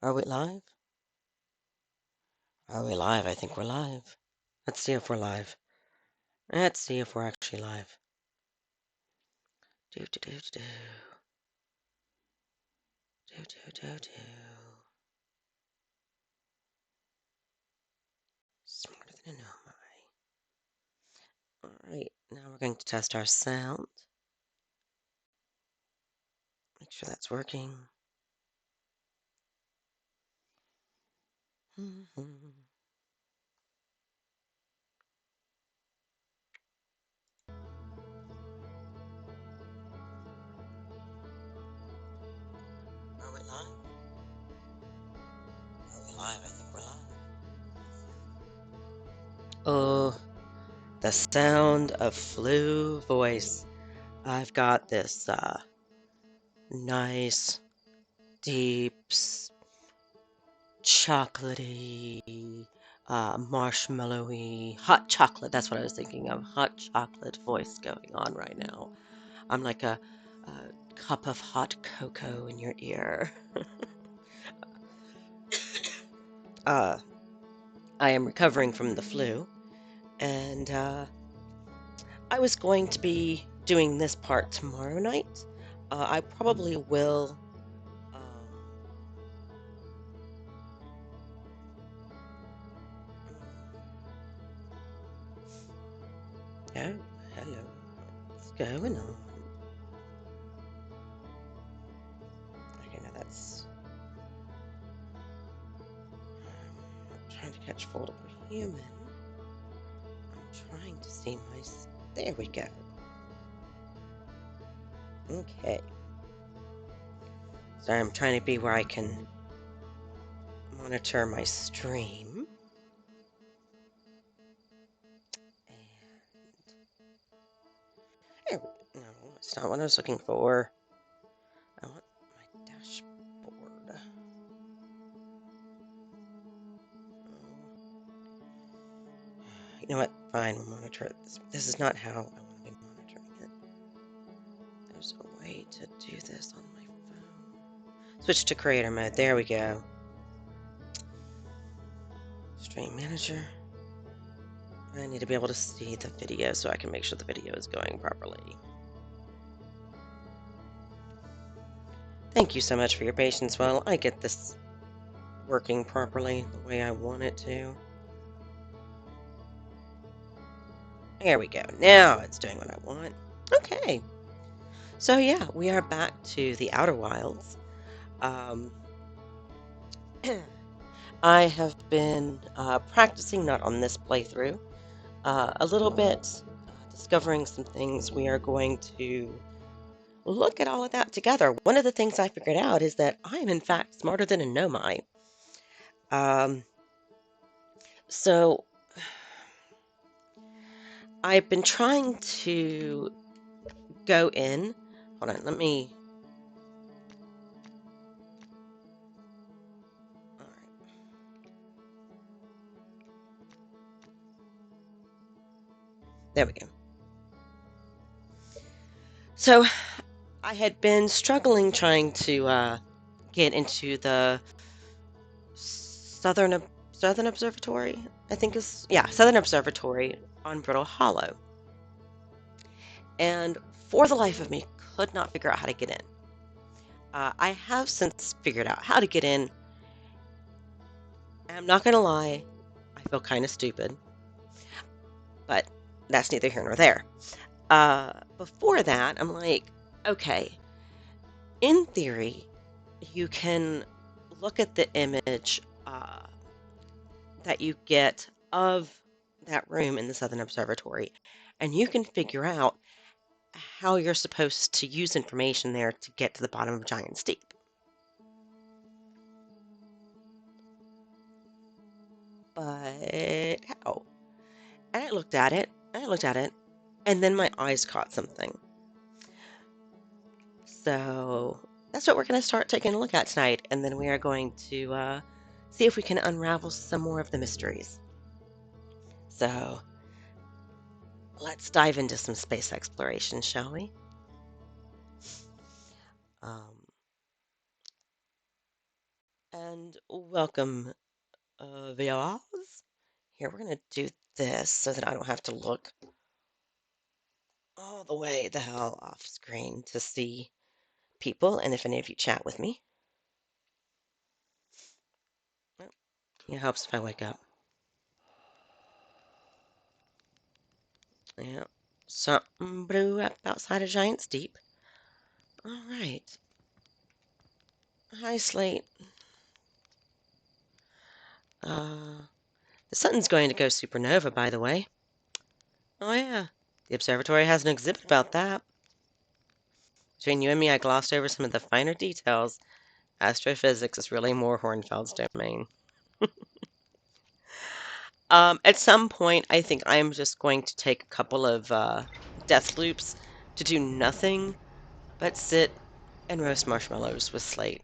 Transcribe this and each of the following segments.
Are we live? Are we live? I think we're live. Let's see if we're live. Let's see if we're actually live. Do do do do do do do do. Smarter than a Nomai. All right, now we're going to test our sound. Make sure that's working. Are we live? Are we live? I think we're live. Oh, the sound of flu voice. I've got this nice, deep, chocolatey, marshmallowy, hot chocolate. That's what I was thinking of. Hot chocolate voice going on right now. I'm like a cup of hot cocoa in your ear. uh, I am recovering from the flu, and I was going to be doing this part tomorrow night. I probably will. Oh, hello. What's going on? Okay, now that's. I'm trying to catch foldable human. I'm trying to see my. There we go. Okay. So I'm trying to be where I can monitor my stream. And no, that's not what I was looking for. I want my dashboard. You know what? Fine, we'll monitor it. This is not how I want to be monitoring it. There's a way to do this on my phone. Switch to creator mode. There we go. Stream manager. I need to be able to see the video so I can make sure the video is going properly. Thank you so much for your patience while I get this working properly the way I want it to. There we go. Now it's doing what I want. Okay. So yeah, we are back to the Outer Wilds. I have been practicing, not on this playthrough, a little bit, discovering some things. We are going to look at all of that together. One of the things I figured out is that I am in fact smarter than a Nomai. So I've been trying to go in. Hold on, let me. All right. There we go. So I had been struggling trying to get into the Southern Observatory, I think is, yeah, Southern Observatory on Brittle Hollow. And for the life of me, could not figure out how to get in. I have since figured out how to get in. And I'm not going to lie, I feel kind of stupid, but that's neither here nor there. Before that, I'm like, okay, in theory, you can look at the image that you get of that room in the Southern Observatory, and you can figure out how you're supposed to use information there to get to the bottom of Giant's Deep. But how? And I looked at it, and then my eyes caught something. So that's what we're going to start taking a look at tonight, and then we are going to see if we can unravel some more of the mysteries. So let's dive into some space exploration, shall we? Um, And welcome, viewers. Here, we're going to do this so that I don't have to look all the way the hell off screen to see people and if any of you chat with me. Well, it helps if I wake up. Yeah. Something blew up outside of Giant's Deep. All right. Hi, Slate. The sun's going to go supernova, by the way. Oh, yeah. The observatory has an exhibit about that. Between you and me, I glossed over some of the finer details. Astrophysics is really more Hornfeld's domain. At some point, I think I'm just going to take a couple of death loops to do nothing but sit and roast marshmallows with Slate.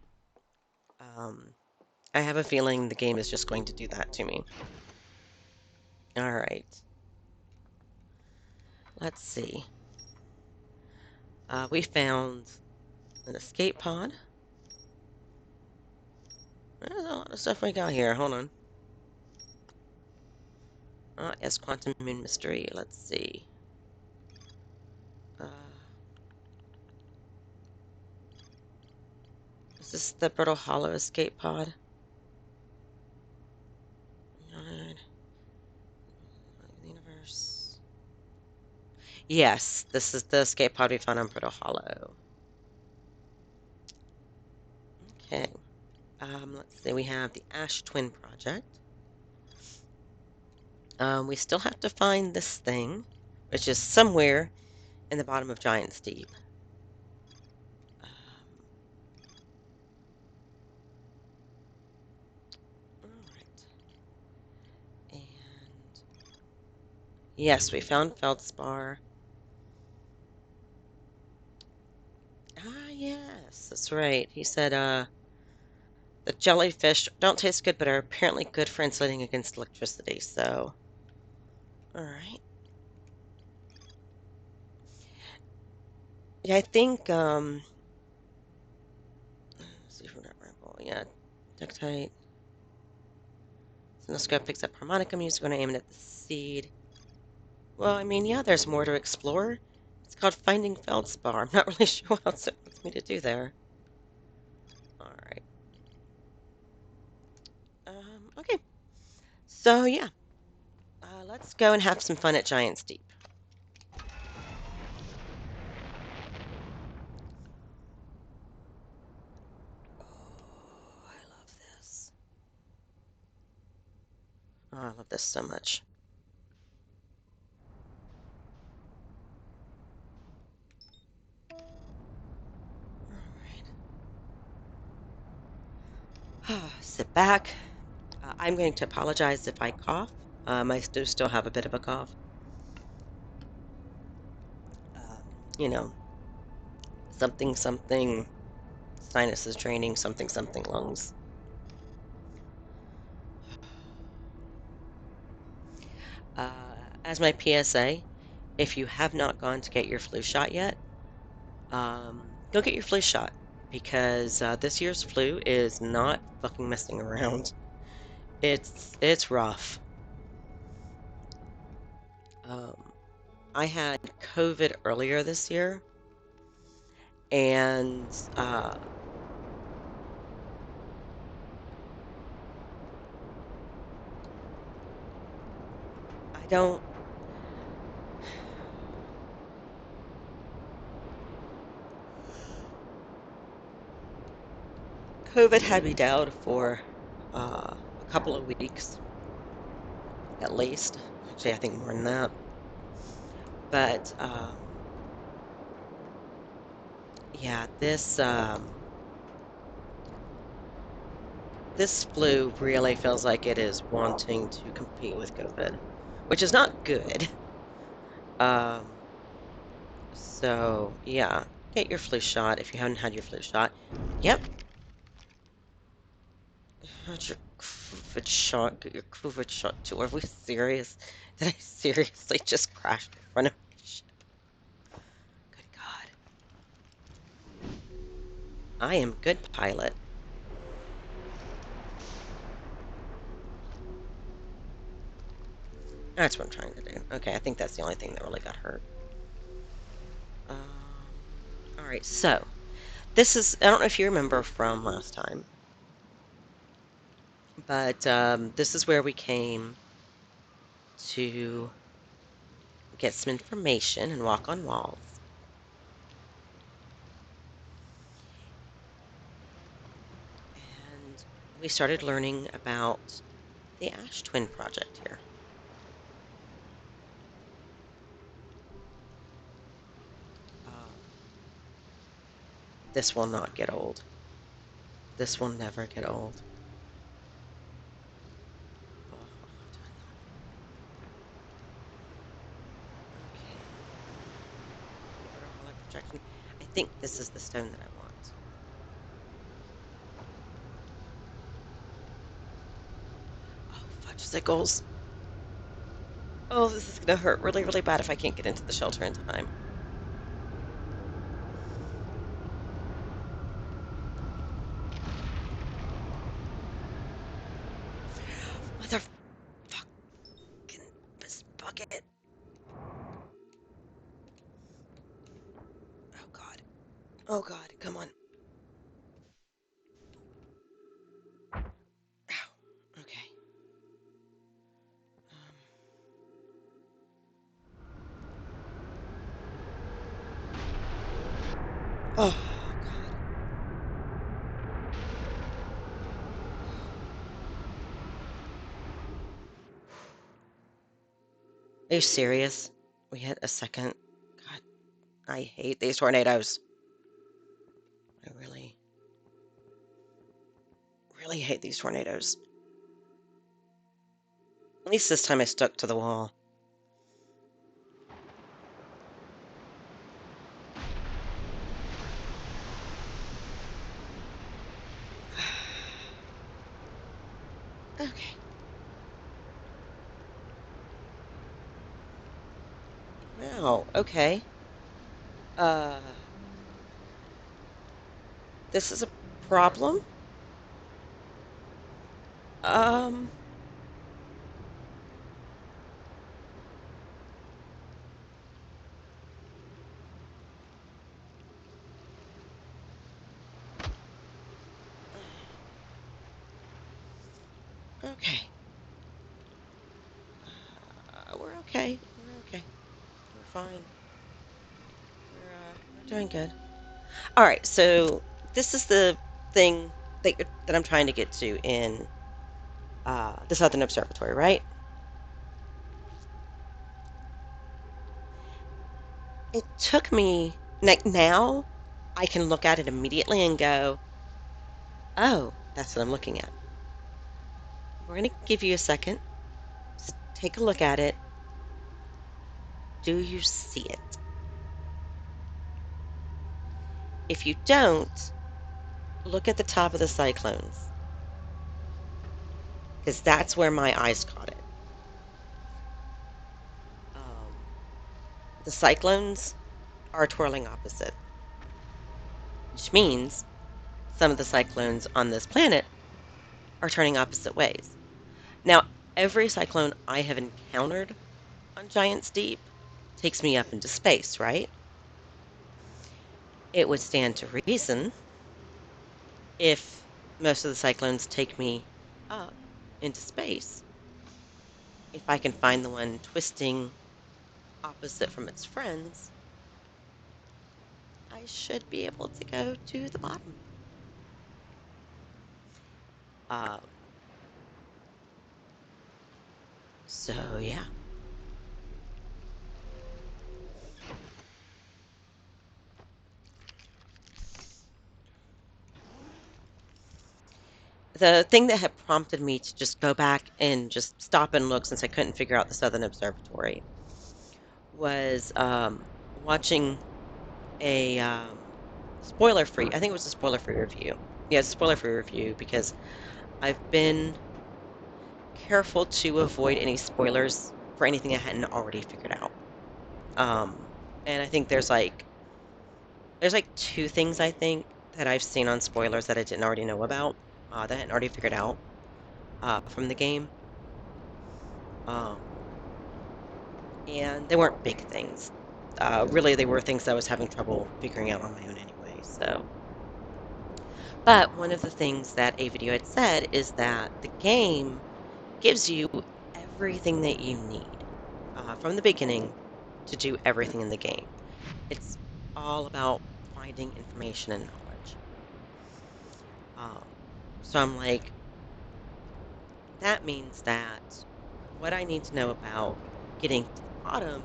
Um, I have a feeling the game is just going to do that to me. All right. Let's see. We found an escape pod. There's a lot of stuff we got here. Hold on. Yes, Quantum Moon Mystery. Let's see. Uh, is this the Brittle Hollow escape pod? The universe. Yes, this is the escape pod we found on Brittle Hollow. Okay. Let's see. We have the Ash Twin Project. We still have to find this thing, which is somewhere in the bottom of Giant's Deep. Um, all right. And yes, we found Feldspar. Ah, yes, that's right. He said, the jellyfish don't taste good, but are apparently good for insulating against electricity, so. All right. Yeah, I think, let's see from that ramble. Yeah, Ductite. Cinescope picks up harmonica music when I aim it at the seed. Well, I mean, yeah, there's more to explore. It's called Finding Feldspar. I'm not really sure what else it wants me to do there. All right. Okay. So, yeah. Let's go and have some fun at Giant's Deep. Oh, I love this. Oh, I love this so much. All right. Sit back. I'm going to apologize if I cough. I do still have a bit of a cough. Um, you know, something, something, sinuses draining, something, something, lungs. Uh, as my PSA, if you have not gone to get your flu shot yet, go get your flu shot because this year's flu is not fucking messing around. It's rough. Um, I had COVID earlier this year, and I don't. COVID had me down for a couple of weeks at least. Actually, I think more than that. But yeah, this flu really feels like it is wanting to compete with COVID, which is not good. Um, so yeah, get your flu shot if you haven't had your flu shot. Yep, had your COVID shot. Get your COVID shot too. Are we serious? Did I seriously just crash in front of my ship? Good God. I am good pilot. That's what I'm trying to do. Okay, I think that's the only thing that really got hurt. All right, so this is, I don't know if you remember from last time, but this is where we came to get some information and walk on walls. And we started learning about the Ash Twin Project here. Um, this will not get old. This will never get old. Oh, I love doing that. Okay. Order hollow projection. I think this is the stone that I want. Oh, fudge sickles. Oh, this is gonna hurt really, really bad if I can't get into the shelter in time. Motherfucking bucket. Oh God. Oh God. Come on. Ow. Okay. Oh God. Are you serious? We hit a second. God, I hate these tornadoes. I really, really hate these tornadoes. At least this time I stuck to the wall. Okay. Wow. Okay. Uh, this is a problem. Um. Okay. We're okay. We're okay. We're fine. We're doing good. All right. So this is the thing that I'm trying to get to in the Southern Observatory, right? It took me like now I can look at it immediately and go, "Oh, that's what I'm looking at." We're going to give you a second. Take a look at it. Do you see it? If you don't, look at the top of the cyclones because that's where my eyes caught it. Um, the cyclones are twirling opposite, which means some of the cyclones on this planet are turning opposite ways. Now, every cyclone I have encountered on Giant's Deep takes me up into space, right? It would stand to reason if most of the cyclones take me up into space, if I can find the one twisting opposite from its friends, I should be able to go to the bottom. Um, so yeah. The thing that had prompted me to just go back and just stop and look since I couldn't figure out the Southern Observatory was watching a spoiler free, I think it was a spoiler free review. Yeah, it's a spoiler free review because I've been careful to avoid any spoilers for anything I hadn't already figured out. Um, and I think there's like two things I think that I've seen on spoilers that I didn't already know about, that I hadn't already figured out from the game. Um, and they weren't big things. Really, they were things I was having trouble figuring out on my own anyway. So, but one of the things that a video had said is that the game gives you everything that you need from the beginning to do everything in the game. It's all about finding information and knowledge. Um, so I'm like, that means that what I need to know about getting to the bottom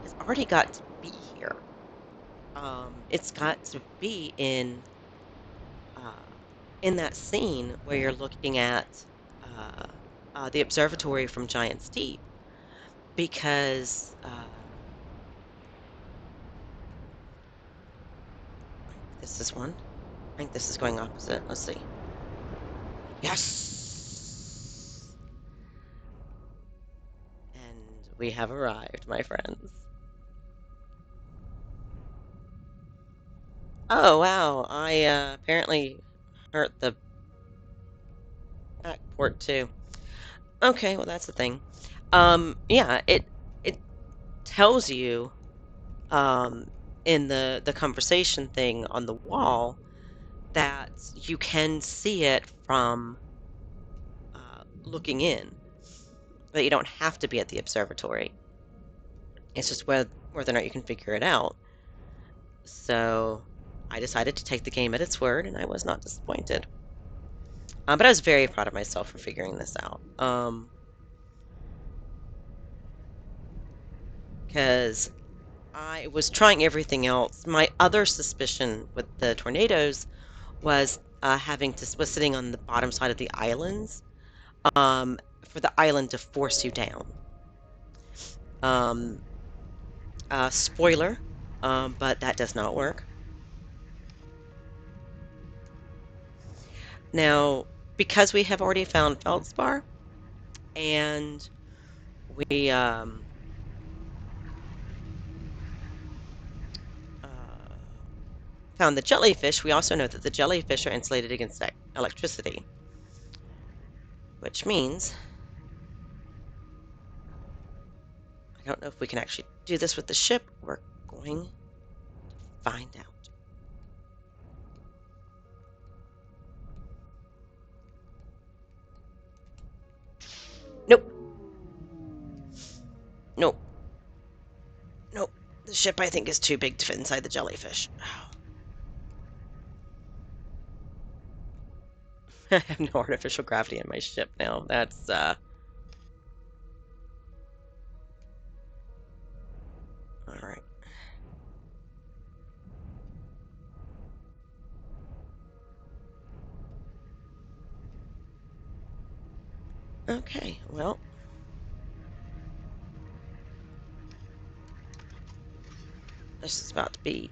has already got to be here. It's got to be uh, in that scene where you're looking at uh, the observatory from Giant's Deep, because this is one. I think this is going opposite. Let's see. Yes! And we have arrived, my friends. Oh, wow. I apparently hurt the back port too. Okay, well that's the thing. Yeah, it tells you um in the conversation thing on the wall that you can see it from looking in, that you don't have to be at the observatory. It's just whether or not you can figure it out. So I decided to take the game at its word, and I was not disappointed. But I was very proud of myself for figuring this out. Because I was trying everything else. My other suspicion with the tornadoes was was sitting on the bottom side of the islands, um, for the island to force you down. Um, Spoiler, but that does not work. Now, because we have already found feldspar, and we uh, found the jellyfish, we also know that the jellyfish are insulated against electricity, which means I don't know if we can actually do this with the ship. We're going to find out. Nope. Nope. Nope. The ship, I think, is too big to fit inside the jellyfish. I have no artificial gravity in my ship now. That's, all right. Okay, well, this is about to be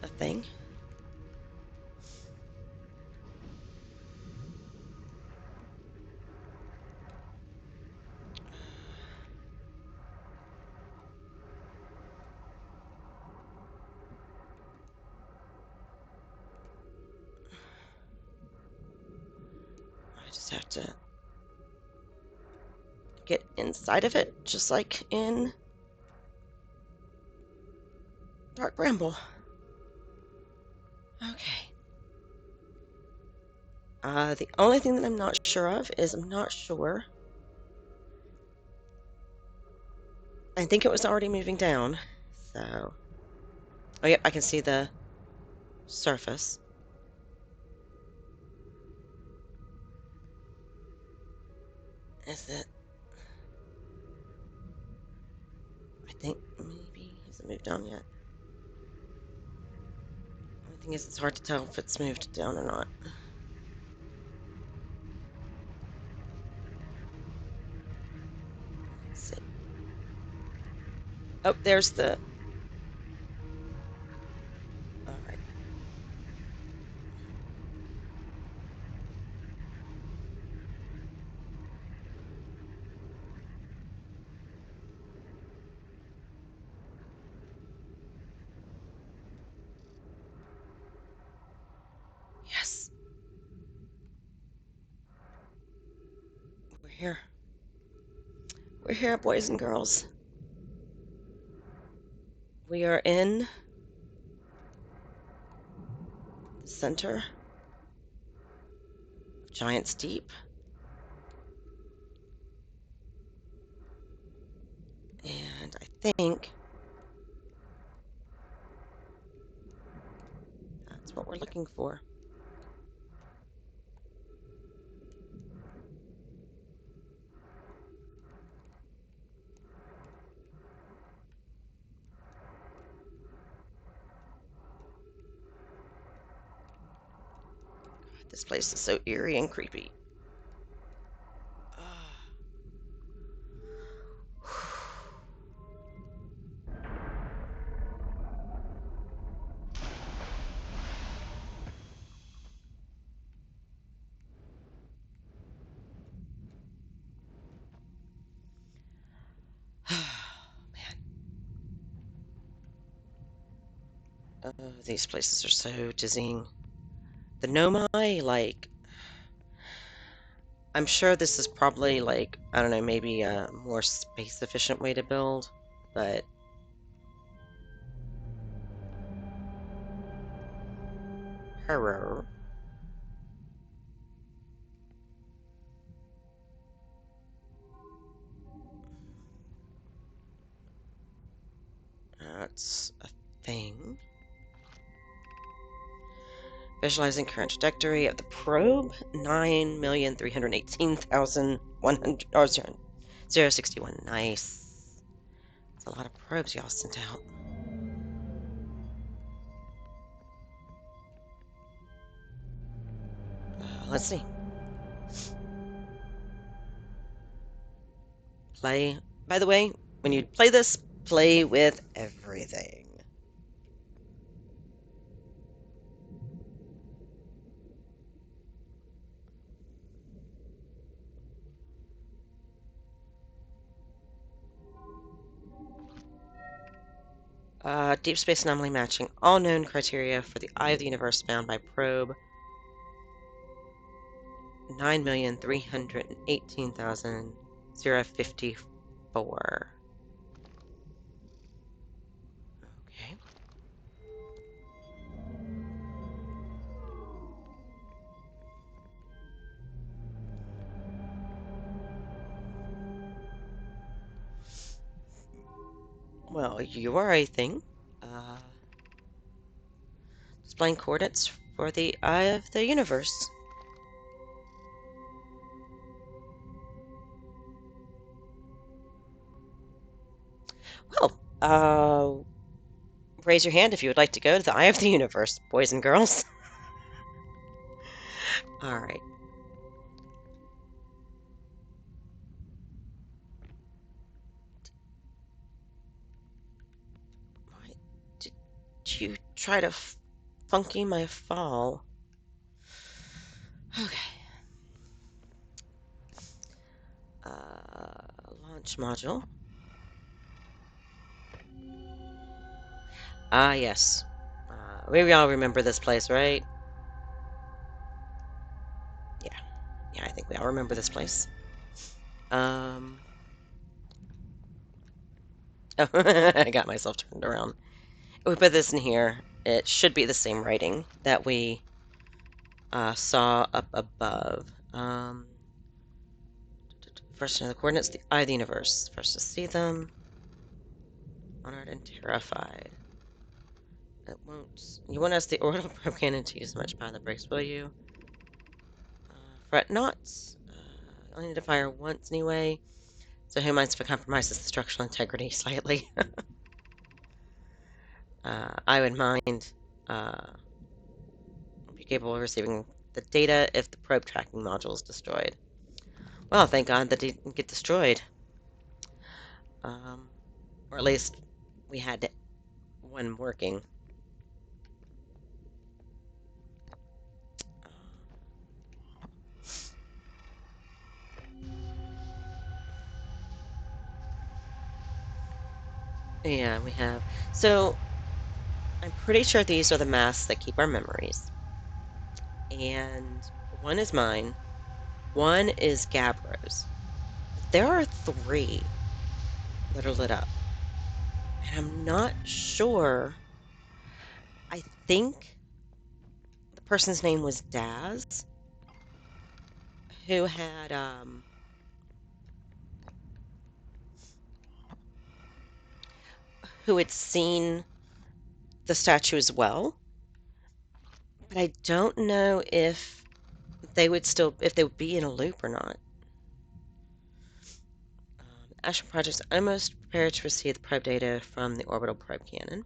a thing. I just have to get inside of it, just like in Dark Bramble. Okay. The only thing that I'm not sure of is I'm not sure. I think it was already moving down. So, oh yep, I can see the surface. Is it? I think maybe has it moved down yet? The thing is, it's hard to tell if it's moved down or not. Let's see. Oh, there's the. All right. Yes, we're here. We're here, boys and girls. We are in the center of Giant's Deep. And I think that's what we're looking for. This place is so eerie and creepy. Man. These places are so dizzying. The Nomai, like, I'm sure this is probably, like, I don't know, maybe a more space-efficient way to build, but horror. That's a thing. Visualizing current trajectory of the probe, 9,318,100 or 061. Nice. That's a lot of probes y'all sent out. Let's see. Play. By the way, when you play this, play with everything. Deep space anomaly matching all known criteria for the eye of the universe found by probe 9,318,054. Okay. Well, you are a thing. Displaying coordinates for the eye of the universe. Well, raise your hand if you would like to go to the eye of the universe, boys and girls. All right. Why did you try to funky my fall? Okay. Launch module. Ah, yes. We all remember this place, right? Yeah. Yeah, I think we all remember this place. Oh, I got myself turned around. If we put this in here, it should be the same writing that we saw up above. First to know the coordinates, the eye of the universe. First to see them. Honored and terrified. It won't. You won't ask the orbital probe cannon to use much power that breaks, will you? Fret not. Only need to fire once anyway. So who minds if it compromises the structural integrity slightly? I would mind. Be capable of receiving the data if the probe tracking module is destroyed. Well, thank God that didn't get destroyed. Or at least we had one working. Yeah, we have. So, I'm pretty sure these are the masks that keep our memories. And one is mine. One is Gabbro's. There are three that are lit up, and I'm not sure. I think the person's name was Daz, who had seen the statue as well, but I don't know if they would be in a loop or not. Action Project's almost prepared to receive the probe data from the orbital probe cannon.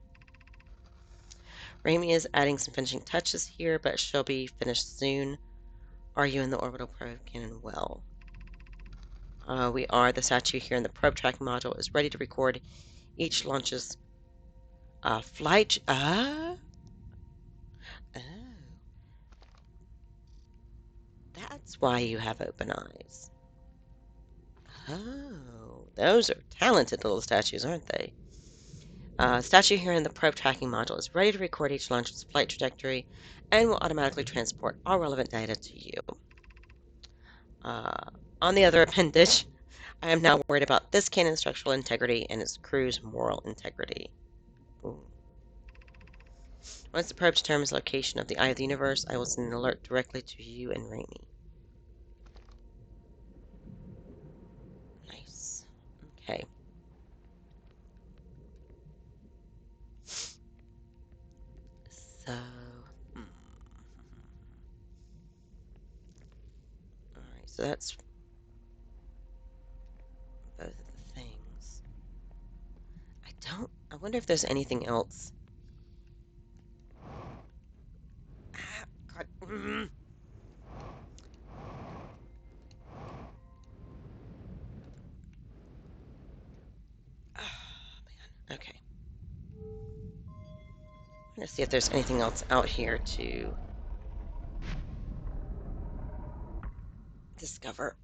Raimi is adding some finishing touches here, but she'll be finished soon. Are you in the orbital probe cannon well? We are. The statue here in the probe tracking module is ready to record each launch's flight. Oh, that's why you have open eyes. Oh, those are talented little statues, aren't they? Statue here in the probe tracking module is ready to record each launch's flight trajectory and will automatically transport all relevant data to you. Uh, on the other appendage, I am now worried about this cannon's structural integrity and its crew's moral integrity. Ooh. Once the probe determines the location of the Eye of the Universe, I will send an alert directly to you and Raimi. Nice. Okay. So, hmm. Alright, so that's both of the things. I wonder if there's anything else. Ah, God. Oh, man. Okay. I'm going to see if there's anything else out here to discover.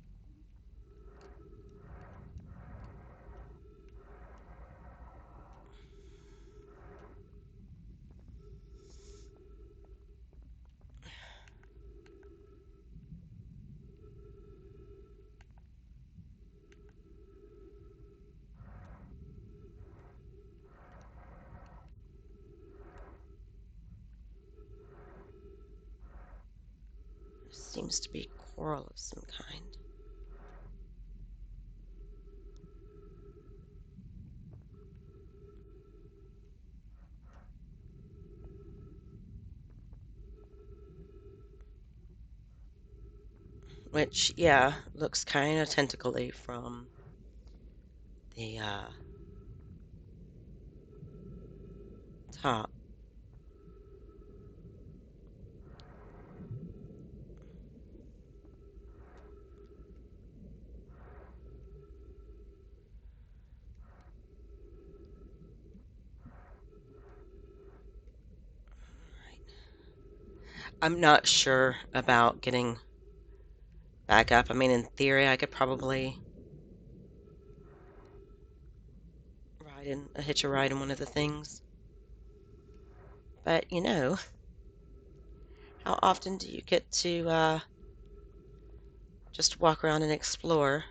There seems to be coral of some kind. Which, yeah, looks kind of tentacly from the top. I'm not sure about getting back up. I mean, in theory, I could probably hitch a ride in one of the things. But, how often do you get to just walk around and explore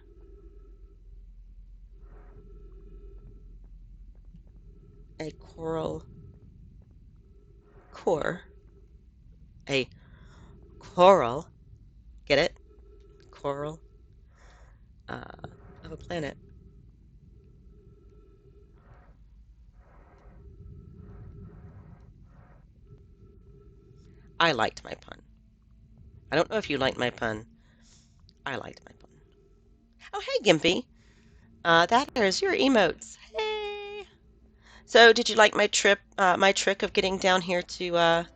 a coral core? A coral, get it? Coral uh, of a planet. I liked my pun. I don't know if you liked my pun. I liked my pun. Oh, hey, Gimpy. There's your emotes. Hey. So, did you like my trick of getting down here to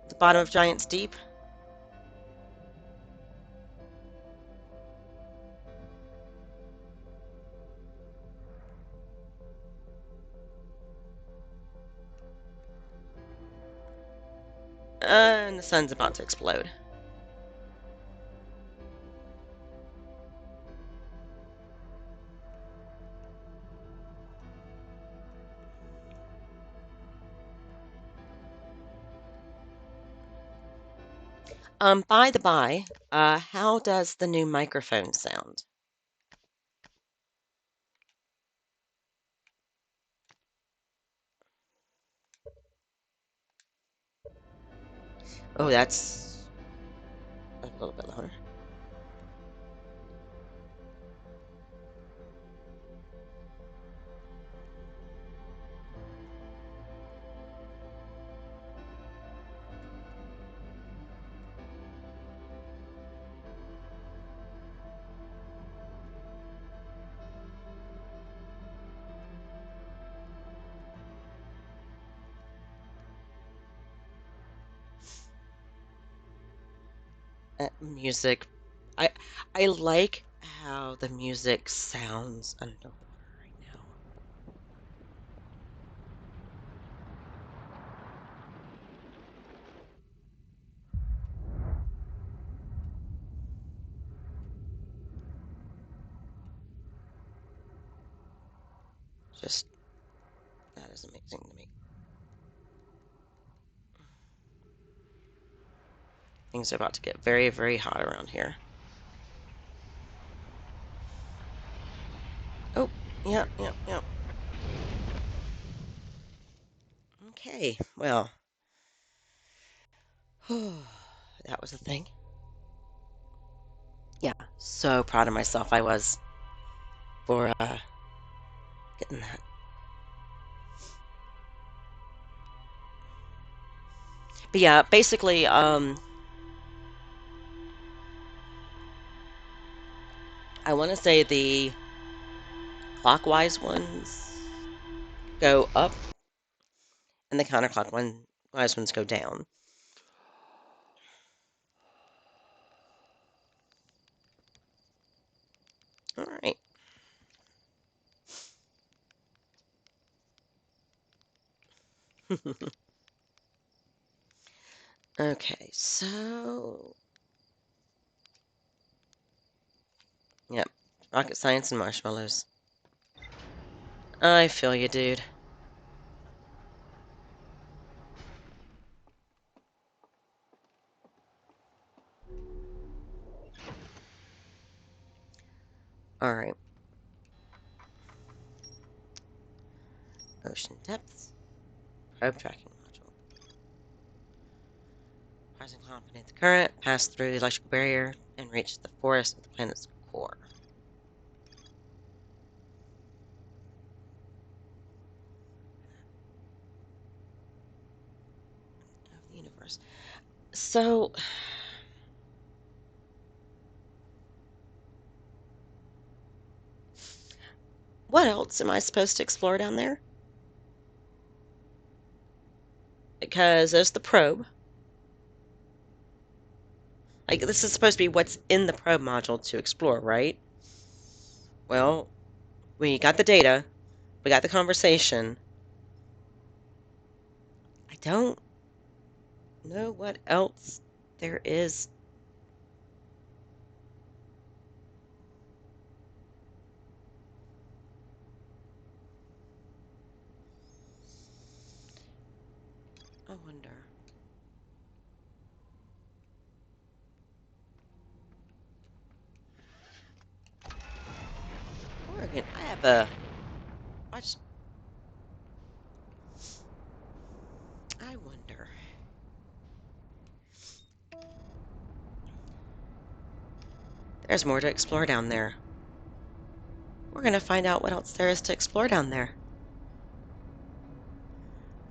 the bottom of Giant's Deep? And the sun's about to explode. By the by, how does the new microphone sound? Oh, that's a little bit louder. Music. I I like how the music sounds underwater right now. Just that is amazing to me. Things are about to get very, very hot around here. Oh, yeah, yeah, yeah. Okay, well, that was a thing. Yeah, so proud of myself I was for getting that. But yeah, basically, I want to say the clockwise ones go up and the counterclockwise ones go down. All right. Okay, so yep, rocket science and marshmallows. I feel you, dude. All right, ocean depths, probe tracking module. Rising cloud beneath the current, pass through the electrical barrier, and reach the forest of the planet's core of the universe. So, what else am I supposed to explore down there? Because there's the probe. Like, this is supposed to be what's in the probe module to explore, right? Well, we got the data, we got the conversation. I don't know what else there is. I wonder. Oregon, I have a. Watch. I wonder. There's more to explore down there. We're gonna find out what else there is to explore down there.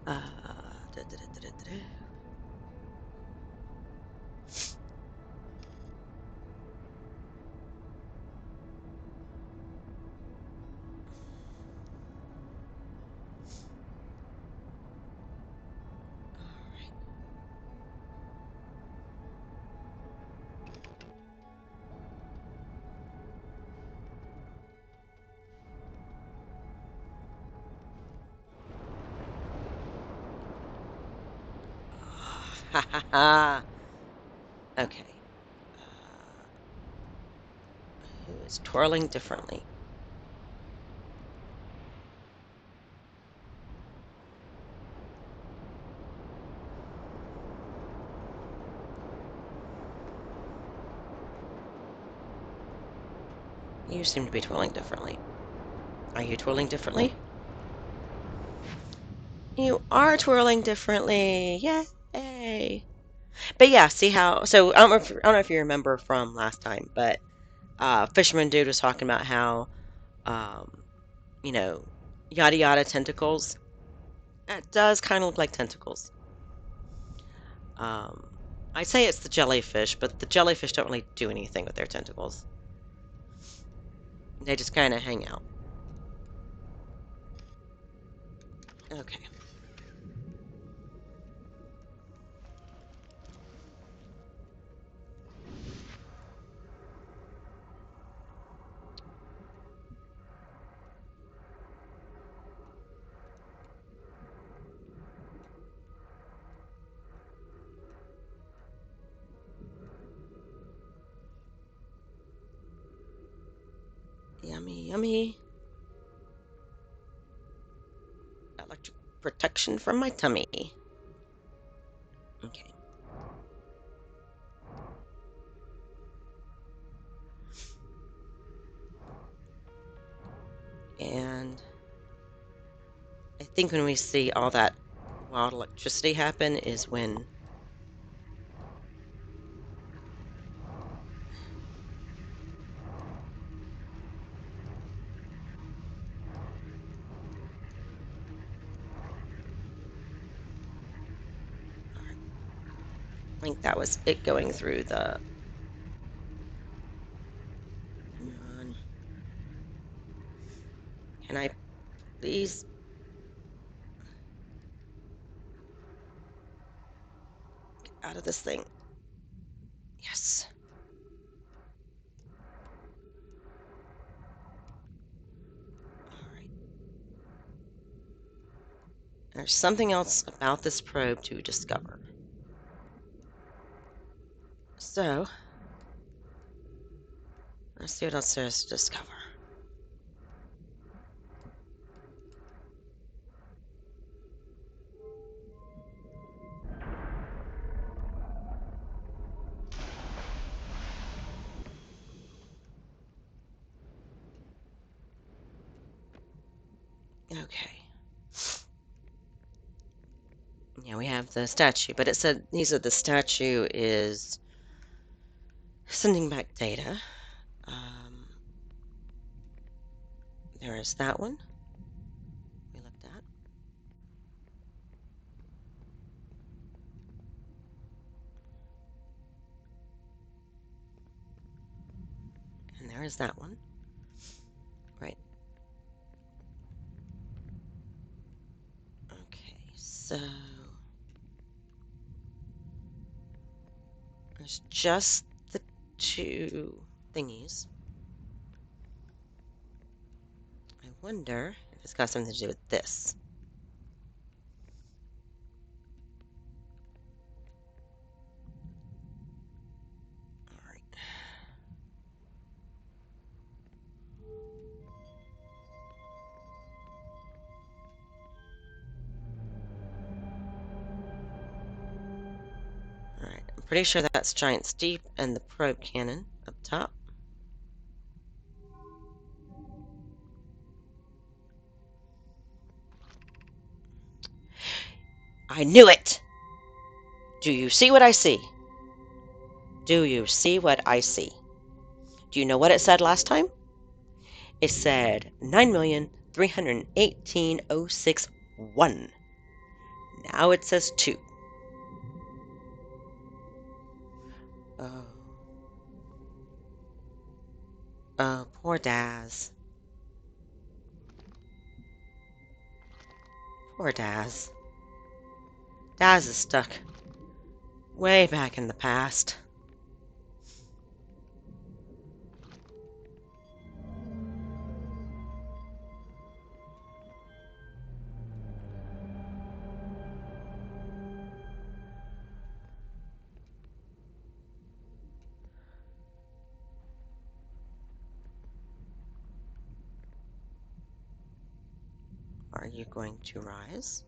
Uh, da, da, da, da, da, da. Ha ha ha. Okay. Who is twirling differently? You seem to be twirling differently. Are you twirling differently? You are twirling differently. Yay! But yeah, see how? So I don't know if you remember from last time, but Fisherman Dude was talking about how um, you know, yada yada tentacles. It does kind of look like tentacles. Um, I say it's the jellyfish, but the jellyfish don't really do anything with their tentacles. They just kind of hang out. Okay. Yummy, yummy. Electric protection from my tummy. Okay. And I think when we see all that wild electricity happen is when I think that was it going through the. Come on. Can I please get out of this thing? Yes. All right. There's something else about this probe to discover. So, let's see what else there is to discover. Okay. Yeah, we have the statue, but it said these are the statue is sending back data. Um, there is that one we looked at. And there is that one. Right. Okay, so there's just the two thingies. I wonder if it's got something to do with this. All right. All right. I'm pretty sure that's Giant Steep and the probe cannon up top. I knew it! Do you see what I see? Do you see what I see? Do you know what it said last time? It said 9,318,061. Now it says 2. Oh. Oh, poor Daz. Poor Daz. Daz is stuck way back in the past. Are you going to rise?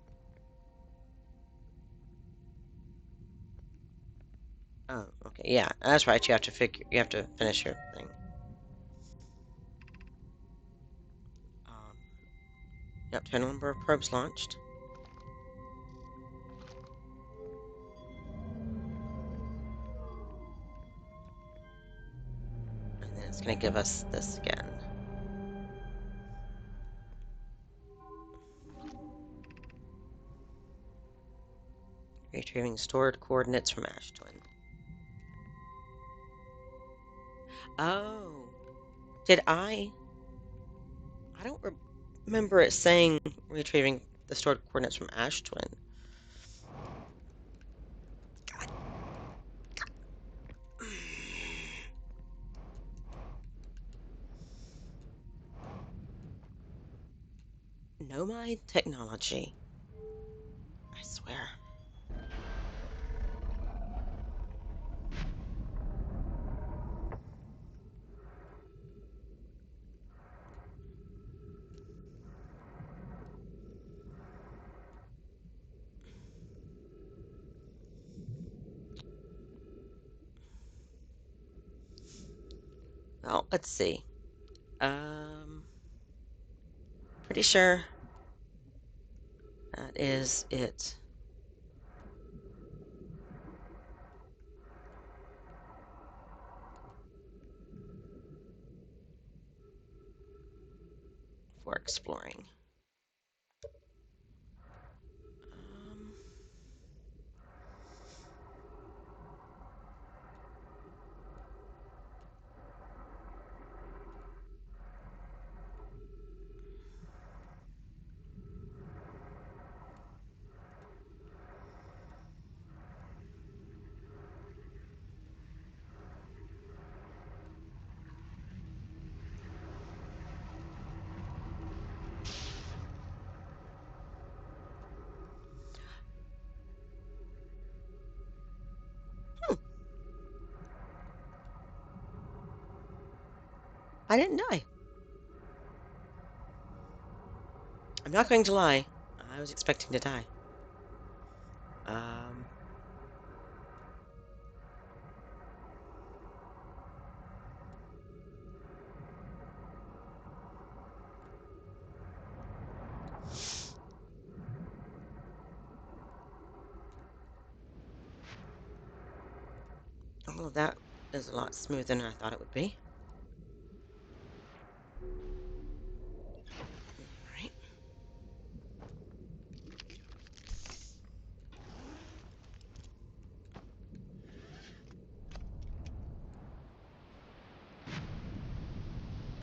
Oh, okay. Yeah, that's right. You have to finish your thing. Um, yep, total number of probes launched. It's going to give us this again. Retrieving stored coordinates from Ash Twin. Oh, did I don't remember it saying retrieving the stored coordinates from Ash Twin. God. Nomai technology. I swear. Well, let's see. Pretty sure that is it for exploring. Um, hmm, I didn't die. I'm not going to lie. I was expecting to die. Um, oh, that is a lot smoother than I thought it would be. All right.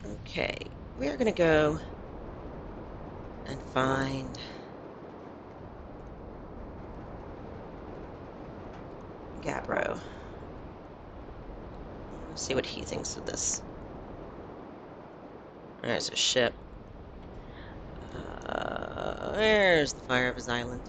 Okay, we're gonna go and find Gabbro. Let's see what he thinks of this. There's a ship. There's the fire of his island.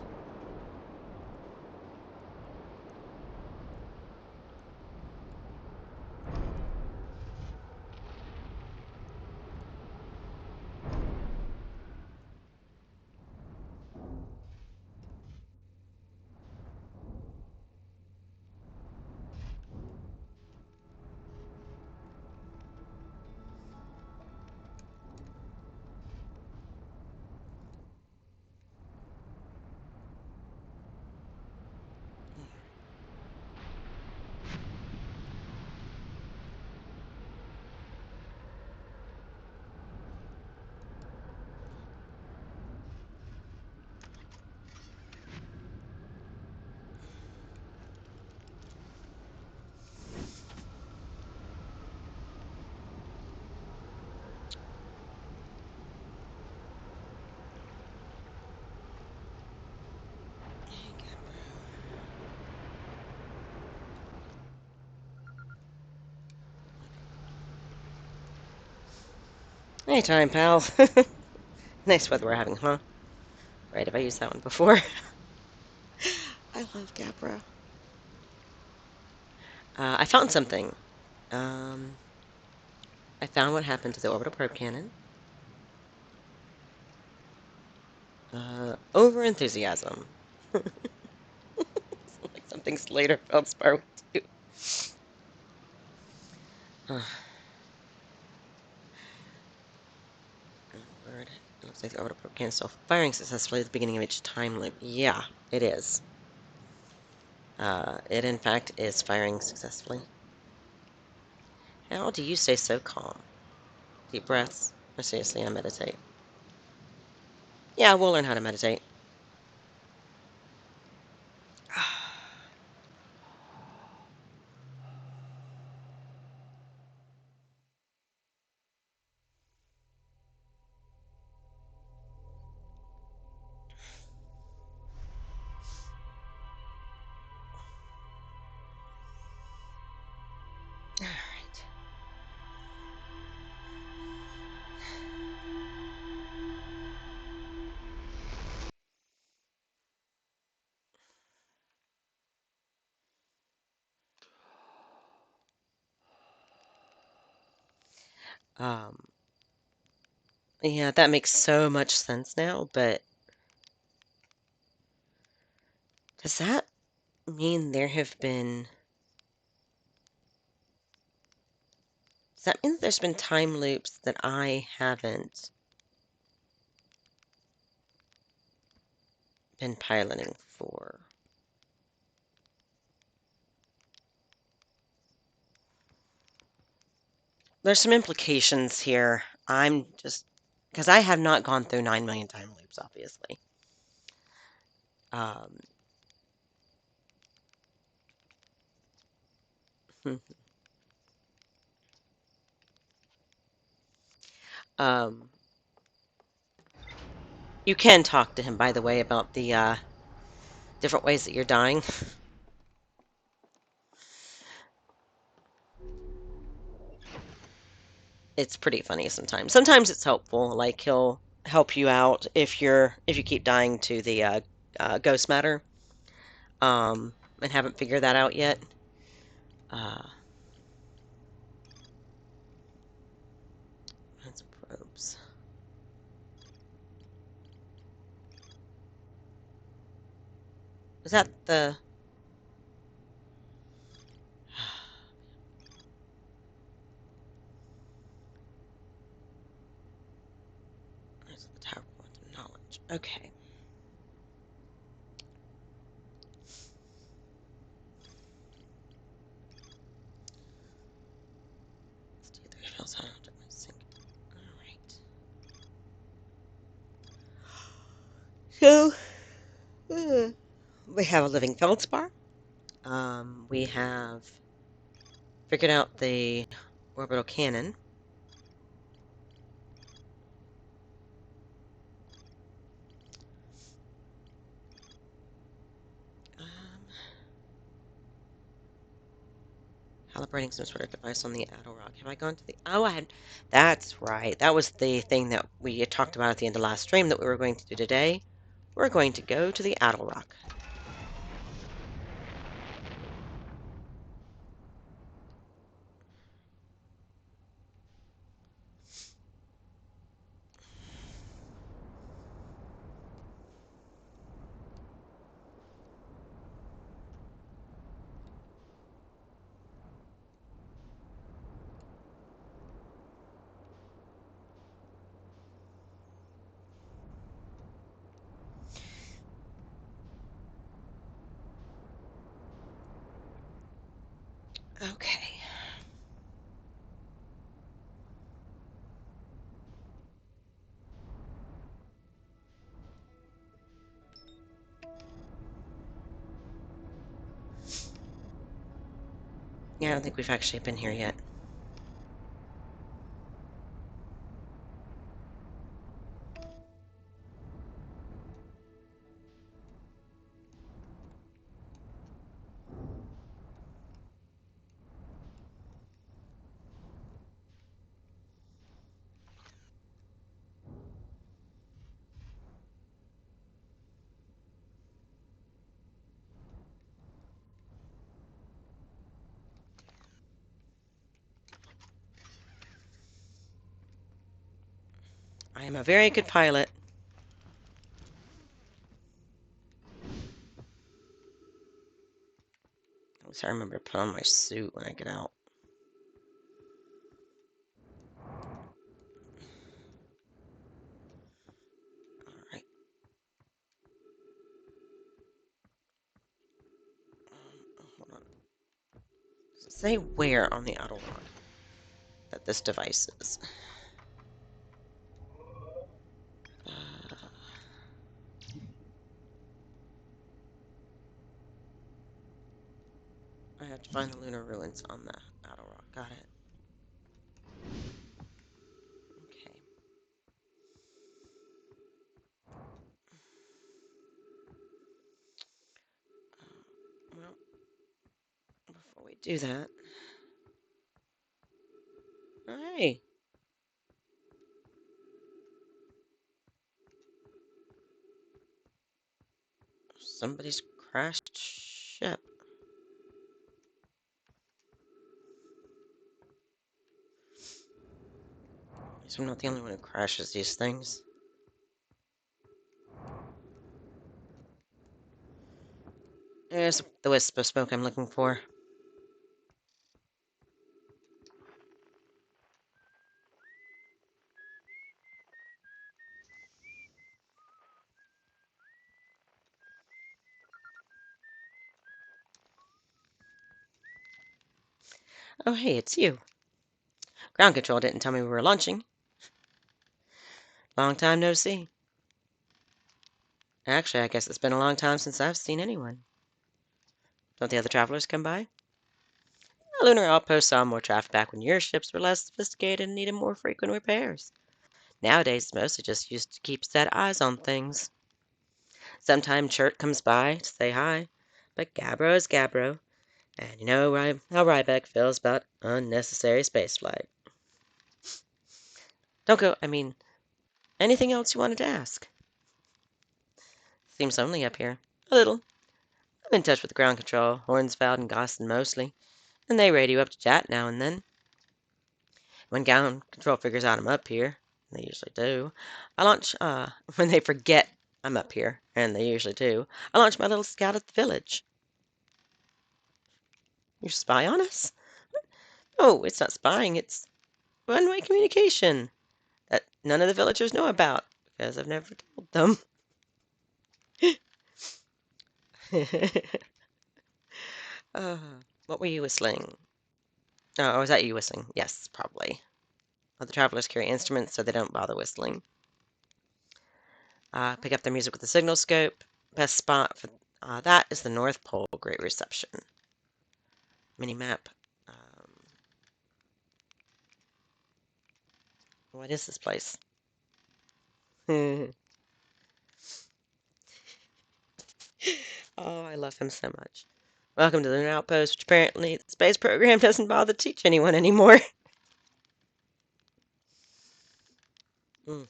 Anytime, pal. Nice weather we're having, huh? Right, have I used that one before? I love Gabbro. I found something. Um, I found what happened to the orbital probe cannon. Over enthusiasm. Like something Slater Feldspar would do. Uh, Word. It looks like the orbital probe cannon is still firing successfully at the beginning of each time loop. Yeah, it is. It in fact is firing successfully. How do you stay so calm? Deep breaths. Or seriously, I meditate. Yeah, we'll learn how to meditate. All right. Yeah, that makes so much sense now, but does that mean there have been, does that mean that there's been time loops that I haven't been piloting for? There's some implications here. I'm just, because I have not gone through 9 million time loops, obviously. Um, um, you can talk to him, by the way, about the different ways that you're dying. It's pretty funny sometimes. Sometimes it's helpful. Like he'll help you out if you keep dying to the ghost matter, and haven't figured that out yet. Uh, that's probes. Is that the? That's the Tower of Quantum Knowledge. Okay. Let's do the spells out of my sync. All right. So we have a living feldspar. We have figured out the orbital cannon. Um, Calibrating some sort of device on the Adelrock. Have I gone to the... Oh, I had... That's right. That was the thing that we had talked about at the end of last stream that we were going to do today. We're going to go to the Adelrock. Okay. Yeah, I don't think we've actually been here yet. I am a very good pilot. At least I remember to put on my suit when I get out. Alright. Hold on. Does it say where on the Adelrock? that this device is. I have to find the lunar ruins on the Battle Rock. Got it. Okay. Well, before we do that, hey, somebody's crashed ship. So I'm not the only one who crashes these things. There's the wisp of smoke I'm looking for. Oh, hey, it's you. Ground control didn't tell me we were launching. Long time no see. Actually, I guess it's been a long time since I've seen anyone. Don't the other travelers come by? The lunar outpost saw more traffic back when your ships were less sophisticated and needed more frequent repairs. Nowadays, it's mostly just used to keep set eyes on things. Sometimes Chert comes by to say hi, but Gabbro is Gabbro, and you know how Ryback feels about unnecessary spaceflight. Don't go, I mean, anything else you wanted to ask? Seems lonely up here. A little. I'm in touch with the ground control, Hornsfeld and Gosson mostly, and they radio up to chat now and then. When ground control figures out I'm up here, and they usually do, I launch, when they forget I'm up here, and they usually do, I launch my little scout at the village. You spy on us? Oh, it's not spying, it's one-way communication that none of the villagers know about, because I've never told them. uh, what were you whistling? Oh, was that you whistling? Yes, probably. Other travelers carry instruments, so they don't bother whistling. Pick up their music with the signal scope. Best spot for that is the North Pole. Great reception. Mini map. What is this place? Oh, I love him so much. Welcome to the Lunar Outpost, which apparently the space program doesn't bother to teach anyone anymore. Mm.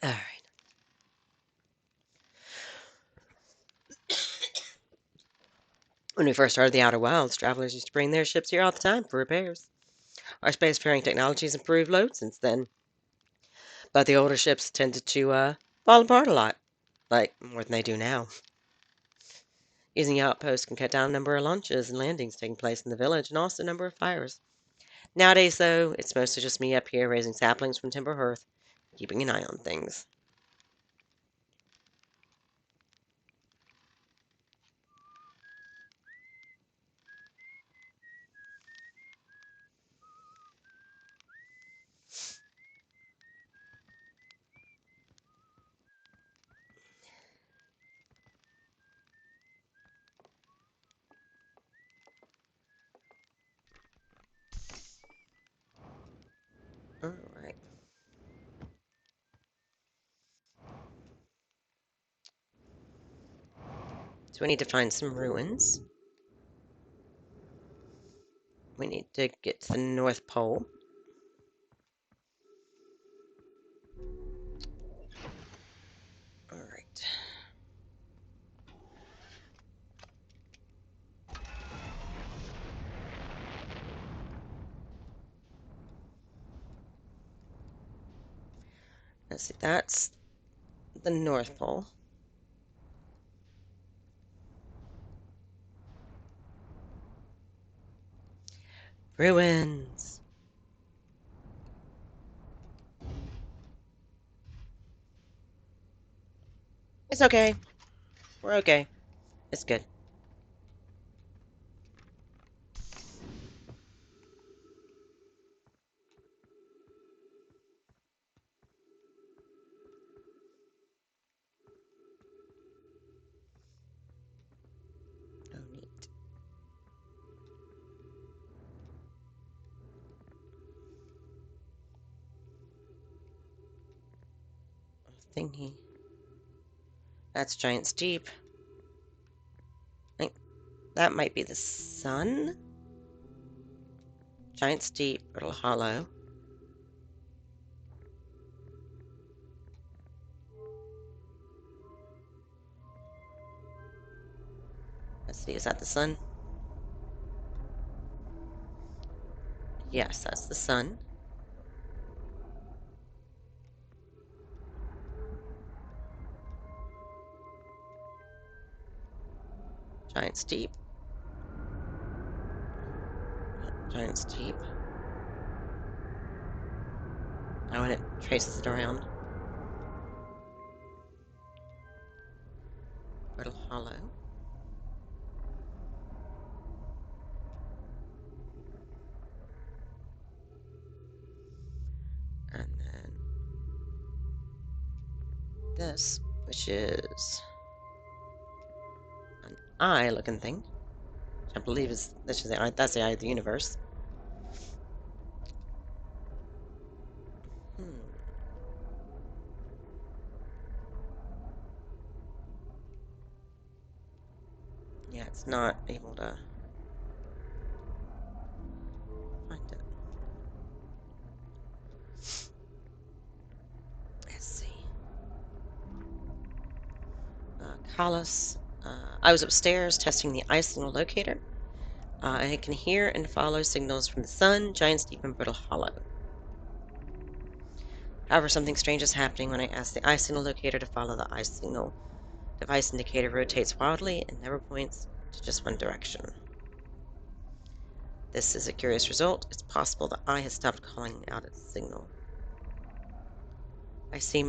All right. When we first started the Outer Wilds, travelers used to bring their ships here all the time for repairs. Our spacefaring technology has improved loads since then, but the older ships tended to fall apart a lot, like more than they do now. Using the outpost can cut down the number of launches and landings taking place in the village, and also the number of fires. Nowadays, though, it's mostly just me up here raising saplings from timber hearth, keeping an eye on things. Alright. So we need to find some ruins. We need to get to the North Pole. Alright. Let's see, that's the North Pole. Ruins! It's okay. We're okay. It's good. thingy. That's Giant's Deep. I think that might be the sun. Giant's Deep, Brittle Hollow. Let's see, is that the sun? Yes, that's the sun. Giant's Deep. Giant's Deep. Oh, and it traces it around. Brittle Hollow. And then this, which is an eye-looking thing. Which I believe that's the eye of the universe. Hmm. Yeah, it's not able to find it. Let's see. Kalas. I was upstairs testing the eye signal locator. I can hear and follow signals from the sun, Giant's Deep, and Brittle Hollow. However, something strange is happening when I ask the eye signal locator to follow the eye signal. Device indicator rotates wildly and never points to just one direction. This is a curious result. It's possible the eye has stopped calling out its signal. I see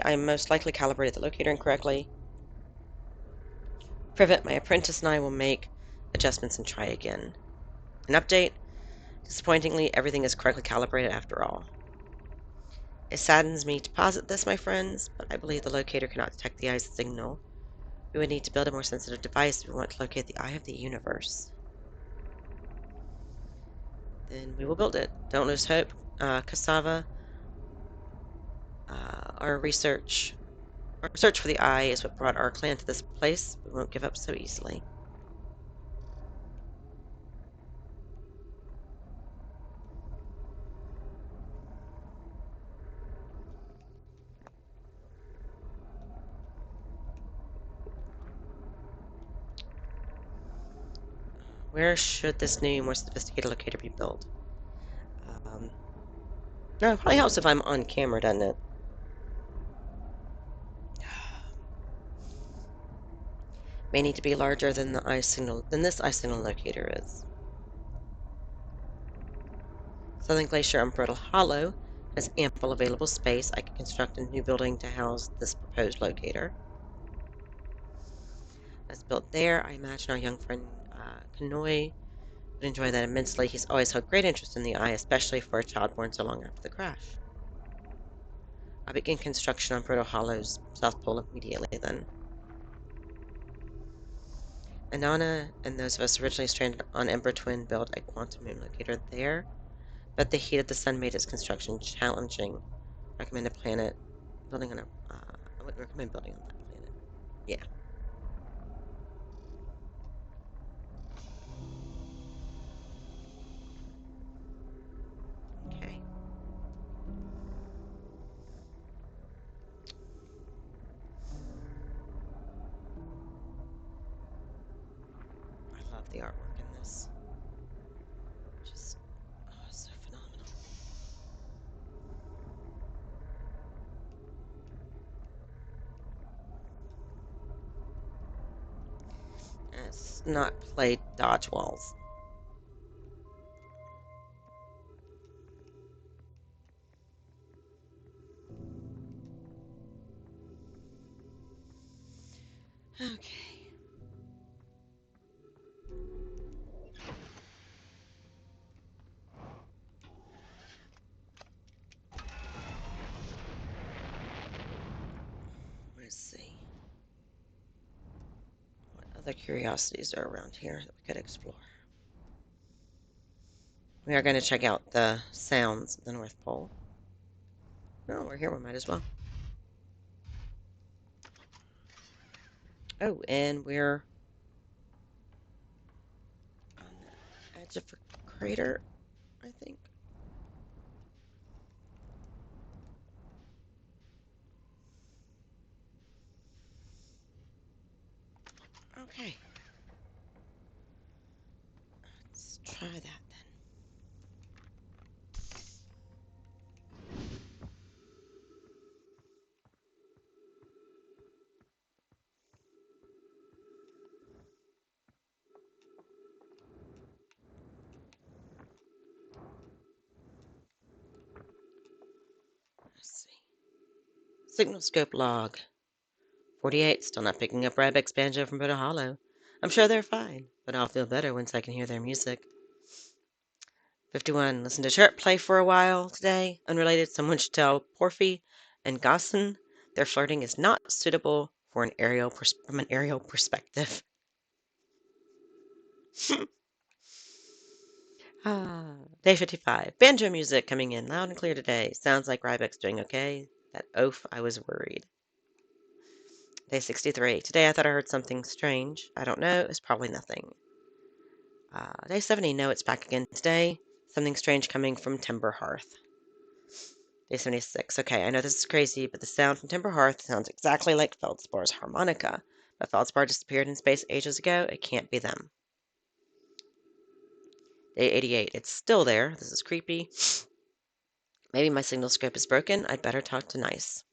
I most likely calibrated the locator incorrectly. Privet, my apprentice, and I will make adjustments and try again. An update. Disappointingly, everything is correctly calibrated after all. It saddens me to posit this, my friends, but I believe the locator cannot detect the eye's signal. We would need to build a more sensitive device if we want to locate the eye of the universe. Then we will build it. Don't lose hope, Cassava. Our search for the eye is what brought our clan to this place. We won't give up so easily. Where should this new, more sophisticated locator be built? No, it probably helps if I'm on camera, doesn't it? May need to be larger than this eye signal locator is. Southern Glacier and Brittle Hollow has ample available space. I can construct a new building to house this proposed locator. That's built there. I imagine our young friend Kanoi would enjoy that immensely. He's always held great interest in the eye, especially for a child born so long after the crash. I'll begin construction on Brittle Hollow's South Pole immediately then. Anana and those of us originally stranded on Ember Twin built a quantum moon locator there, but the heat of the sun made its construction challenging. Recommend a planet building on a. I wouldn't recommend building on that planet. Yeah. Okay. I love the artwork in this. Just so phenomenal. Let's not play dodge walls. Okay. Let's see. What other curiosities are around here that we could explore? We are going to check out the sounds of the North Pole. Oh, we're here. We might as well. Oh, and we're on the edge of a crater, I think. Okay, let's try that then. Let's see. Signal scope log. 48, still not picking up Rybeck's banjo from Buddha Hollow. I'm sure they're fine, but I'll feel better once I can hear their music. 51, listen to Chirp play for a while today. Unrelated, someone should tell Porphy and Gosson their flirting is not suitable for from an aerial perspective. Day 55, banjo music coming in loud and clear today. Sounds like Rybeck's doing okay. That oaf, I was worried. Day 63, today I thought I heard something strange. I don't know, it's probably nothing. Day 70, no, it's back again today. Something strange coming from Timber Hearth. Day 76, okay, I know this is crazy, but the sound from Timber Hearth sounds exactly like Feldspor's harmonica. But Feldspar disappeared in space ages ago. It can't be them. Day 88, it's still there. This is creepy. Maybe my signal scope is broken. I'd better talk to Nice.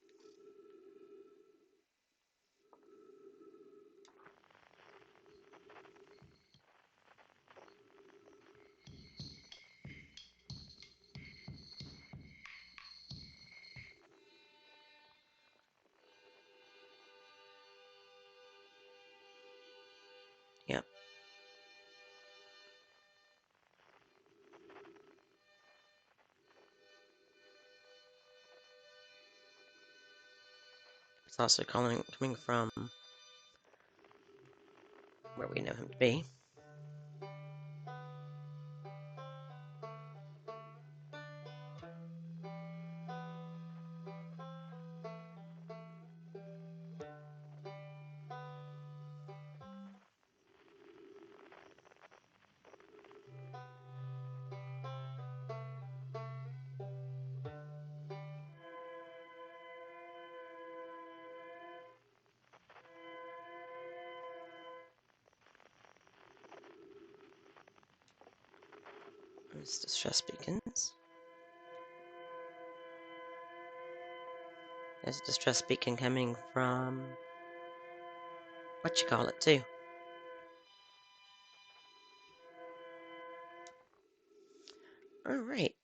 Yep, it's also coming from where we know him to be. There's distress beacons. There's a distress beacon coming from what you call it too. All right.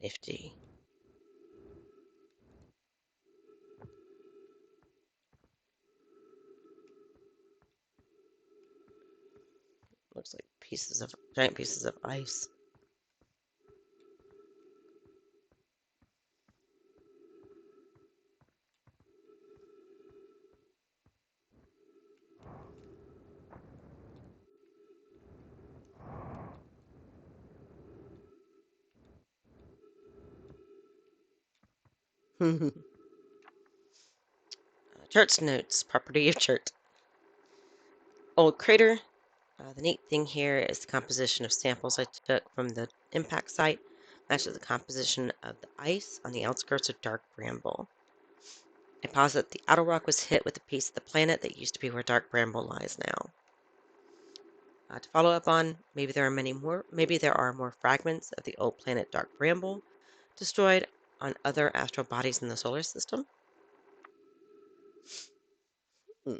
Nifty. Looks like giant pieces of ice. Charts notes, property of chart. Old crater. The neat thing here is the composition of samples I took from the impact site matches the composition of the ice on the outskirts of Dark Bramble. I posit the outer rock was hit with a piece of the planet that used to be where Dark Bramble lies now. To follow up on, maybe there are more fragments of the old planet Dark Bramble destroyed on other astral bodies in the solar system. Hmm,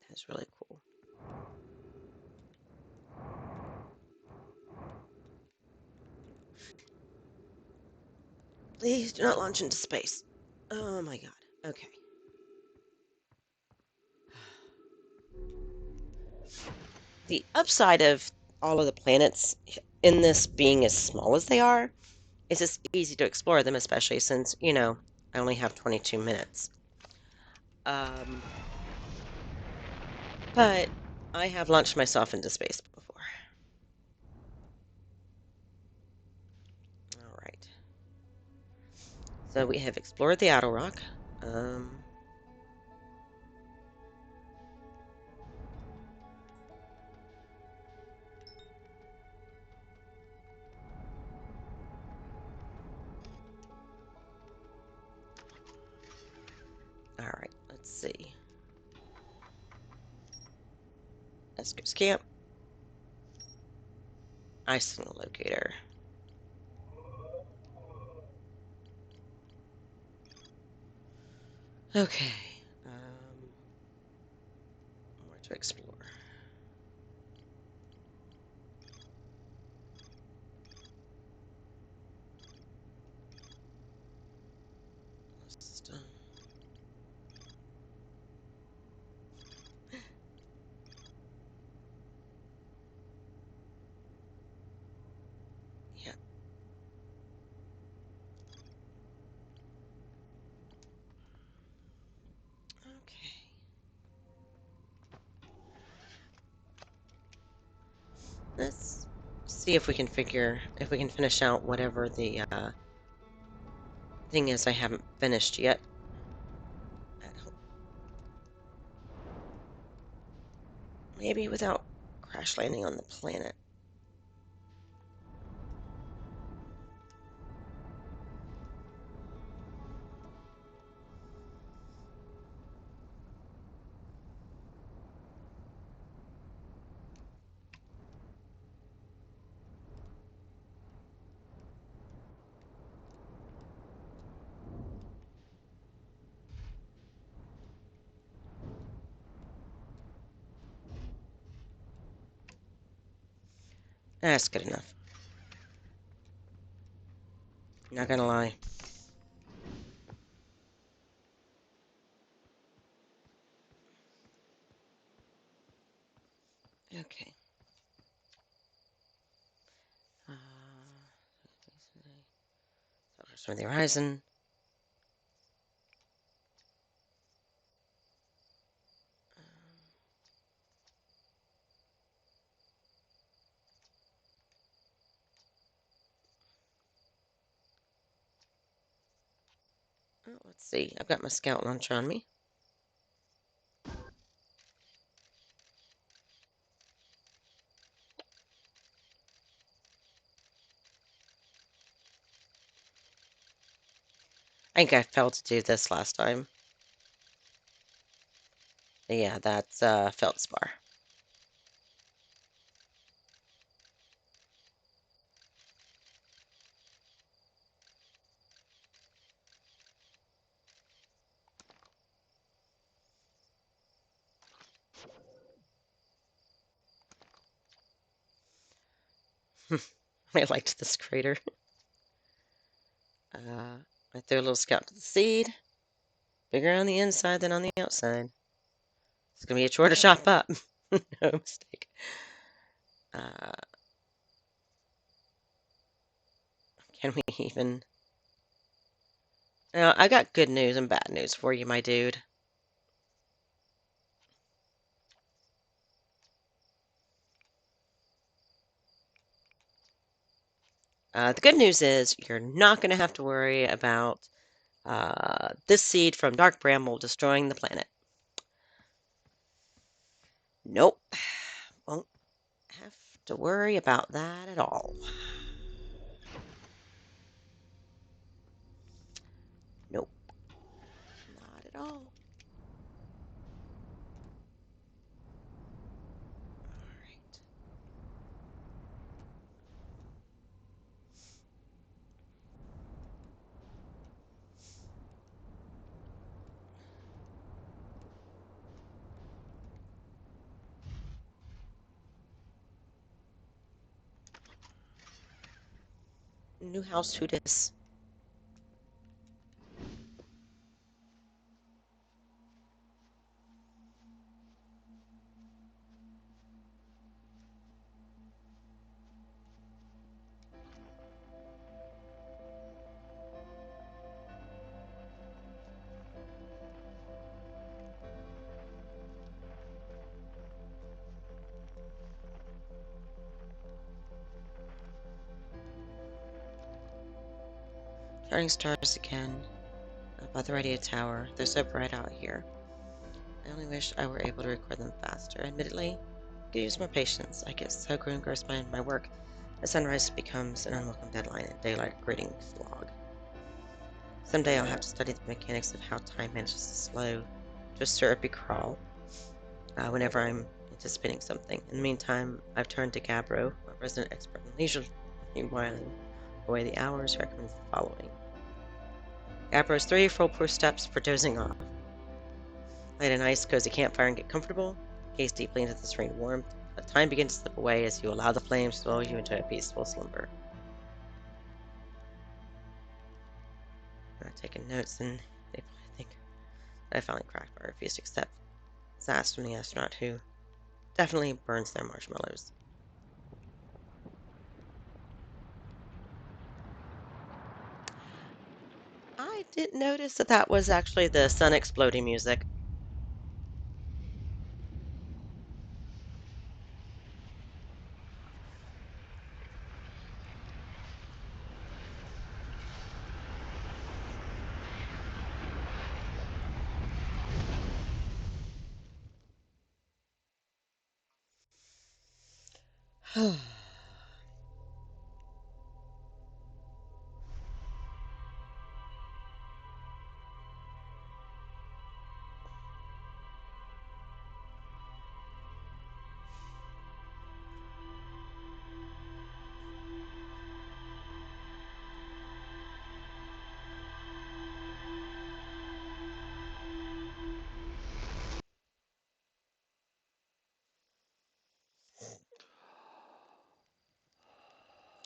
that's really cool. Please do not launch into space. Oh my god. Okay. The upside of all of the planets in this being as small as they are is it's easy to explore them, especially since, I only have 22 minutes. Um, but I have launched myself into space before. All right. So we have explored the outer rock. All right, let's see. Esker's Camp. Ice signal locator. Okay. More to explore. Just, yeah. Okay. Let's see if we can finish out whatever the thing is I haven't finished yet. Maybe without crash landing on the planet. That's good enough. Not gonna lie. Okay. From the horizon. Oh, let's see. I've got my scout launcher on me. I think I failed to do this last time. Yeah, that's feldspar. I liked this crater. I threw a little scout to the seed. Bigger on the inside than on the outside. It's gonna be a chore to chop up. No mistake. Can we even... I got good news and bad news for you, my dude. The good news is you're not going to have to worry about this seed from Dark Bramble destroying the planet. Nope. Won't have to worry about that at all. Nope. Not at all. Alright. New house, who dis? Counting stars again. Up by the radio tower. They're so bright out here. I only wish I were able to record them faster. Admittedly, I could use more patience. I get so engrossed by my work that sunrise becomes an unwelcome deadline and daylight a grading slog. Someday I'll have to study the mechanics of how time manages to slow to a syrupy crawl whenever I'm anticipating something. In the meantime, I've turned to Gabbro, my resident expert in leisurely whiling away the hours, who recommends the following. Gabbro's 3 foolproof steps for dozing off. Light a nice, cozy campfire and get comfortable. Gaze deeply into the serene warmth. Let time begin to slip away as you allow the flames to lull you into a peaceful slumber. I'm not taking notes, and they probably think that I finally cracked, but I refuse to accept sass from the astronaut who definitely burns their marshmallows. I didn't notice that that was actually the sun exploding music.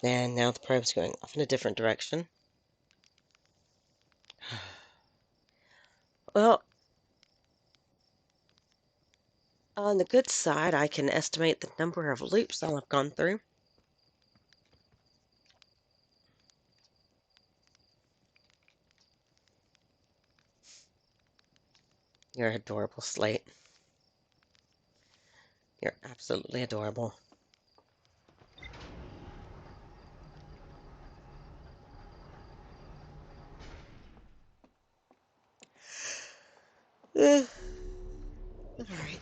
And now the probe's going off in a different direction. Well, on the good side, I can estimate the number of loops I'll have gone through. You're adorable, Slate. You're absolutely adorable. All right.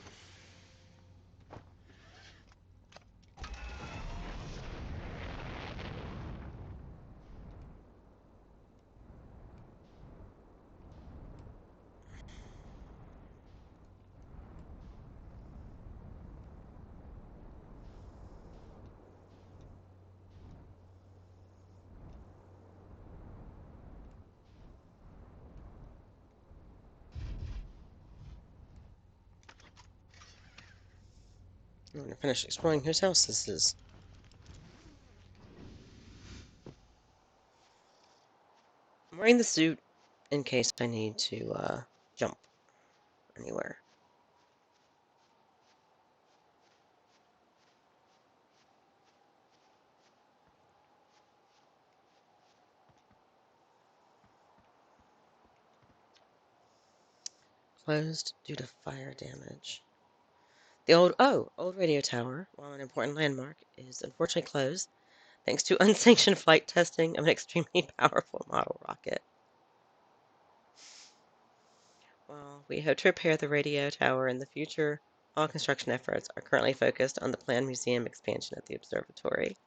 I'm going to finish exploring whose house this is. I'm wearing the suit in case I need to jump anywhere. Closed due to fire damage. The old radio tower, while an important landmark, is unfortunately closed thanks to unsanctioned flight testing of an extremely powerful model rocket. While we hope to repair the radio tower in the future, all construction efforts are currently focused on the planned museum expansion at the observatory.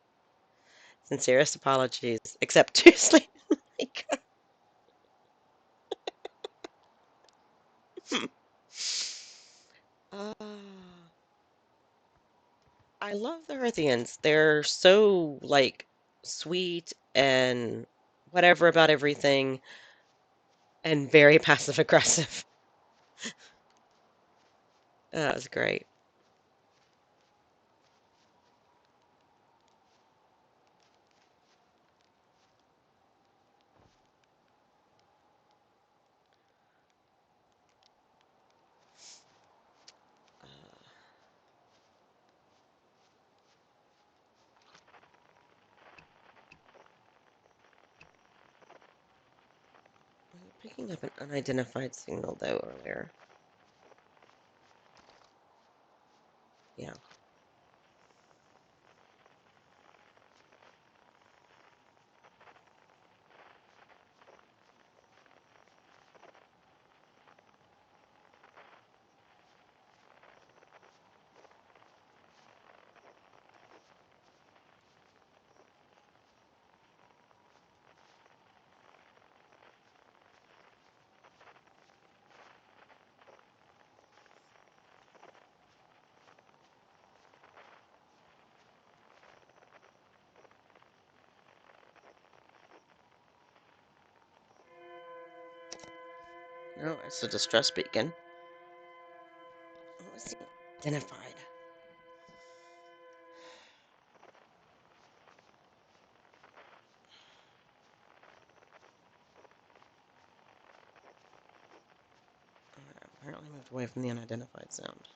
Sincerest apologies, except to Sleep. uh, I love the Earthians. They're so, like, sweet and whatever about everything and very passive aggressive. That was great. Uh, we were picking up an unidentified signal, though, earlier. Yeah. Oh, it's a distress beacon. What was he identified? Apparently moved away from the unidentified sound.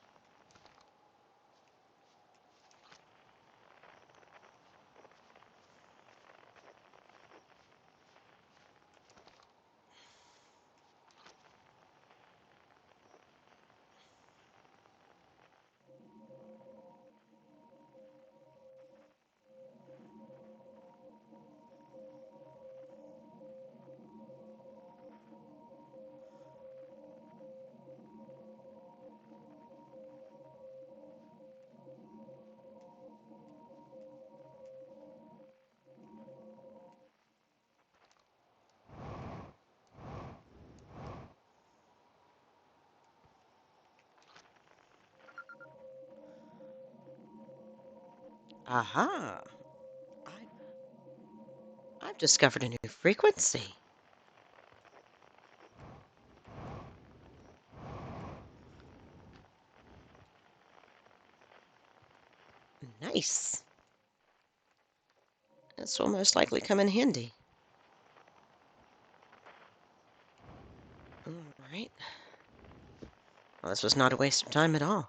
Aha! I've discovered a new frequency. Nice. This will most likely come in handy. All right. Well, this was not a waste of time at all.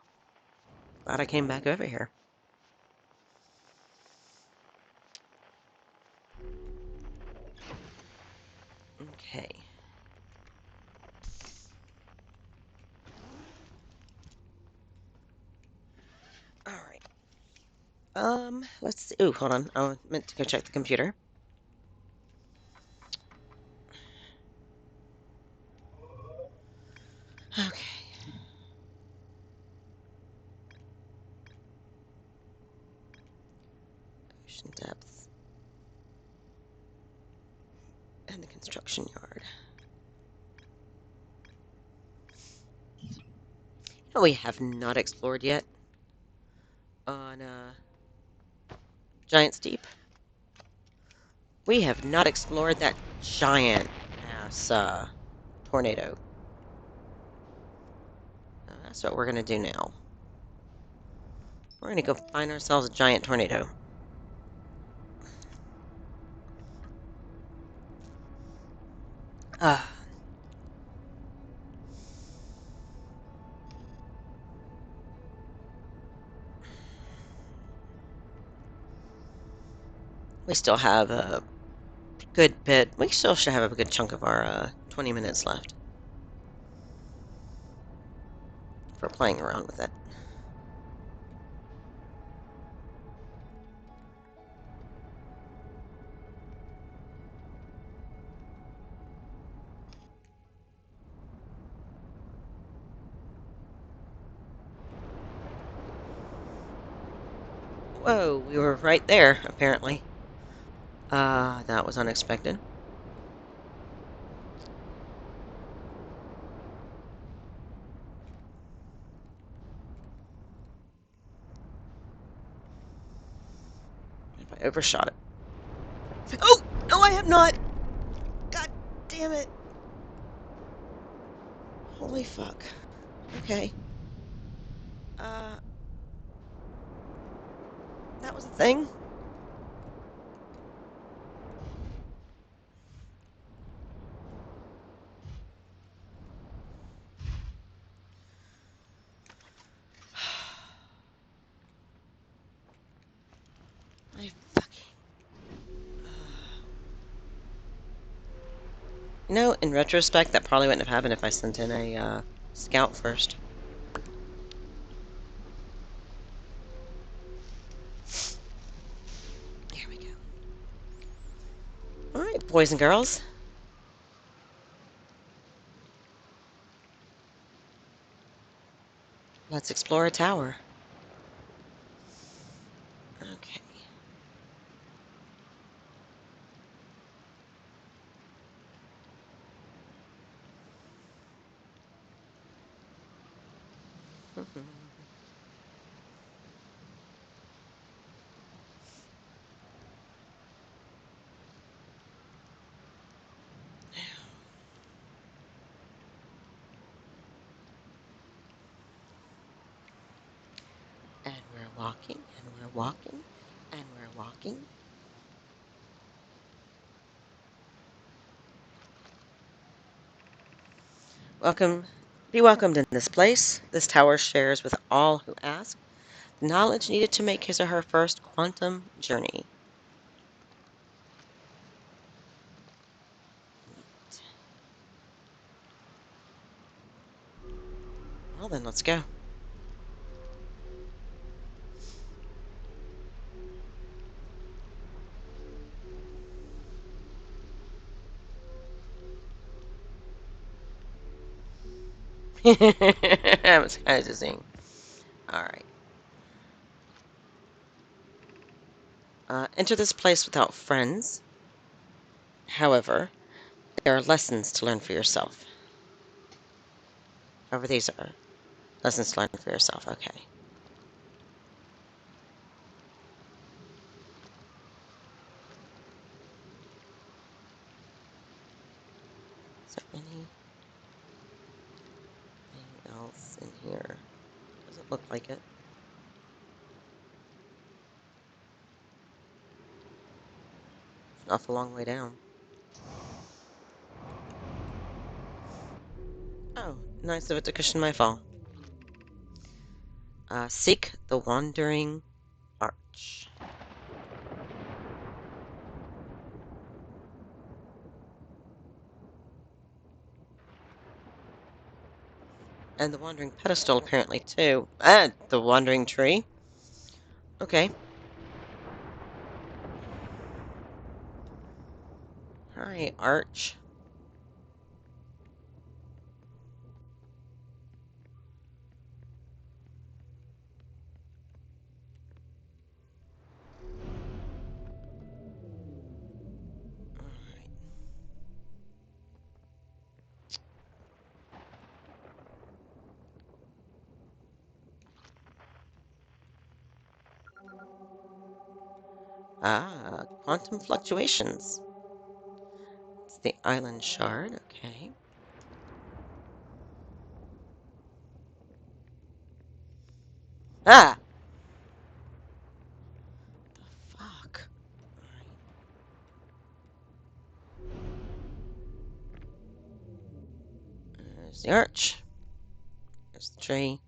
Glad I came back over here. Okay. All right. Let's see. Ooh, hold on. I meant to go check the computer. Okay. Ocean depth. And the construction yard. Oh, we have not explored yet on Giant's Deep. We have not explored that giant ass tornado. That's what we're going to do now. We're going to go find ourselves a giant tornado. Uh, we still have a good bit. We still should have a good chunk of our 20 minutes left for playing around with it. Whoa, we were right there, apparently. That was unexpected. If I overshot it. Oh! No, I have not! God damn it. Holy fuck. Okay. Uh, that was a thing? I fucking... You know, in retrospect, that probably wouldn't have happened if I sent in a scout first. Here we go. Alright, boys and girls. Let's explore a tower. Okay. walking, and we're walking, and we're walking. Be welcomed in this place. This tower shares with all who ask the knowledge needed to make his or her first quantum journey. Well, then let's go. That was kind of dizzying. All right. Enter this place without friends. However, there are lessons to learn for yourself. However, these are lessons to learn for yourself. Okay. Is there anything else in here? Doesn't look like it. It's an awful long way down. Oh, nice of it to cushion my fall. Seek the Wandering Arch. And the Wandering Pedestal, apparently, too. And the Wandering Tree. Okay. Alright, Arch. Quantum fluctuations. It's the island shard, okay. Ah! The fuck? Alright. There's the arch. There's the tree.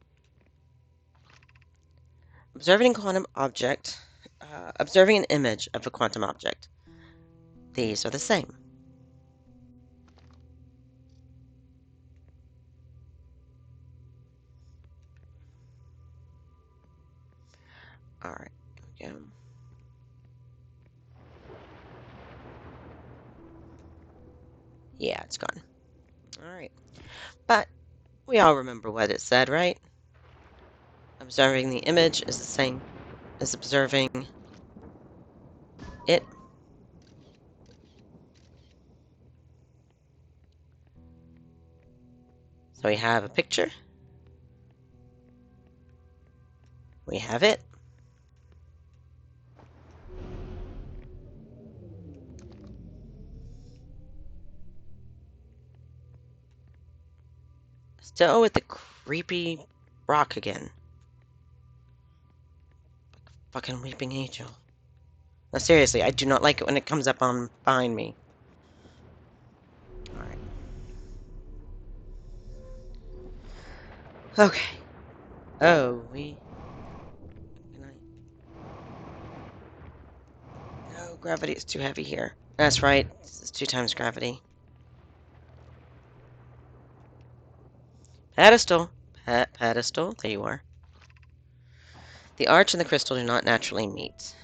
Observing a quantum object. Observing an image of a quantum object. These are the same. Alright, here we go. Yeah, it's gone. Alright. But we all remember what it said, right? Observing the image is the same as observing it. So we have a picture. We have it. Still with the creepy rock again. Fucking weeping angel. No, seriously, I do not like it when it comes up on behind me. Alright. Okay. Oh, Can I... No, gravity is too heavy here. That's right. This is 2 times gravity. Pedestal. Pedestal. There you are. The arch and the crystal do not naturally meet.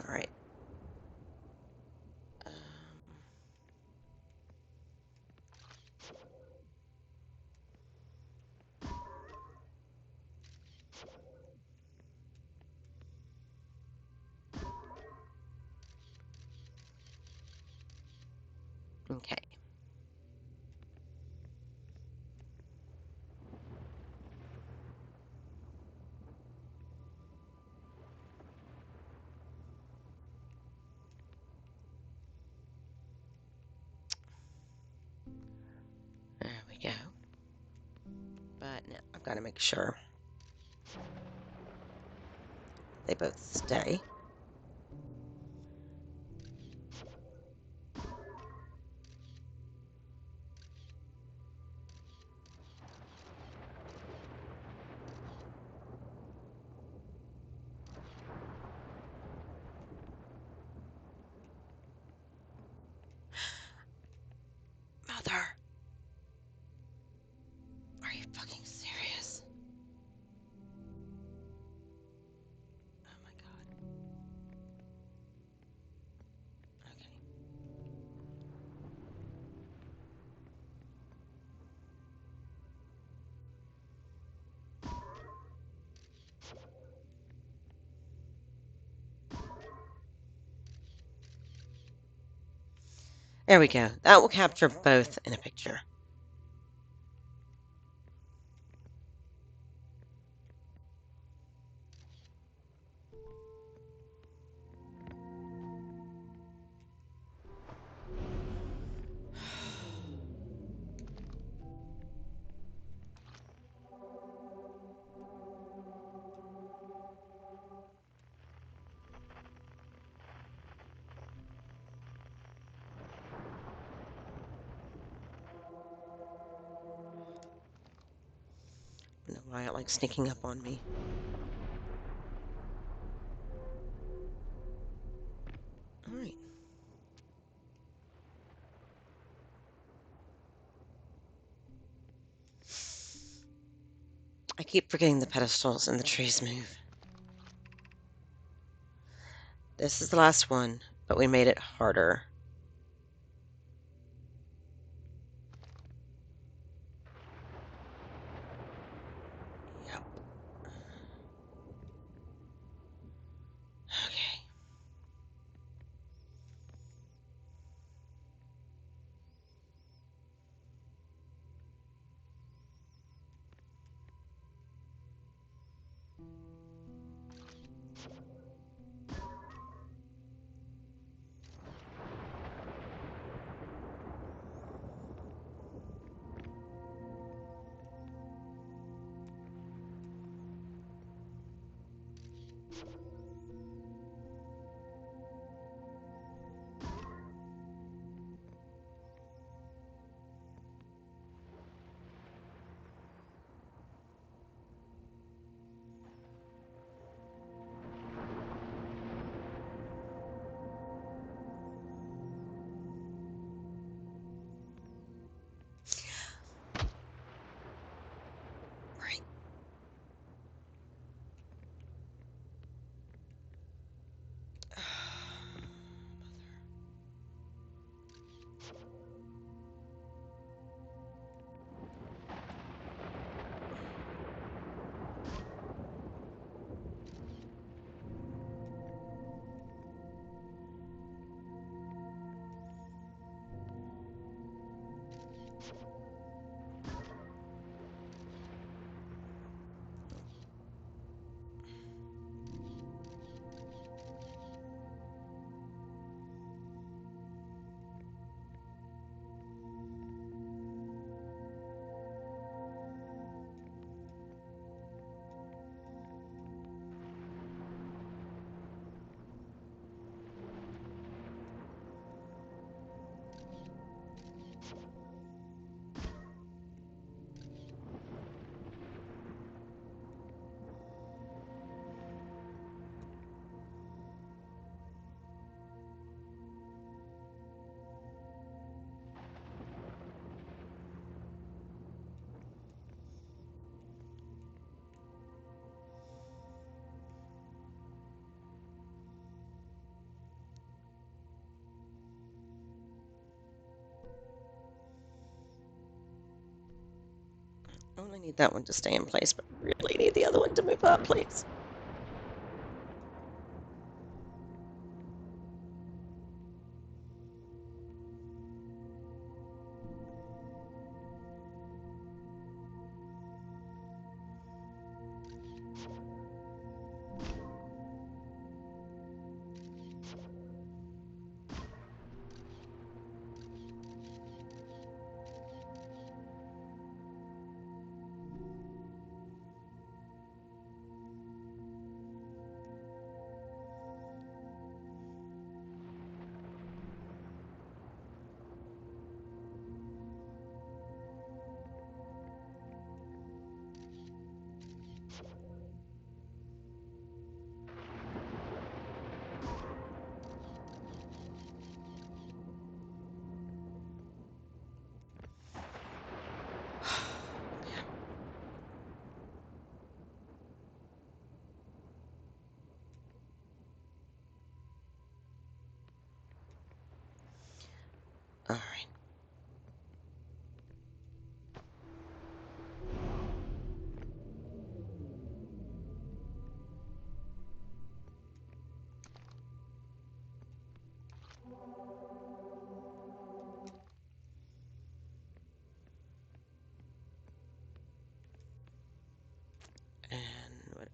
Alright. Okay. There we go. But now I've got to make sure they both stay. Mother, are you fucking serious? Oh my God. Okay. There we go. That will capture both in a picture. I don't know why it likes sneaking up on me. All right. I keep forgetting the pedestals and the trees move. This is the last one, but we made it harder. Yep. Okay. Right. I only need that one to stay in place, but really need the other one to move up, please.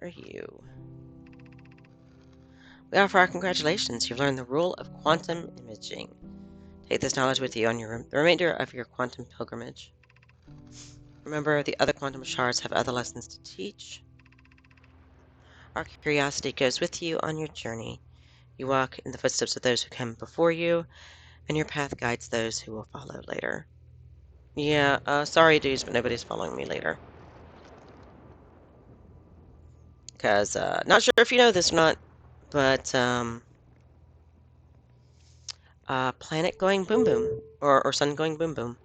are you? We offer our congratulations. You've learned the rule of quantum imaging. Take this knowledge with you on the remainder of your quantum pilgrimage. Remember, the other quantum shards have other lessons to teach. Our curiosity goes with you on your journey. You walk in the footsteps of those who come before you, and your path guides those who will follow later. Yeah, sorry dudes, but nobody's following me later. Because, not sure if you know this or not, but, planet going boom boom. Or sun going boom boom.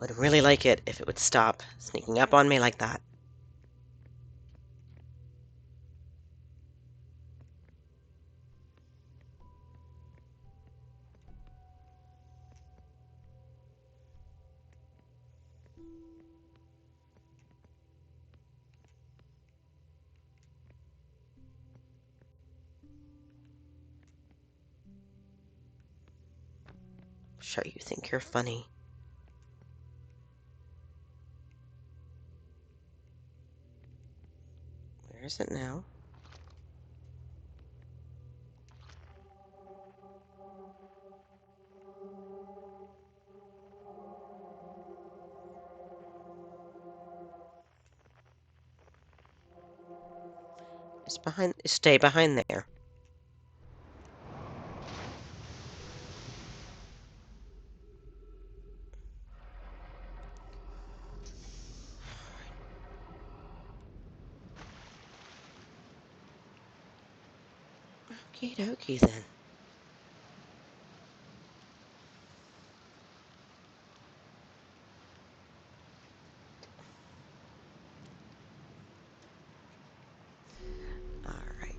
Would really like it if it would stop sneaking up on me like that. Sure you think you're funny. Where is it now? Stay behind there. Okie dokie then. Alright.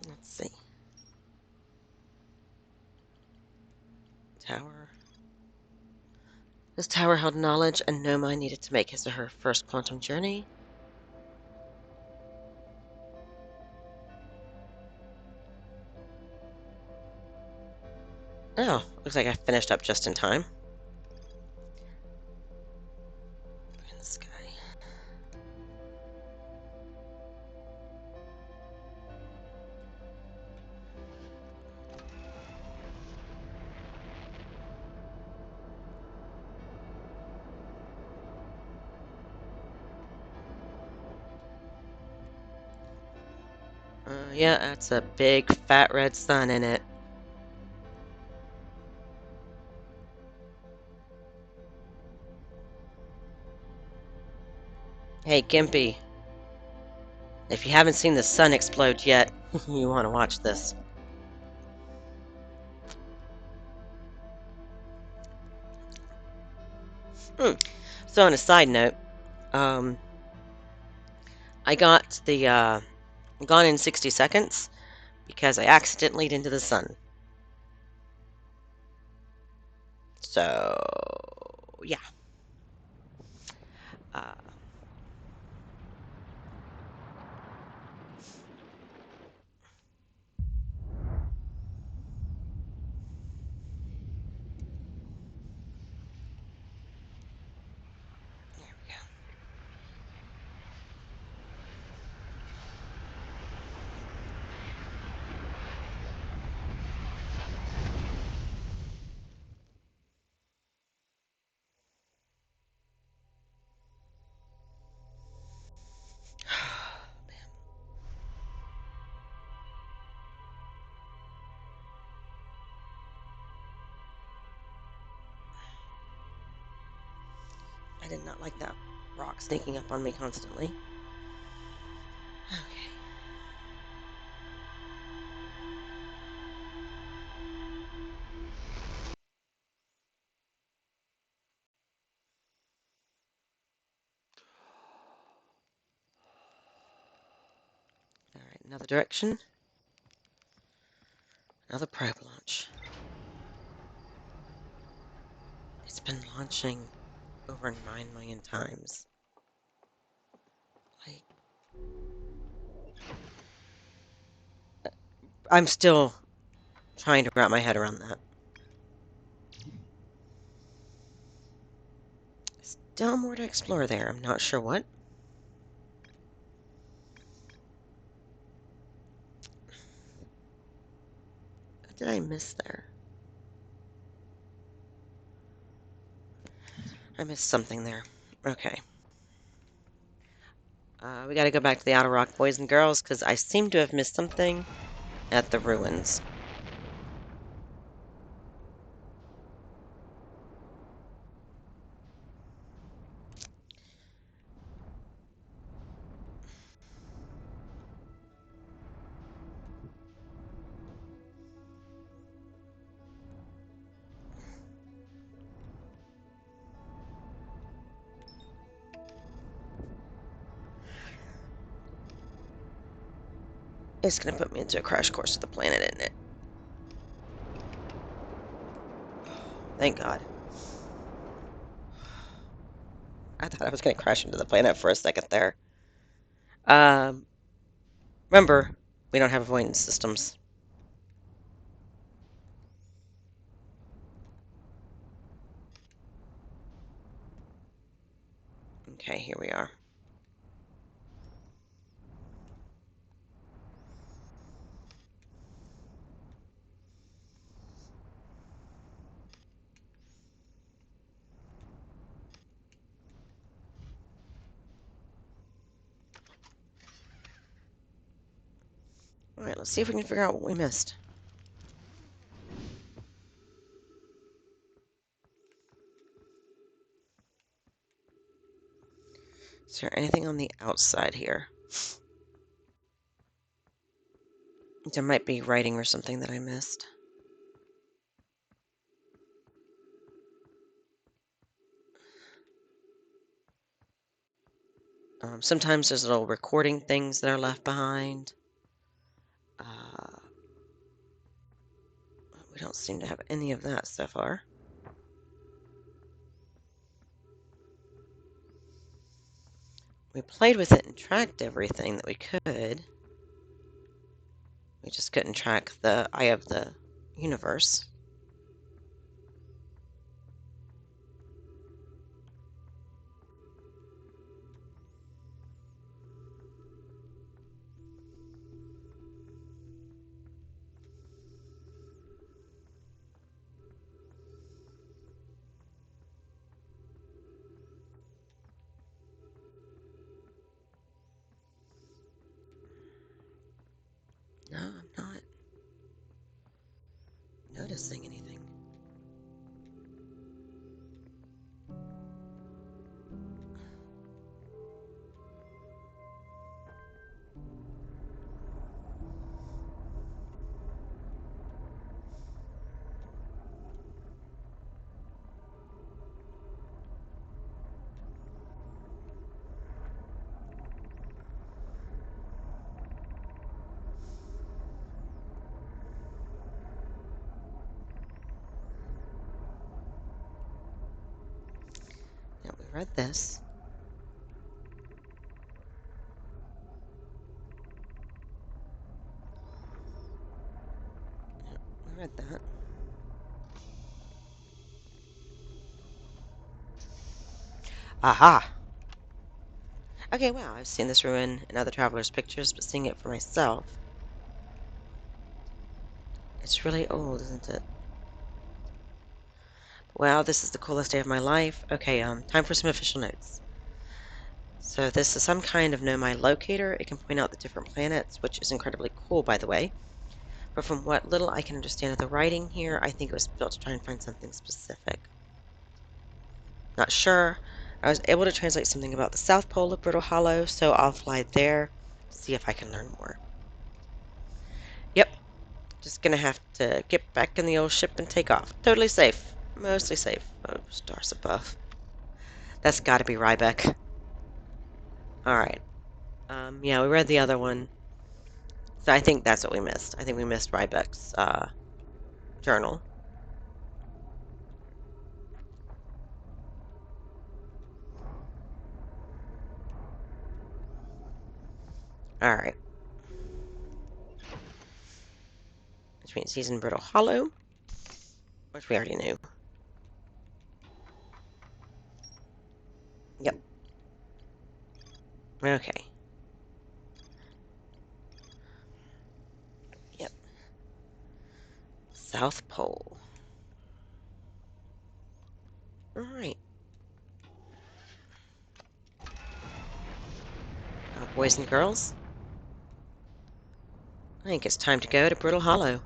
Let's see. Tower. This tower held knowledge, and Nomai needed to make his or her first quantum journey. Oh, looks like I finished up just in time. In the sky. Yeah, that's a big fat red sun in it. Hey, Gimpy. If you haven't seen the sun explode yet, you want to watch this. So, on a side note, I got the Gone in 60 Seconds because I accidentally lead into the sun. So, yeah. Uh, there we go. I did not like that rock sneaking up on me constantly. Okay. Alright, another direction. Another probe launch. It's been launching over 9 million times. Like, I'm still trying to wrap my head around that. Still more to explore there. I'm not sure what. What did I miss there? I missed something there. Okay. We gotta go back to the Outer Rock, boys and girls, because I seem to have missed something at the ruins. It's gonna put me into a crash course of the planet, isn't it? Thank God. I thought I was gonna crash into the planet for a second there. Um, Remember, we don't have avoidance systems. Okay, here we are. All right, let's see if we can figure out what we missed. Is there anything on the outside here? There might be writing or something that I missed. Sometimes there's little recording things that are left behind. We don't seem to have any of that so far. We played with it and tracked everything that we could. We just couldn't track the eye of the universe. No, I'm not noticing anything. Yeah, we read this. Yeah, we read that. Aha! Okay, wow, I've seen this ruin in other travelers' pictures, but seeing it for myself, it's really old, isn't it? Wow, this is the coolest day of my life. Okay, time for some official notes. So this is some kind of Nomai locator. It can point out the different planets, which is incredibly cool, by the way. But from what little I can understand of the writing here, I think it was built to try and find something specific. Not sure. I was able to translate something about the South Pole of Brittle Hollow, so I'll fly there to see if I can learn more. Yep, just gonna have to get back in the old ship and take off. Totally safe. Mostly safe. Oh, stars above. That's gotta be Rybeck. Alright. Yeah, we read the other one. So I think that's what we missed. I think we missed Rybeck's journal. Alright. Which means he's in Brittle Hollow, which we already knew. Yep. Okay. Yep. South Pole. Alright. Boys and girls, I think it's time to go to Brittle Hollow.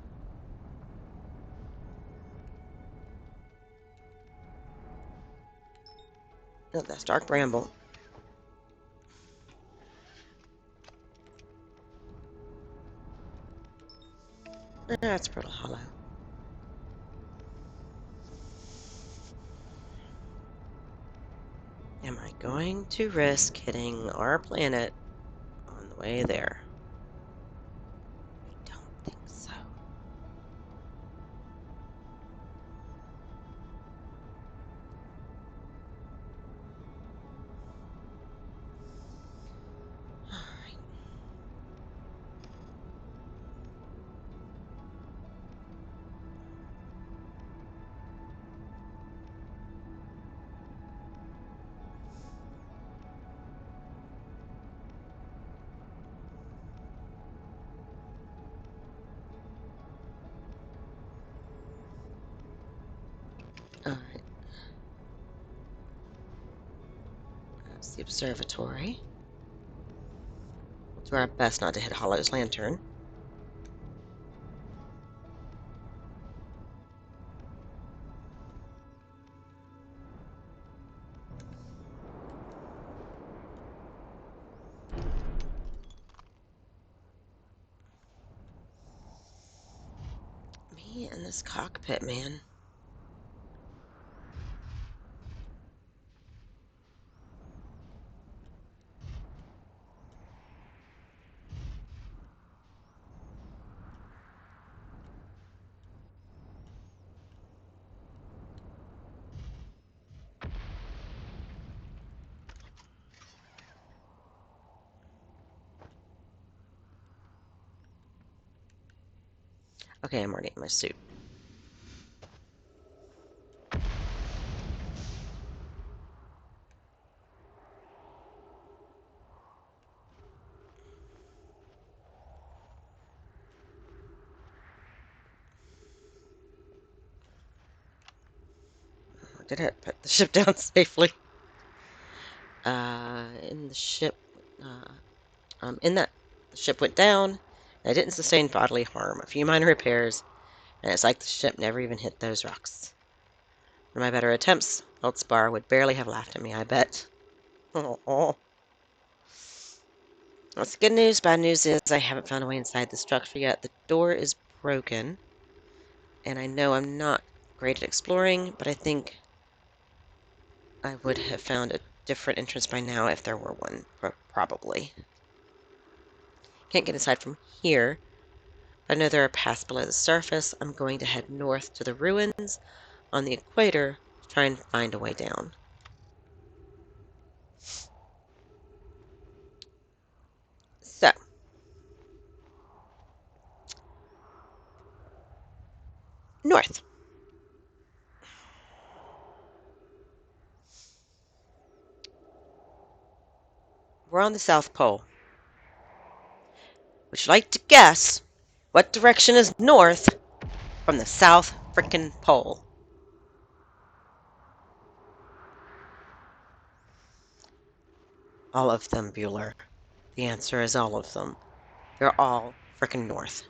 Oh, that's Dark Bramble. That's Brittle Hollow. Am I going to risk hitting our planet on the way there? I don't think so. Alright. Alright. That's the observatory. We'll do our best not to hit Hollow's lantern. Me in this cockpit, man. Okay, I'm already in my suit. Did it put the ship down safely? In the ship, in that the ship went down, and I didn't sustain bodily harm. A few minor repairs, and it's like the ship never even hit those rocks. In my better attempts, Feldspar would barely have laughed at me, I bet. Oh. That's good news. Bad news is I haven't found a way inside the structure yet. The door is broken, and I know I'm not great at exploring, but I think I would have found a different entrance by now if there were one, probably. Can't get inside from here. I know there are paths below the surface. I'm going to head north to the ruins on the equator to try and find a way down. So, north. We're on the South Pole. Would you like to guess what direction is north from the South frickin' Pole? All of them, Bueller. The answer is all of them. They're all frickin' north.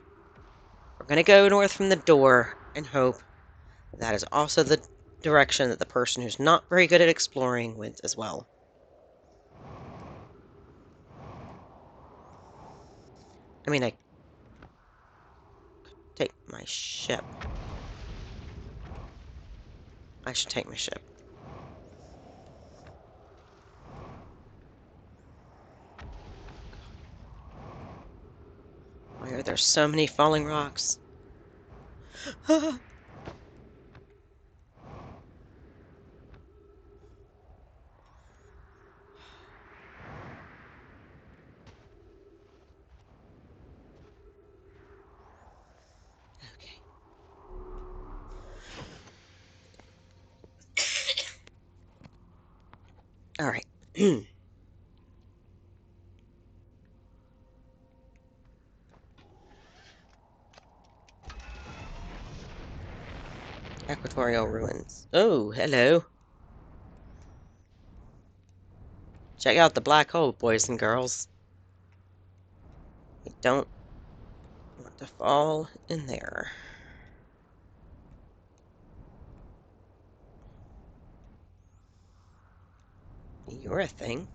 We're gonna go north from the door and hope that is also the direction that the person who's not very good at exploring went as well. I mean, I take my ship. I should take my ship. Why are there so many falling rocks? All right. Equatorial ruins. Oh, hello. Check out the black hole, boys and girls. You don't want to fall in there. You're a thing.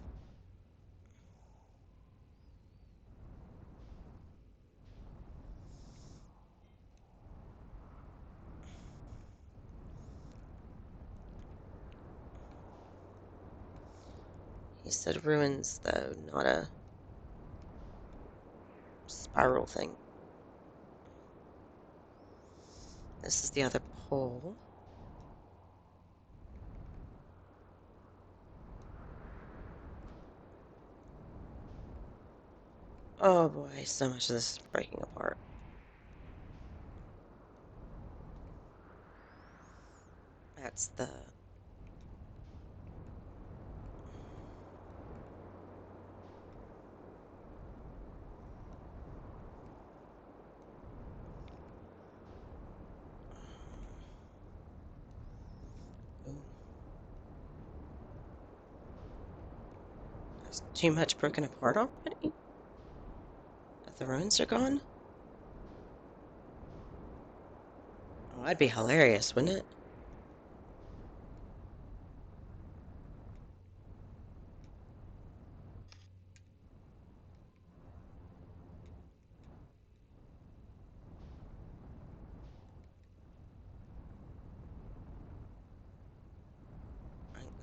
He said ruins, though, not a spiral thing. This is the other pole. Oh boy, so much of this is breaking apart. That's the... Ooh. There's too much broken apart already? That the ruins are gone? Oh, that'd be hilarious, wouldn't it?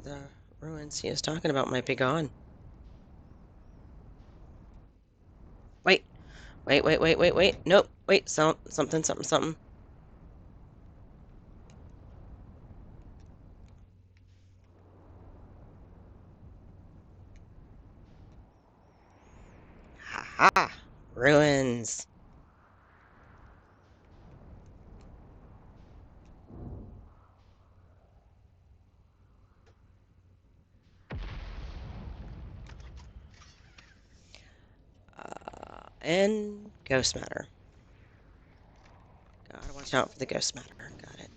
The ruins he was talking about might be gone. Wait, wait. Nope, wait, something. Ha! Ruins. And ghost matter. Gotta watch out for the ghost matter. Got it.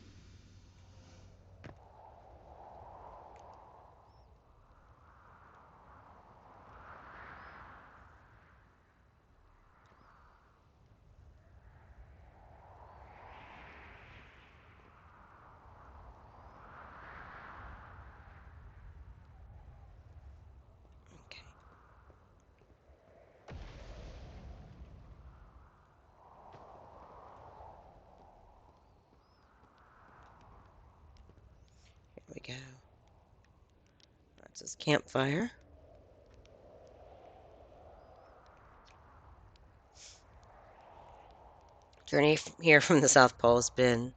Okay. Here we go. That's his campfire. Journey here from the South Pole has been...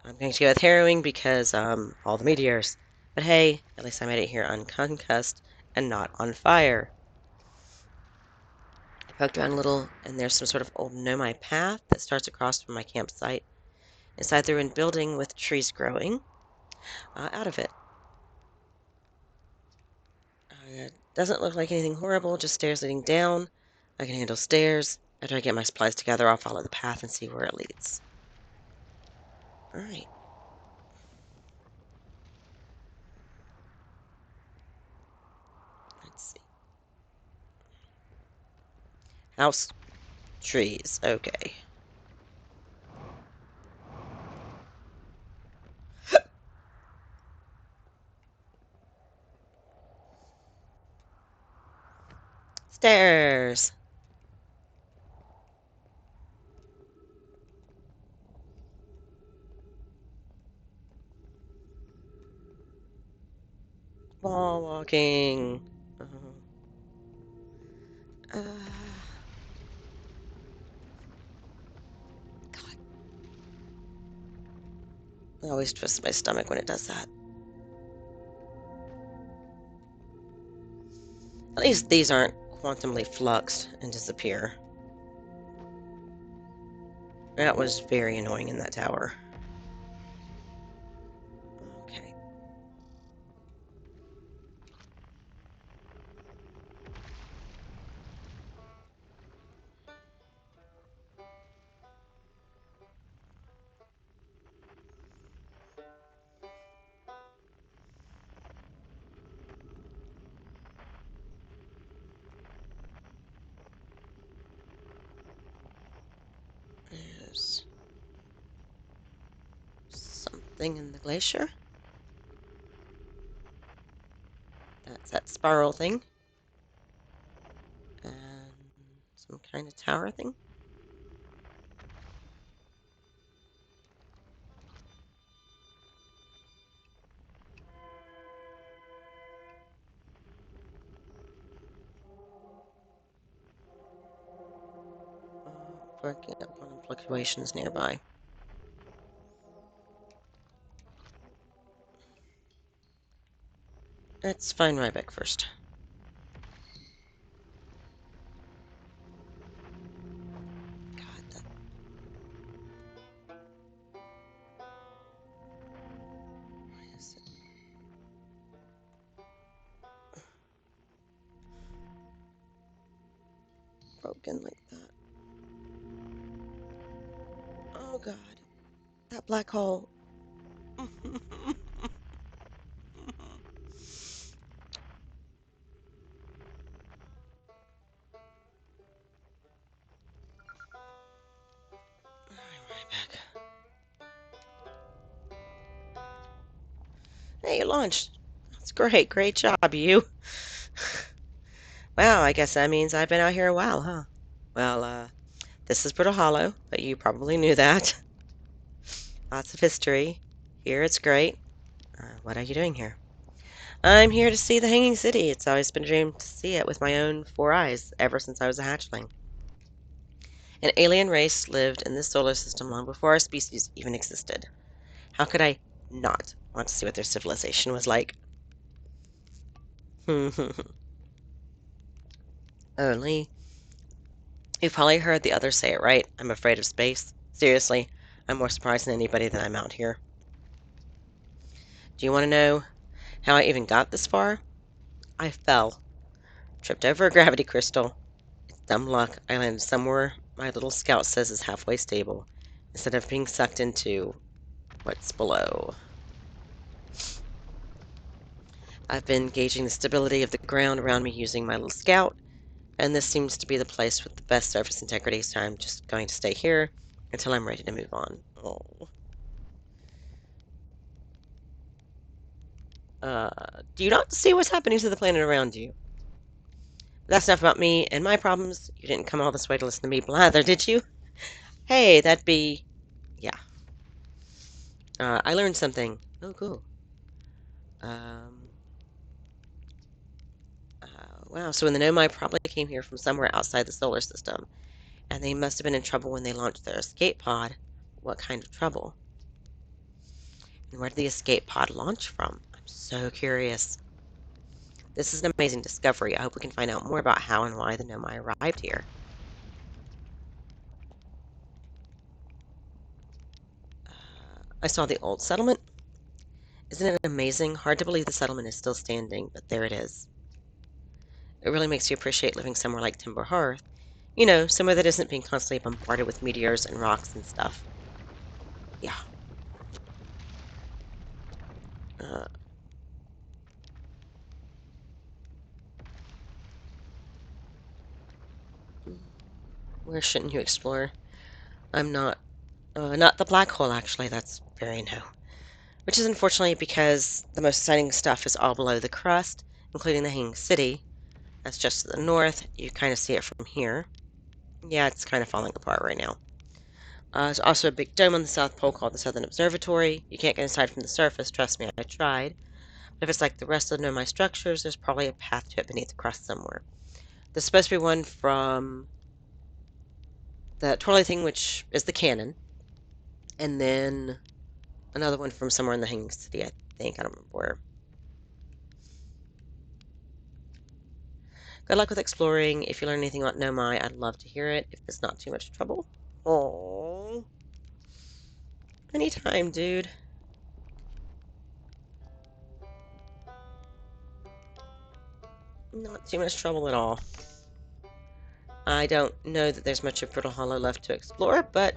I'm going to go with harrowing because, all the meteors. But hey, at least I made it here unconcussed and not on fire. I poked around a little, and there's some sort of old Nomai path that starts across from my campsite. Inside the ruined building with trees growing out of it. It doesn't look like anything horrible, just stairs leading down. I can handle stairs. After I get my supplies together, I'll follow the path and see where it leads. Alright. Let's see. House. Trees. Okay. Stairs. Wall walking. Uh, God. I always twist my stomach when it does that. At least these aren't quantumly fluxed and disappear. That was very annoying in that tower. Okay. something in the glacier. That's that spiral thing. And some kind of tower thing. Working up on fluctuations nearby. Let's find Ryback first. God, that... Why is it broken like that? Oh God, that black hole. Ryback. Hey, you launched. That's great. Great job, you. Wow, I guess that means I've been out here a while, huh? Well, this is Brittle Hollow, but you probably knew that. Lots of history. Here, it's great. What are you doing here? I'm here to see the Hanging City. It's always been a dream to see it with my own 4 eyes ever since I was a hatchling. An alien race lived in this solar system long before our species even existed. How could I not want to see what their civilization was like? Only. You've probably heard the others say it right. I'm afraid of space. Seriously, I'm more surprised than anybody that I'm out here. Do you want to know how I even got this far? I fell. Tripped over a gravity crystal. It's dumb luck. I landed somewhere my little scout says is halfway stable, instead of being sucked into what's below. I've been gauging the stability of the ground around me using my little scout, and this seems to be the place with the best surface integrity, so I'm just going to stay here until I'm ready to move on. Oh. Do you not see what's happening to the planet around you? That's enough about me and my problems. You didn't come all this way to listen to me blather, did you? Hey, that'd be... Yeah. I learned something. Oh, cool. Um, uh, wow, so when the Nomai probably came here from somewhere outside the solar system, and they must have been in trouble when they launched their escape pod. What kind of trouble? And where did the escape pod launch from? I'm so curious. This is an amazing discovery. I hope we can find out more about how and why the Nomai arrived here. I saw the old settlement. Isn't it amazing? Hard to believe the settlement is still standing, but there it is. It really makes you appreciate living somewhere like Timber Hearth. You know, somewhere that isn't being constantly bombarded with meteors and rocks and stuff. Yeah. Uh, where shouldn't you explore? I'm not. Not the black hole, actually. That's very no. Which is unfortunately because the most exciting stuff is all below the crust, including the Hanging City. That's just to the north. You kind of see it from here. Yeah, it's kind of falling apart right now. There's also a big dome on the South Pole called the Southern Observatory. You can't get inside from the surface, trust me, I tried. But if it's like the rest of the Nomai structures, there's probably a path to it beneath the crust somewhere. There's supposed to be one from the twirly thing, which is the cannon, and then another one from somewhere in the Hanging City, I think. I don't remember where. Good luck with exploring. If you learn anything about Nomai, I'd love to hear it, if it's not too much trouble. Oh, anytime, dude. Not too much trouble at all. I don't know that there's much of Brittle Hollow left to explore, but,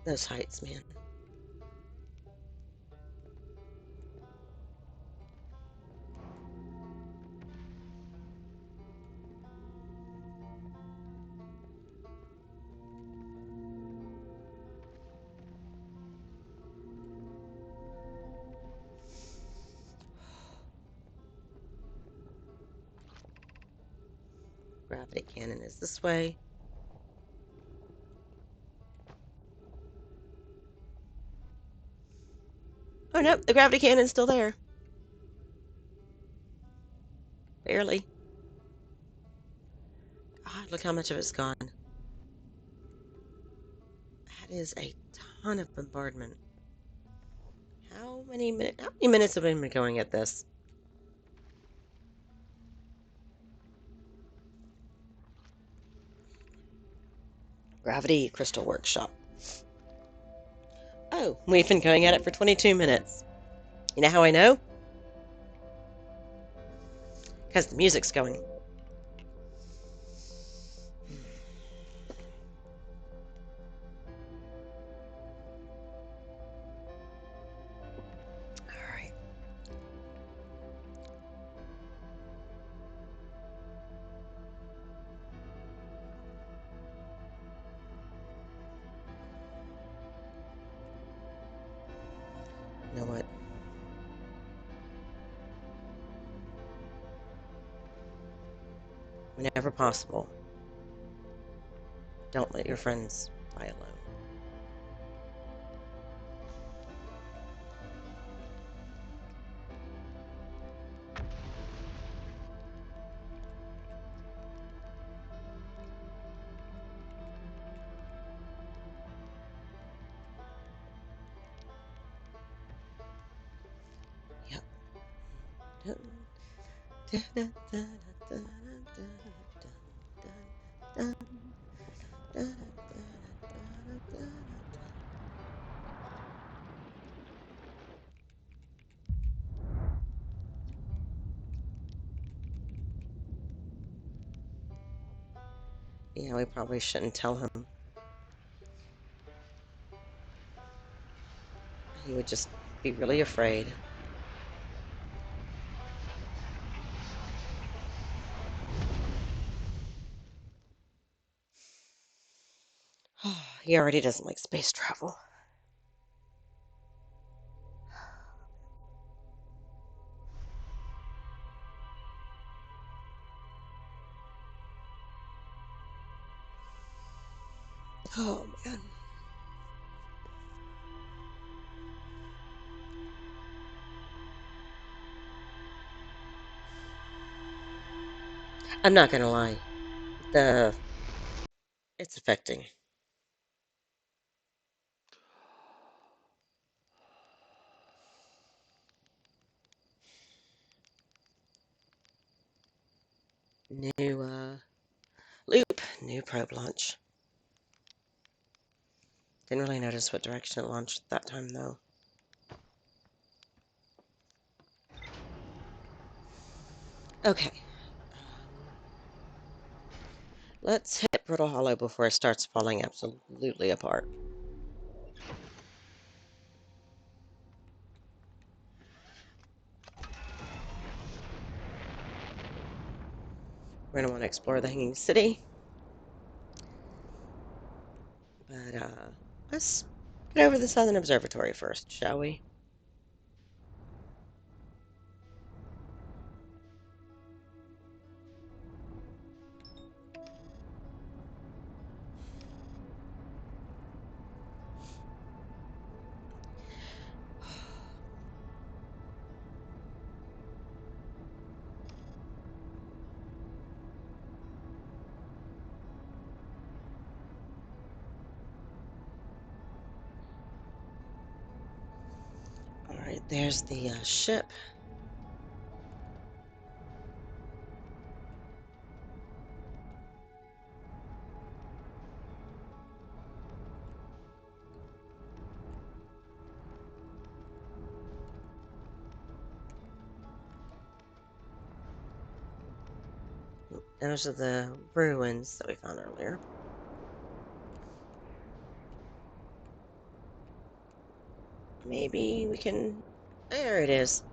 those heights, man. Gravity cannon is this way. Oh, nope, the gravity cannon's still there. Barely. God, look how much of it's gone. That is a ton of bombardment. How many minutes have we been going at this? Gravity Crystal Workshop. Oh, we've been going at it for 22 minutes. You know how I know? Because the music's going. All right. You know what? Whenever possible, don't let your friends fly alone. Yeah, we probably shouldn't tell him. He would just be really afraid. He already doesn't like space travel. Oh, man. I'm not gonna lie. It's affecting. New, loop. New probe launch. Didn't really notice what direction it launched that time, though. Okay. Let's hit Brittle Hollow before it starts falling absolutely apart. We're going to want to explore the Hanging City. But, let's get over the Southern Observatory first, shall we? All right, there's the ship. Those are the ruins that we found earlier. Maybe we can... There it is.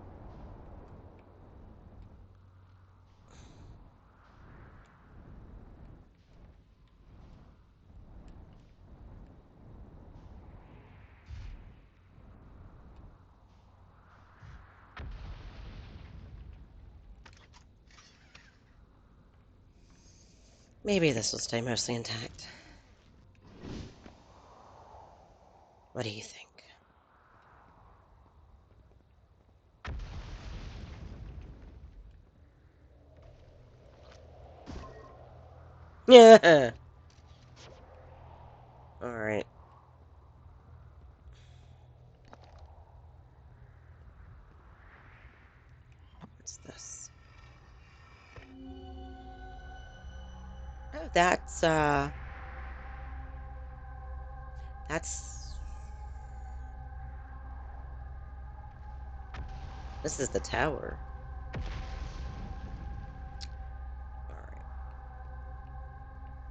Maybe this will stay mostly intact. What do you think? Yeah. All right. What's this? Oh, that's this is the tower. All right.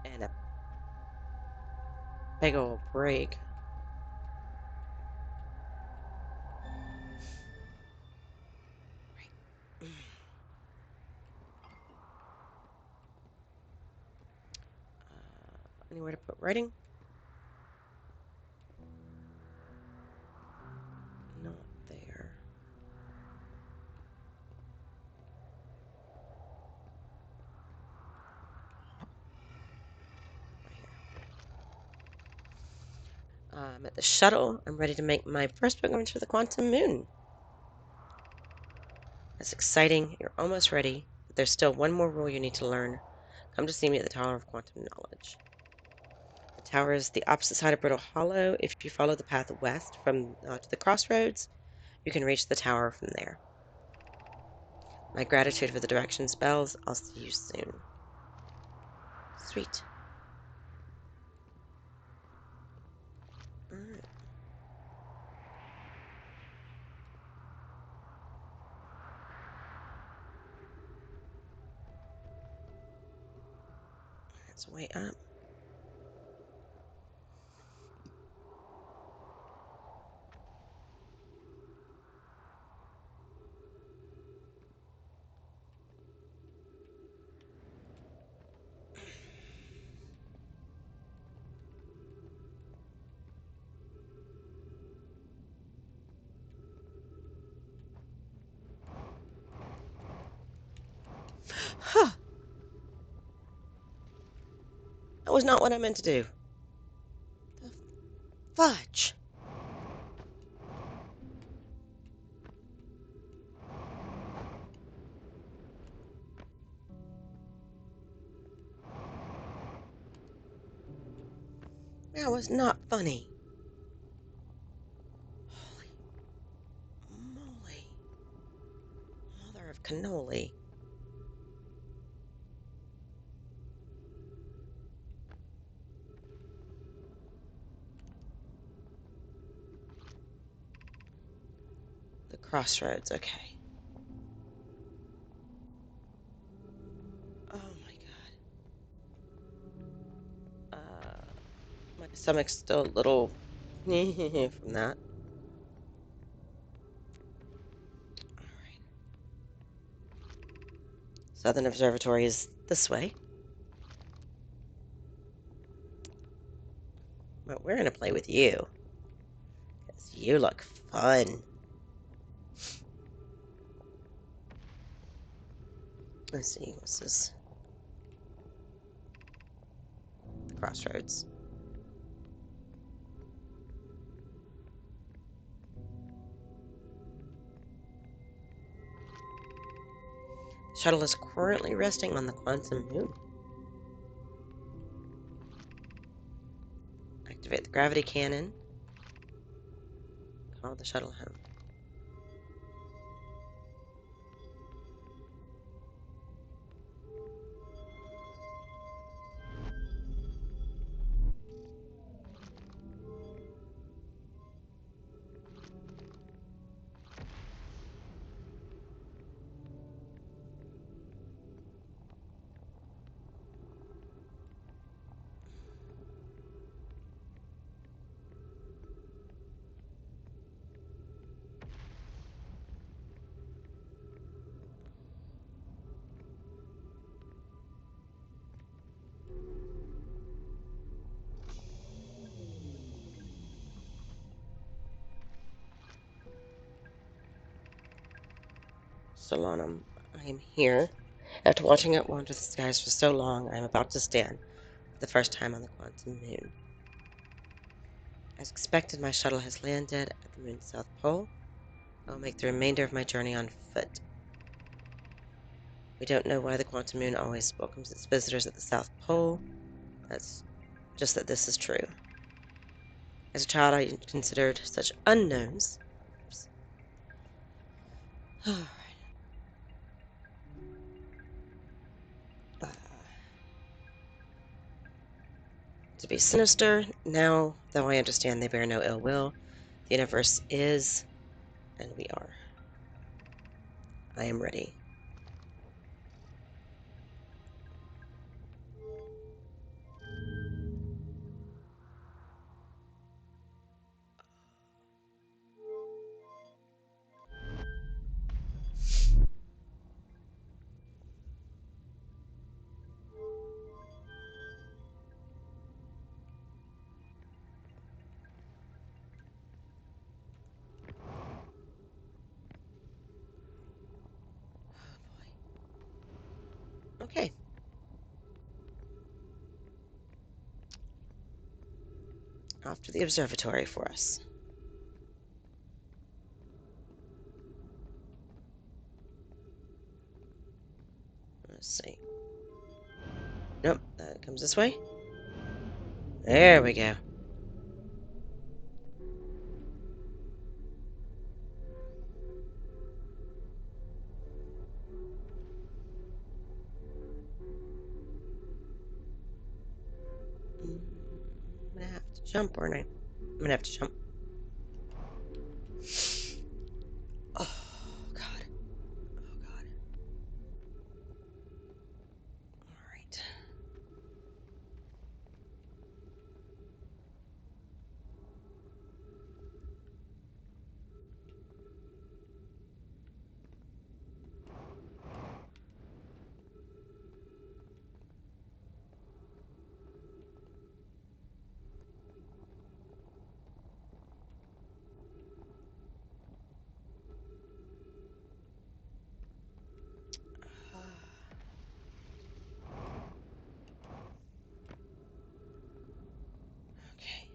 And a big old break. Right. Anywhere to put writing? Not there. Right here. I'm at the shuttle. I'm ready to make my first pilgrimage to the quantum moon. That's exciting. You're almost ready, but there's still one more rule you need to learn. Come to see me at the Tower of Quantum Knowledge. The tower is the opposite side of Brittle Hollow. If you follow the path west from to the crossroads, you can reach the tower from there. My gratitude for the directions bells. I'll see you soon. Sweet. Alright. It's way up. Huh. That was not what I meant to do. The fudge. That was not funny. Holy moly. Mother of cannoli. The crossroads, okay. Oh my god. My stomach's still a little from that. Alright. Southern Observatory is this way. But we're gonna play with you. Because you look fun. Let's see, what's this? The crossroads. The shuttle is currently resting on the quantum moon. Activate the gravity cannon. Call the shuttle home. Solanum, I am here. After watching it wander the skies for so long, I am about to stand for the first time on the quantum moon. As expected, my shuttle has landed at the moon's south pole. I will make the remainder of my journey on foot. We don't know why the quantum moon always welcomes its visitors at the South Pole. That's just that this is true. As a child, I considered such unknowns. Alright. To be sinister, now, though I understand they bear no ill will, the universe is, and we are. I am ready. Okay. Off to the observatory for us. Let's see. Nope, that comes this way. There we go. I'm gonna have to jump, aren't I? I'm gonna have to jump. Oh, God. Oh, God. All right. Okay.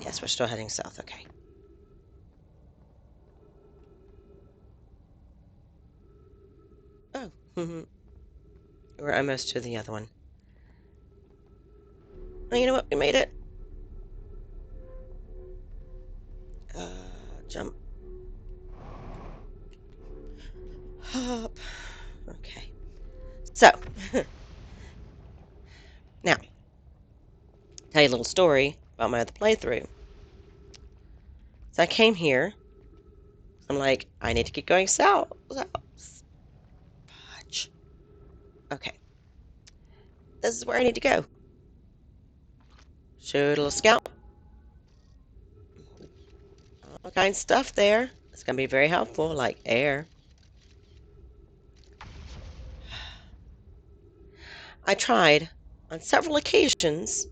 Yes, we're still heading south. Okay. Oh, we're almost to the other one. Oh, you know what? We made it. Uh, jump. Hop. Okay. So, now, tell you a little story about my other playthrough. So I came here. I'm like, I need to keep going south. Fudge. Okay. This is where I need to go. Shoot a little scout. All kinds of stuff there. It's going to be very helpful, like air. I tried on several occasions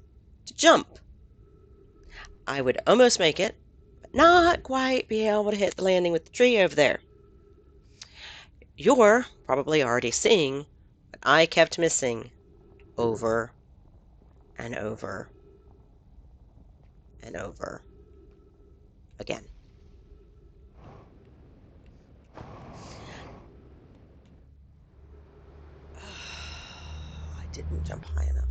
to jump. I would almost make it, but not quite be able to hit the landing with the tree over there. You're probably already seeing what I kept missing over and over and over again. I didn't jump high enough.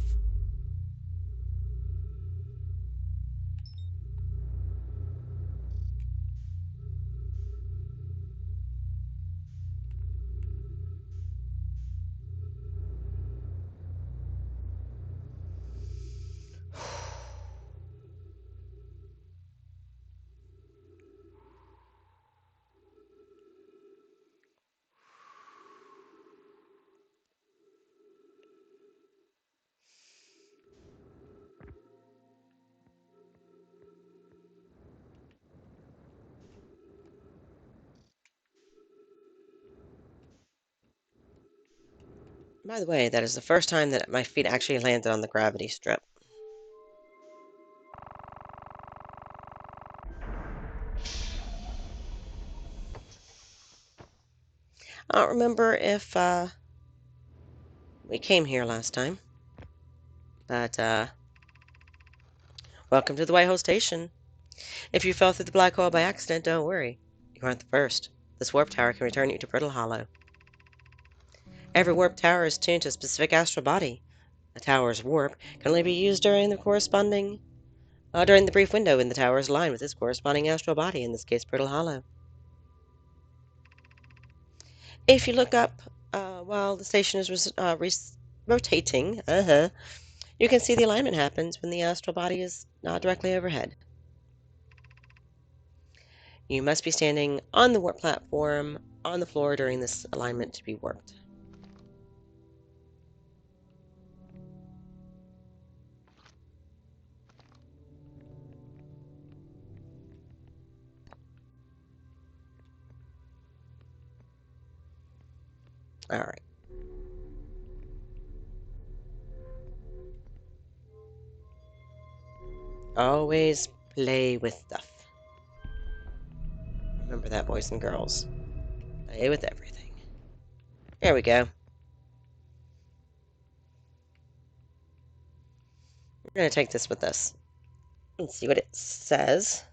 By the way, that is the first time that my feet actually landed on the gravity strip. I don't remember if we came here last time, but welcome to the White Hole Station. If you fell through the black hole by accident, don't worry. You aren't the first. This warp tower can return you to Brittle Hollow. Every warp tower is tuned to a specific astral body. A tower's warp can only be used during during the brief window in the tower's line with its corresponding astral body, in this case, Brittle Hollow. If you look up while the station is rotating, you can see the alignment happens when the astral body is not directly overhead. You must be standing on the warp platform on the floor during this alignment to be warped. All right. Always play with stuff. Remember that, boys and girls. Play with everything. There we go. We're going to take this with us and see what it says.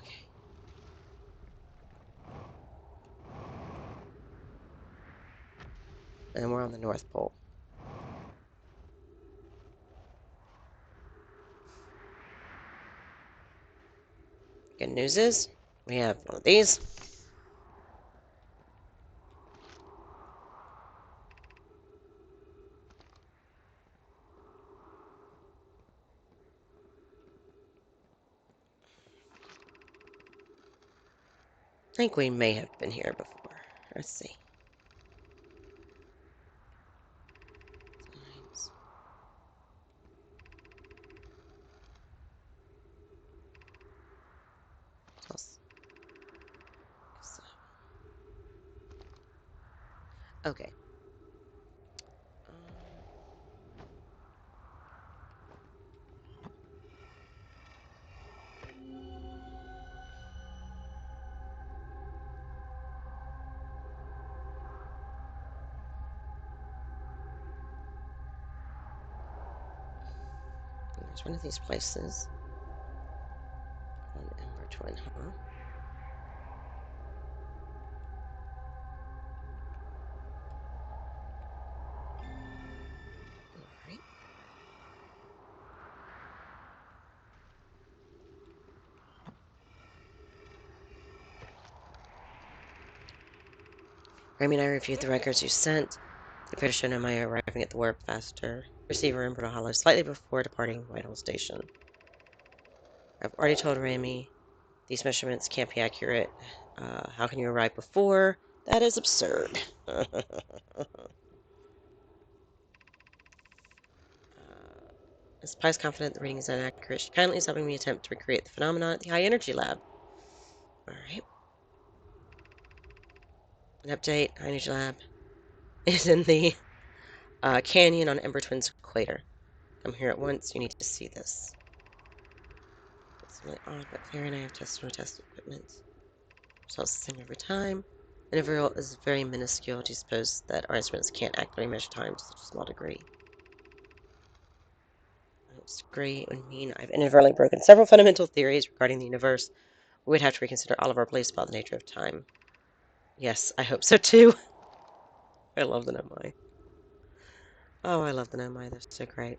Okay. And we're on the North Pole. Good news is, we have one of these. I think we may have been here before. Let's see. Okay. There's one of these places. One Ember Twin, huh? Alright. Remy and I reviewed the records you sent. They appear to show Nomai arriving at the warp faster receiver in Brittle Hollow slightly before departing Whitehall Station. I've already told Remy these measurements can't be accurate. How can you arrive before? That is absurd. Ms. Pye is confident the reading is inaccurate. She kindly is helping me attempt to recreate the phenomenon at the High Energy Lab. Alright. An update. High Energy Lab is in the canyon on Ember Twin's equator. Come here at once. You need to see this. It's really odd, but Claire and I have tested our test equipment. Results the same every time. The interval is very minuscule. Do you suppose that our instruments can't accurately measure time to such a small degree? Disagree would mean I've inadvertently broken several fundamental theories regarding the universe. We'd have to reconsider all of our beliefs about the nature of time. Yes, I hope so too. I love the Nomai. Oh, I love the Nomai. They're so great.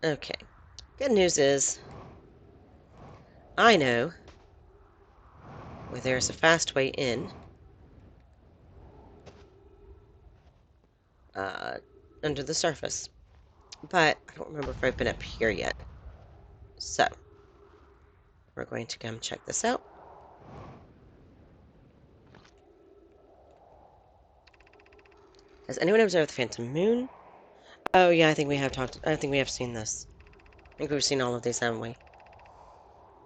Okay. Good news is, I know where there's a fast way in. Under the surface. But I don't remember if I've been up here yet. So, we're going to come check this out. Has anyone observed the phantom moon? Oh, yeah, I think we have seen this. I think we've seen all of these, haven't we?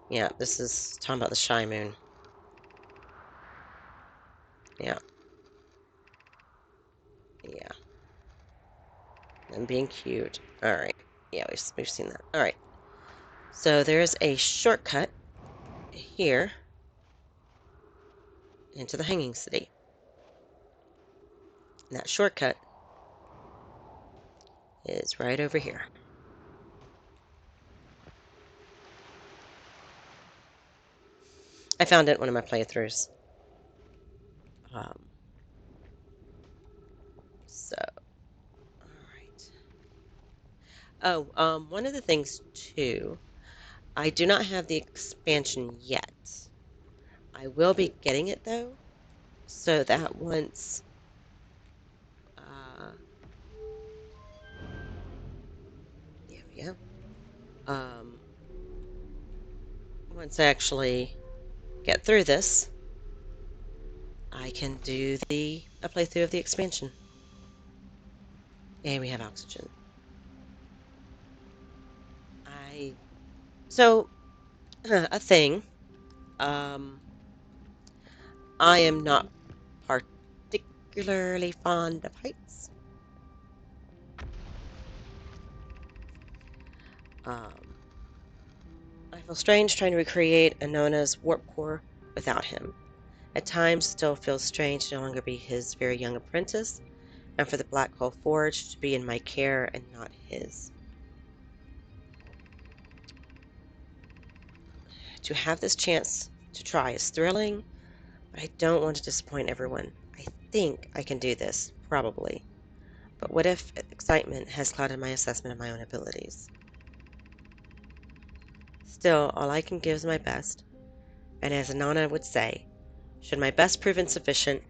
Yeah, this is talking about the Shy Moon. Yeah, yeah. And being cute. Alright. Yeah, we've seen that. Alright. So there's a shortcut here into the Hanging City. And that shortcut is right over here. I found it in one of my playthroughs. Um, so, alright. Oh, one of the things, too, I do not have the expansion yet. I will be getting it, though, so that once, uh, there we go. Once I actually get through this, I can do a playthrough of the expansion. And we have oxygen. I so a thing. Um, I am not particularly fond of heights. Um, I feel strange trying to recreate Anona's warp core without him. At times, it still feels strange to no longer be his very young apprentice, and for the Black Hole Forge to be in my care and not his. To have this chance to try is thrilling, but I don't want to disappoint everyone. I think I can do this, probably. But what if excitement has clouded my assessment of my own abilities? Still, all I can give is my best, and as Anana would say, should my best prove insufficient,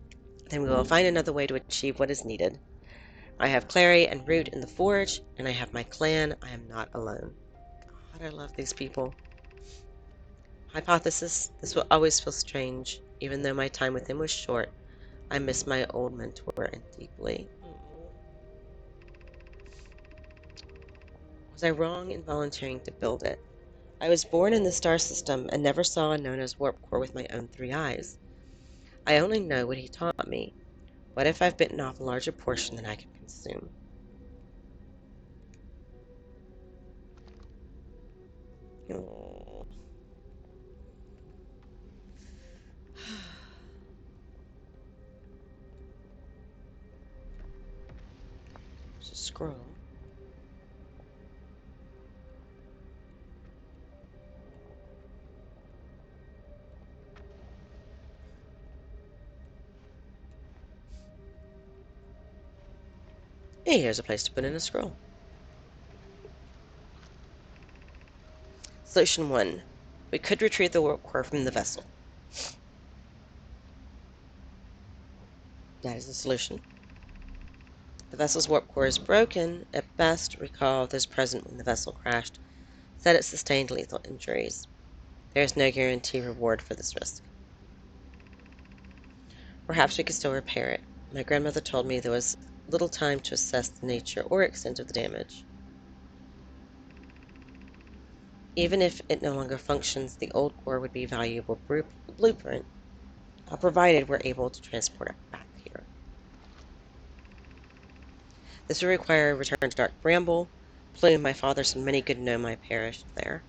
then we will find another way to achieve what is needed. I have Clary and Root in the Forge, and I have my clan. I am not alone. God, I love these people. Hypothesis, this will always feel strange. Even though my time with him was short, I miss my old mentor and deeply. Was I wrong in volunteering to build it? I was born in the star system and never saw Nona's warp core with my own three eyes. I only know what he taught me. What if I've bitten off a larger portion than I can consume? Oh. There's a scroll. Hey, here's a place to put in a scroll. Solution 1. We could retrieve the warp core from the vessel. That is the solution. The vessel's warp core is broken. At best, recall those present when the vessel crashed said it sustained lethal injuries. There is no guarantee reward for this risk. Perhaps we could still repair it. My grandmother told me there was little time to assess the nature or extent of the damage. Even if it no longer functions, the old core would be a valuable blueprint, provided we're able to transport it back here. This would require a return to Dark Bramble. Including my father, so many good Nomai perished there.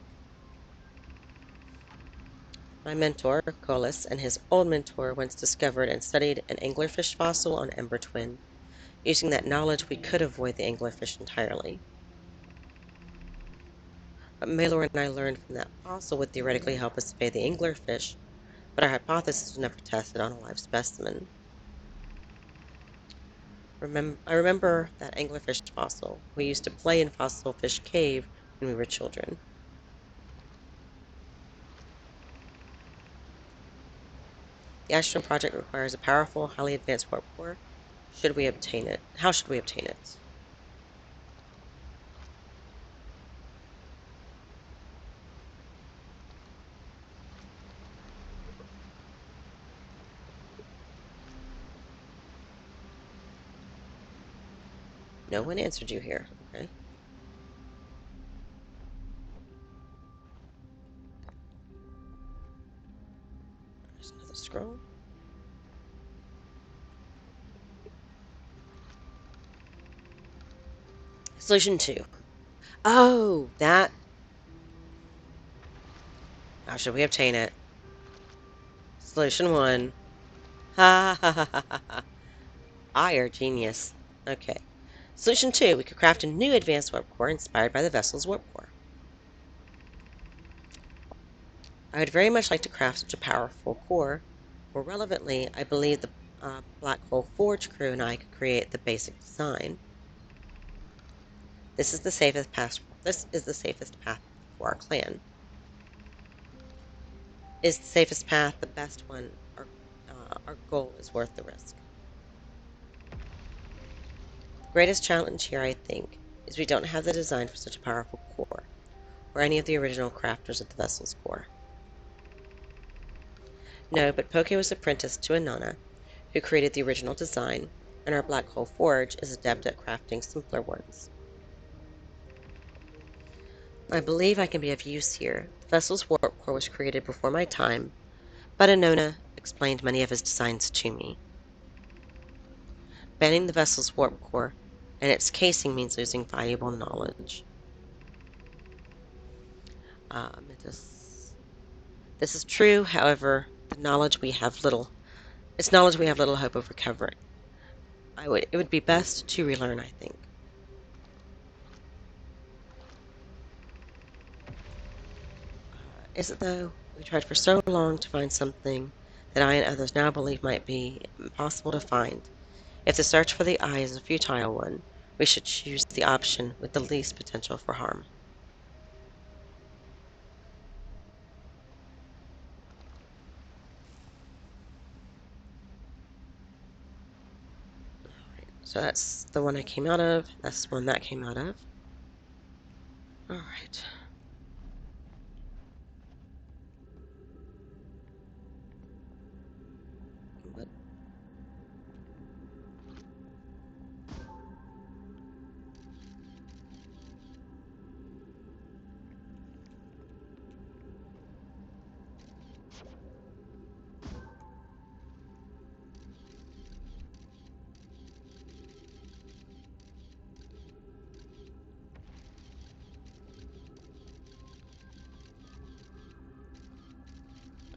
My mentor, Colas, and his old mentor once discovered and studied an anglerfish fossil on Ember Twin. Using that knowledge, we could avoid the anglerfish entirely. What Malor and I learned from that fossil would theoretically help us evade the anglerfish, but our hypothesis was never tested on a live specimen. I remember that anglerfish fossil. We used to play in Fossil Fish Cave when we were children. The Astro Project requires a powerful, highly advanced warp core. Should we obtain it? How should we obtain it? No one answered you here. Okay. There's another scroll. Solution 2. Oh, that. How should we obtain it? Solution 1. Ha ha ha ha ha ha. I are genius. Okay. Solution 2. We could craft a new advanced warp core inspired by the vessel's warp core. I would very much like to craft such a powerful core. More relevantly, I believe the Black Hole Forge crew and I could create the basic design. This is the safest path. This is the safest path for our clan. Is the safest path the best one? Our goal is worth the risk. The greatest challenge here, I think, is we don't have the design for such a powerful core, or any of the original crafters of the vessel's core. No, but Poke was apprenticed to Anana, who created the original design, and our Black Hole Forge is adept at crafting simpler ones. I believe I can be of use here. The vessel's warp core was created before my time, but Anona explained many of his designs to me. Banning the vessel's warp core and its casing means losing valuable knowledge. This is true, however, it's knowledge we have little hope of recovering. It would be best to relearn, I think. Is it though? We tried for so long to find something that I and others now believe might be impossible to find. If the search for the eye is a futile one, we should choose the option with the least potential for harm. Alright, so that's the one I came out of. That's the one that came out of. Alright. What?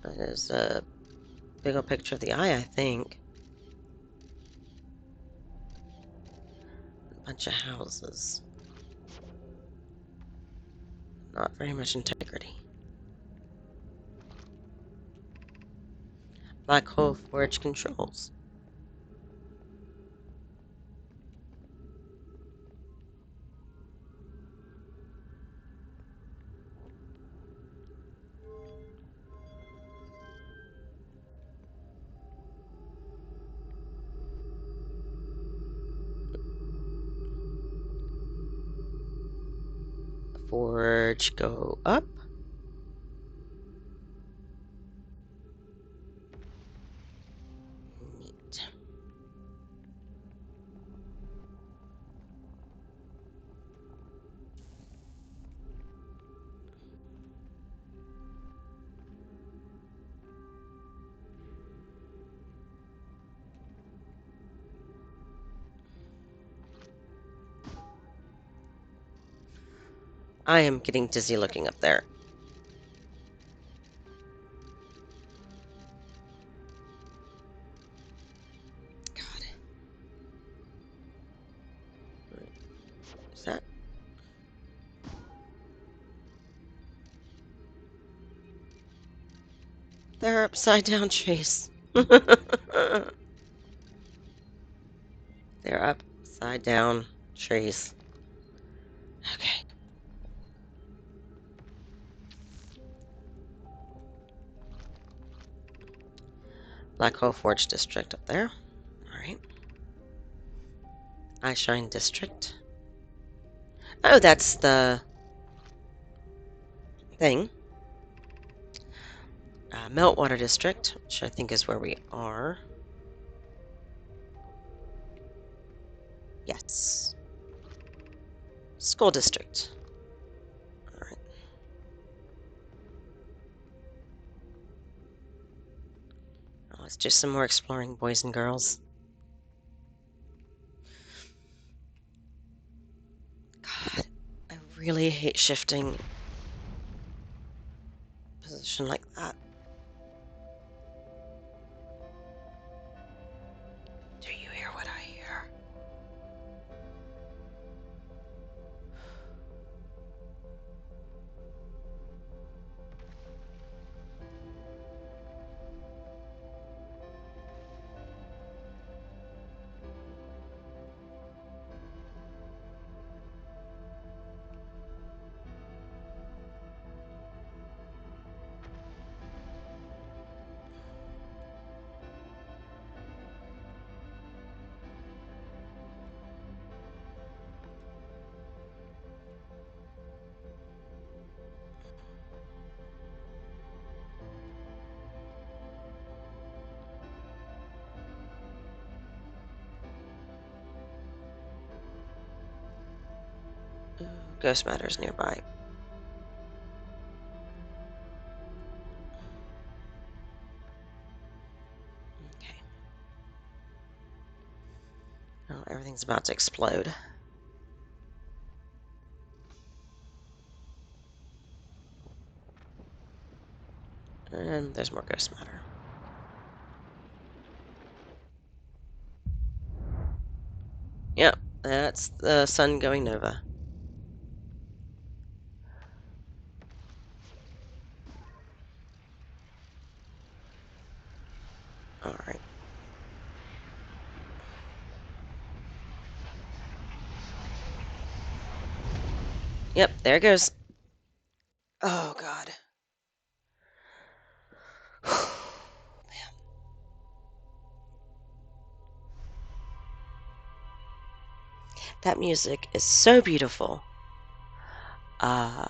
That is a big old picture of the eye, I think. A bunch of houses. Not very much integrity. Black hole forge controls. Forge go up. Neat. I am getting dizzy looking up there. God. Is that? They're upside down trees. They're upside down trees. Okay. Black Hole Forge District up there. Alright. Eye Shine District. Oh, that's the thing. Meltwater District, which I think is where we are. Yes. School district. All right. Well, let's do some more exploring, boys and girls. God, I really hate shifting position like that. Do you hear what I hear? Ooh, ghost matters nearby. Okay. Oh, everything's about to explode. And there's more ghost matter. Yep, that's the sun going nova. All right. Yep, there it goes. Oh, God. That music is so beautiful. Uh,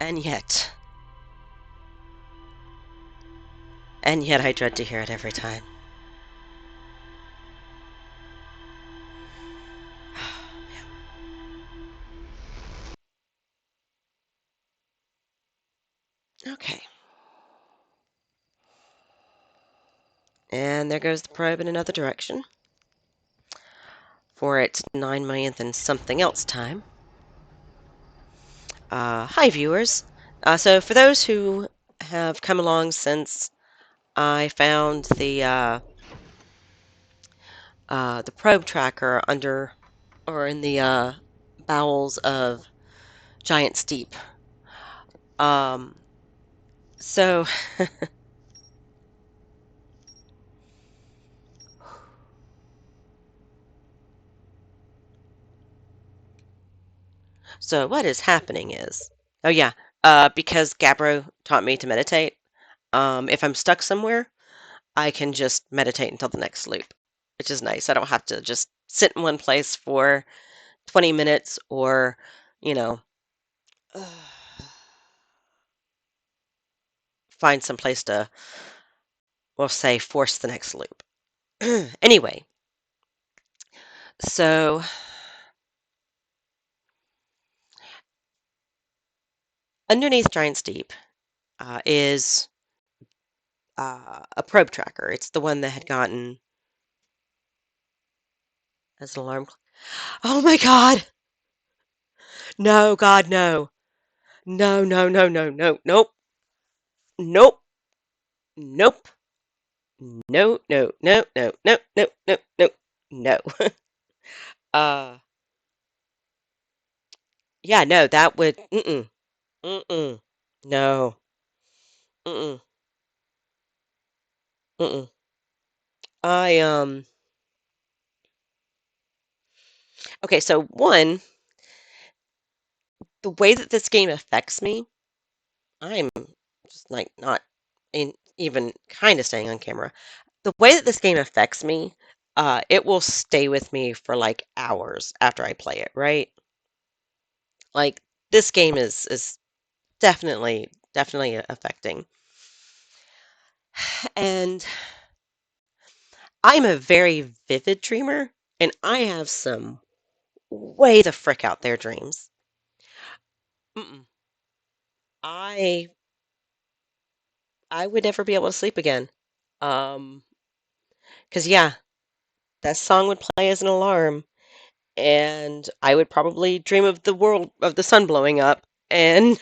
and yet, I dread to hear it every time. Okay. And there goes the probe in another direction for its 9 millionth and something else time. Hi, viewers. So for those who have come along since I found the probe tracker under or in the bowels of Giant Steep. Um, so so what is happening is, oh yeah, because Gabbro taught me to meditate. If I'm stuck somewhere, I can just meditate until the next loop, which is nice. I don't have to just sit in one place for 20 minutes or, you know, find some place to, we'll say, force the next loop. Anyway, so underneath Giant Steep is a probe tracker. It's the one that had gotten as an alarm. Oh my God! No, God, no. No, no, no, no, no, nope, nope, nope, no, no, no, no, no, no, no, no, no. Uh, yeah, no, that would, mm-mm, no, mm-mm, mm-mm. I, okay, so one, the way that this game affects me, I'm just like not in even kind of staying on camera. The way that this game affects me, it will stay with me for like hours after I play it, right? Like this game is definitely affecting. And I'm a very vivid dreamer, and I have some way the frick out their dreams. Mm-mm. I I would never be able to sleep again. Um, 'Cause yeah, that song would play as an alarm, and I would probably dream of the sun blowing up, and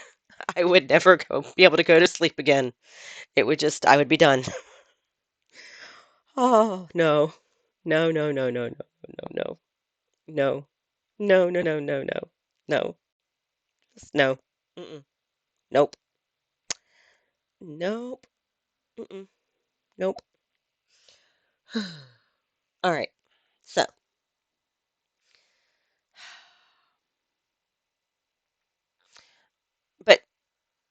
I would never be able to go to sleep again. I would be done. Oh, no. No, no, no, no, no, no, no, no, no, no, no, no, no, no, no. Mm-mm. Nope. Nope. Mm-mm. Nope. All right. So, but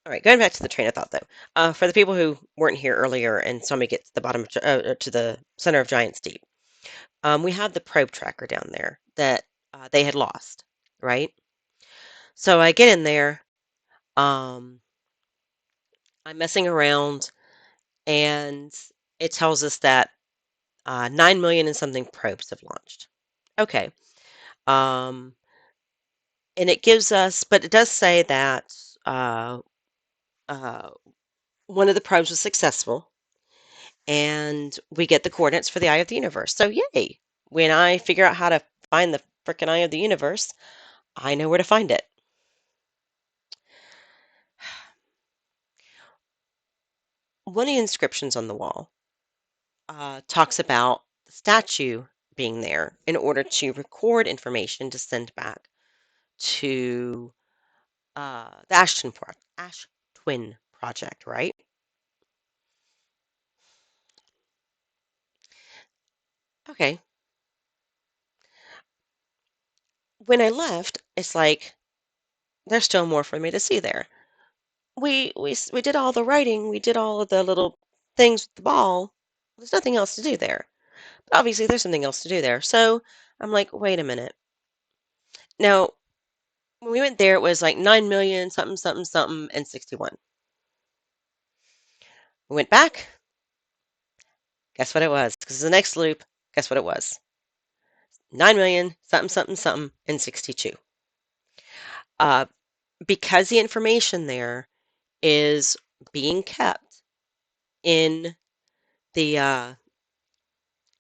all right, going back to the train of thought though. For the people who weren't here earlier and saw me get to the to the center of Giant's Deep, we have the probe tracker down there that they had lost, right? So I get in there, um, I'm messing around, and it tells us that 9 million and something probes have launched. Okay. Um, and it gives us, but it does say that uh, uh, one of the probes was successful, and we get the coordinates for the eye of the universe. So, yay. When I figure out how to find the frickin' eye of the universe, I know where to find it. One of the inscriptions on the wall talks about the statue being there in order to record information to send back to the Ash Twin Project, right? Okay. When I left, it's like there's still more for me to see there. We did all the writing, we did all of the little things with the ball. There's nothing else to do there. But obviously, there's something else to do there. So I'm like, wait a minute. Now, when we went there, it was like 9 million, something, something, something, and 61. We went back. Guess what it was? Because the next loop, guess what it was? 9 million, something, something, something, and 62. Uh, because the information there is being kept in the uh,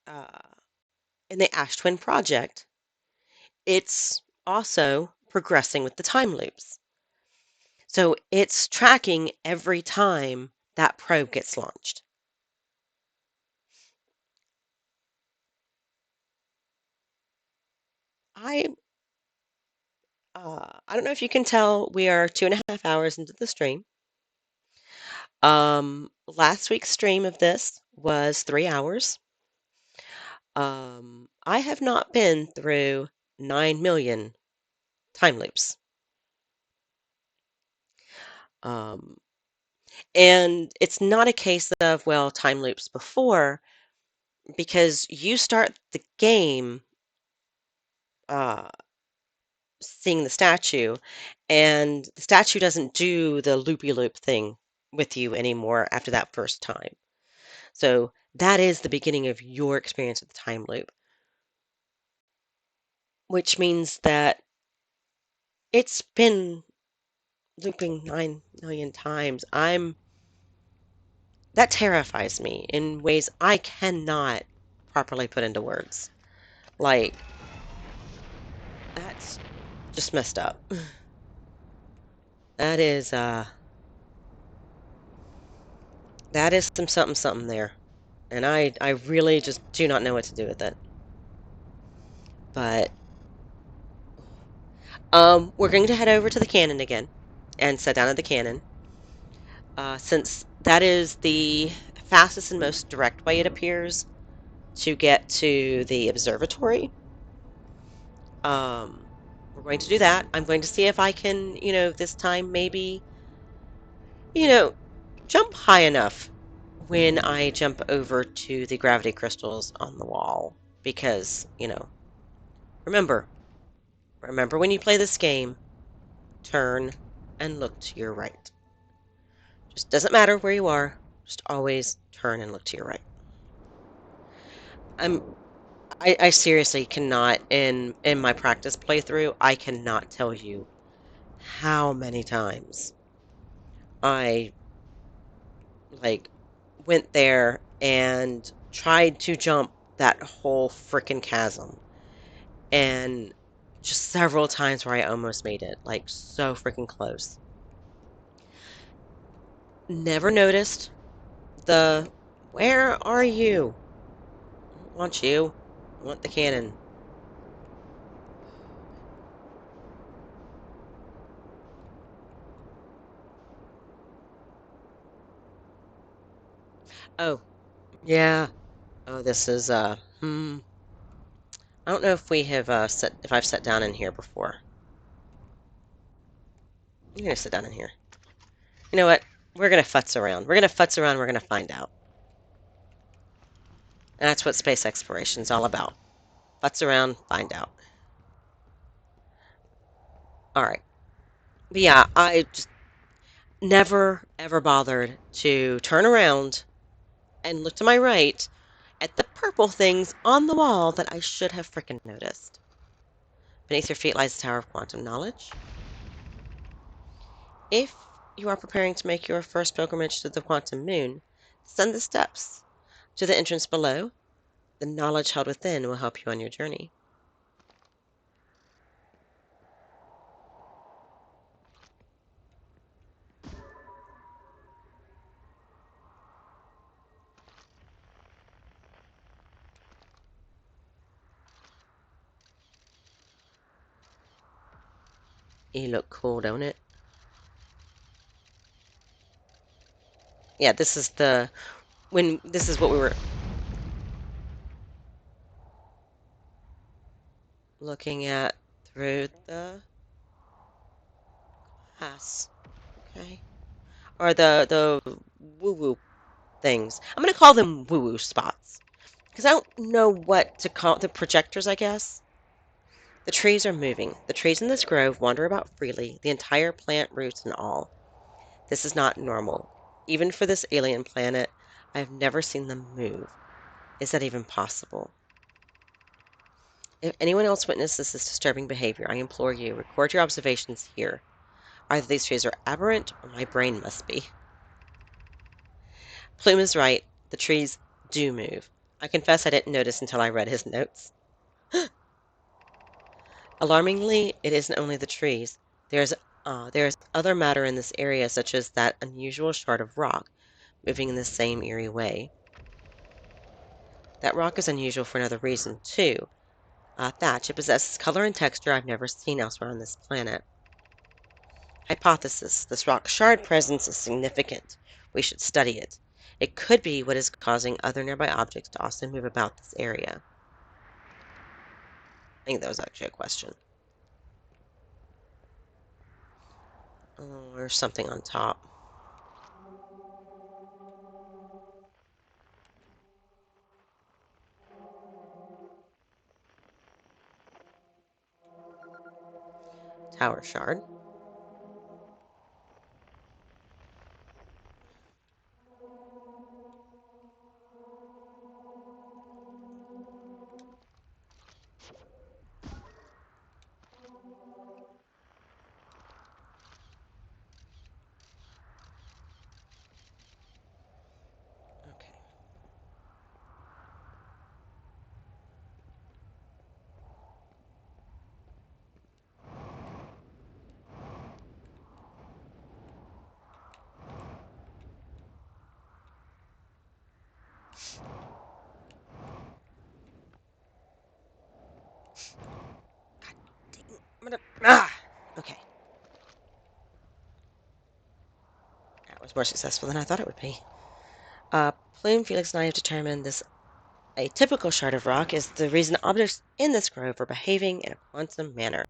uh, in the Ash Twin project, it's also progressing with the time loops. So it's tracking every time that probe gets launched. I I don't know if you can tell, we are 2.5 hours into the stream. Last week's stream of this was 3 hours. I have not been through 9 million time loops. Um, and it's not a case of, well, time loops before, because you start the game uh, seeing the statue, and the statue doesn't do the loopy loop thing with you anymore after that first time. So that is the beginning of your experience with the time loop, which means that it's been looping 9 million times. That terrifies me in ways I cannot properly put into words. Like, that's just messed up. That is that is some something something there. And I really just do not know what to do with it. But we're going to head over to the cannon again and sit down at the cannon. Since that is the fastest and most direct way, it appears, to get to the observatory. Um, we're going to do that. I'm going to see if I can, this time maybe, you know, jump high enough when I jump over to the gravity crystals on the wall. Because, remember, remember when you play this game, turn and look to your right. Just doesn't matter where you are, just always turn and look to your right. I'm I seriously cannot in my practice playthrough, I cannot tell you how many times I like went there and tried to jump that whole freaking chasm and just several times where I almost made it, like so freaking close. Never noticed the where are you? I don't want you. I want the cannon. Oh, yeah. Oh, this is I don't know if we have set if I've sat down in here before. I'm gonna sit down in here. You know what? We're gonna futz around. We're gonna futz around. We're gonna find out. And that's what space exploration's all about. Futz around, find out. All right. But yeah, I just never ever bothered to turn around and look to my right at the purple things on the wall that I should have frickin' noticed. Beneath your feet lies the Tower of Quantum Knowledge. If you are preparing to make your first pilgrimage to the quantum moon, descend the steps to the entrance below. The knowledge held within will help you on your journey. You look cool, don't it? Yeah, this is the when this is what we were looking at through the glass. Okay. Or the woo-woo things. I'm gonna call them woo-woo spots. Because I don't know what to call the projectors, I guess. The trees are moving. The trees in this grove wander about freely, the entire plant, roots, and all. This is not normal. Even for this alien planet, I have never seen them move. Is that even possible? If anyone else witnesses this disturbing behavior, I implore you, record your observations here. Either these trees are aberrant, or my brain must be. Plume is right. The trees do move. I confess I didn't notice until I read his notes. Alarmingly, it isn't only the trees. There's other matter in this area, such as that unusual shard of rock, moving in the same eerie way. That rock is unusual for another reason, too. Thatch, it possesses color and texture I've never seen elsewhere on this planet. Hypothesis: this rock shard presence is significant. We should study it. It could be what is causing other nearby objects to also move about this area. I think that was actually a question. Oh, there's something on top. Tower shard. Okay. Okay. That was more successful than I thought it would be. Plume, Felix, and I have determined this a typical shard of rock is the reason objects in this grove are behaving in a quantum manner.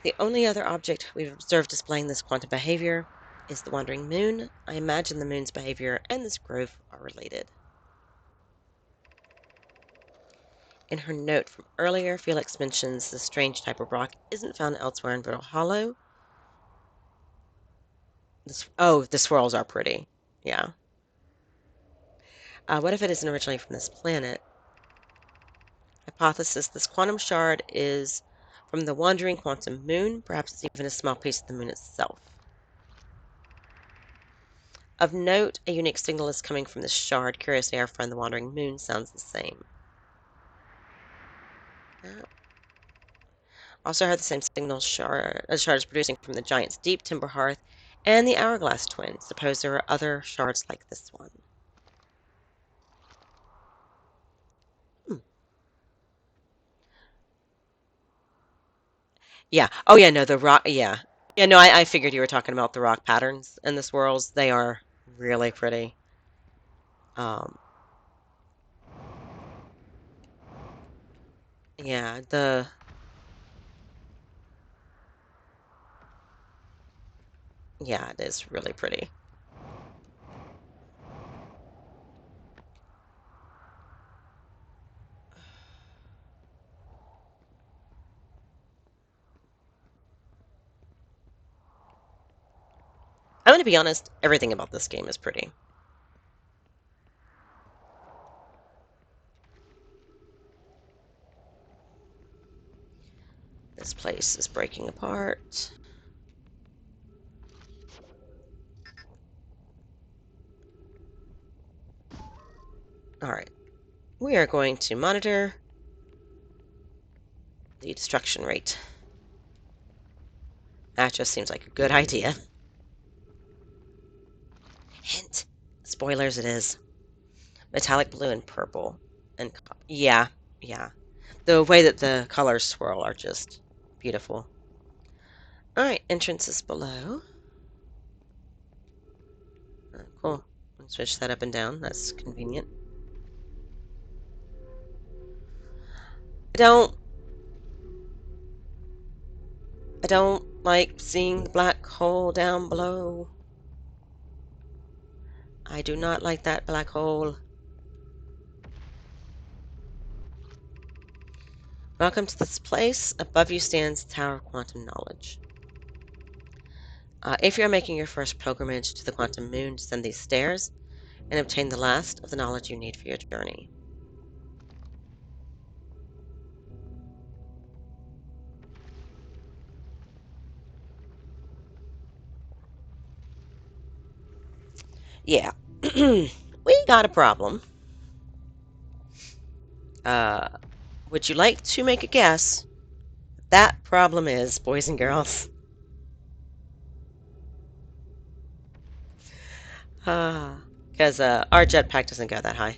The only other object we've observed displaying this quantum behavior is the wandering moon. I imagine the moon's behavior and this grove are related. In her note from earlier, Felix mentions the strange type of rock isn't found elsewhere in Brittle Hollow. The swirls are pretty. Yeah. What if it isn't originally from this planet? Hypothesis: this quantum shard is from the wandering quantum moon. Perhaps it's even a small piece of the moon itself. Of note, a unique signal is coming from this shard. Curiously, our friend the wandering moon sounds the same. Also heard the same signal shard is producing from the giant's deep timber hearth and the hourglass twin. Suppose there are other shards like this one. Hmm. Yeah. Oh, yeah. No, the rock. Yeah. Yeah. No, I figured you were talking about the rock patterns in the swirls. They are really pretty. Um, yeah. Yeah, it is really pretty. I'm going to be honest. Everything about this game is pretty. This place is breaking apart. All right. We are going to monitor the destruction rate. That just seems like a good idea. Hint. Spoilers it is. Metallic blue and purple. And yeah, yeah. The way that the colors swirl are just beautiful. Alright, entrance is below. Cool. Switch that up and down. That's convenient. I don't I don't like seeing the black hole down below. I do not like that black hole. Welcome to this place. Above you stands the Tower of Quantum Knowledge. If you're making your first pilgrimage to the quantum moon, descend these stairs and obtain the last of the knowledge you need for your journey. Yeah. We got a problem. Uh, would you like to make a guess? That problem is, boys and girls. Because our jetpack doesn't go that high.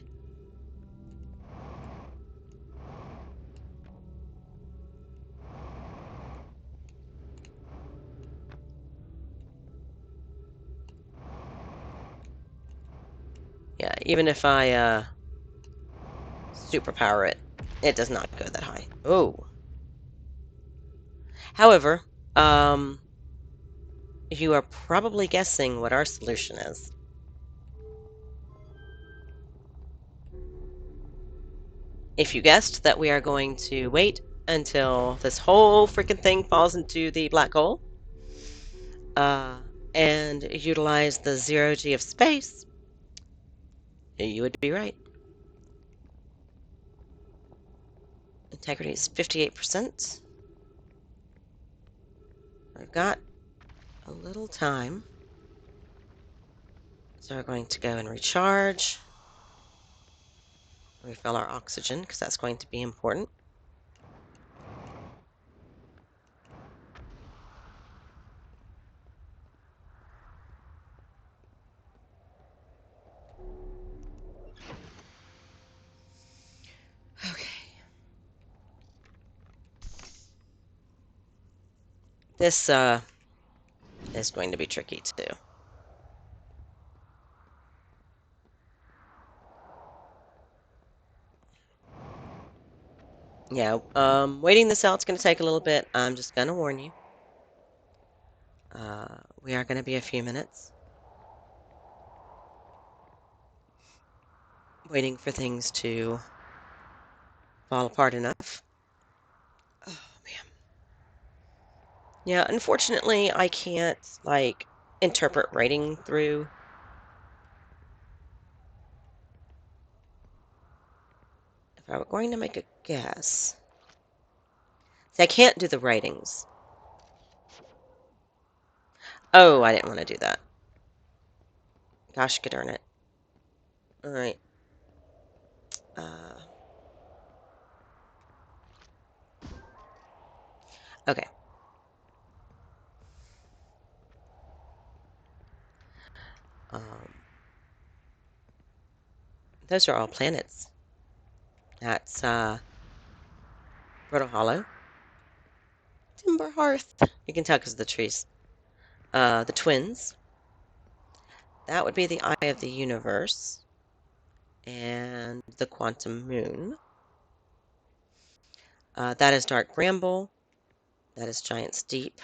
Yeah, even if I superpower it, it does not go that high. Oh. However, um, you are probably guessing what our solution is. If you guessed that we are going to wait until this whole freaking thing falls into the black hole, uh, and utilize the zero G of space, you would be right. Integrity is 58%. I've got a little time. So we're going to go and recharge. Refill our oxygen, because that's going to be important. Okay. This is going to be tricky to do. Yeah, waiting this out is going to take a little bit. I'm just going to warn you. We are going to be a few minutes waiting for things to fall apart enough. Oh, man. Yeah, unfortunately, I can't, like, interpret writing through If I were going to make a guess. See, I can't do the ratings. Oh, I didn't want to do that. Gosh, darn it. All right. Uh, okay. Um, those are all planets. That's Brittle Hollow, Timber Hearth. You can tell because of the trees. The twins. That would be the Eye of the Universe and the Quantum Moon. That is Dark Bramble. That is Giant Steep.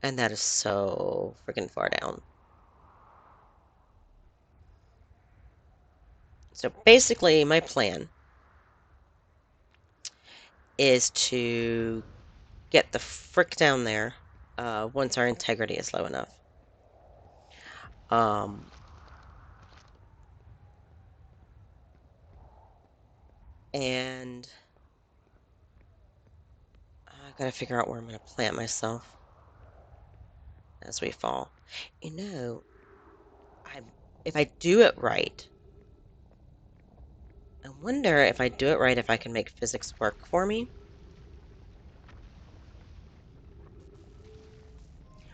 And that is so freaking far down. So basically, my plan is to get the frick down there once our integrity is low enough. Um, and I gotta figure out where I'm gonna plant myself as we fall. You know, I if I do it right, I wonder if I do it right if I can make physics work for me.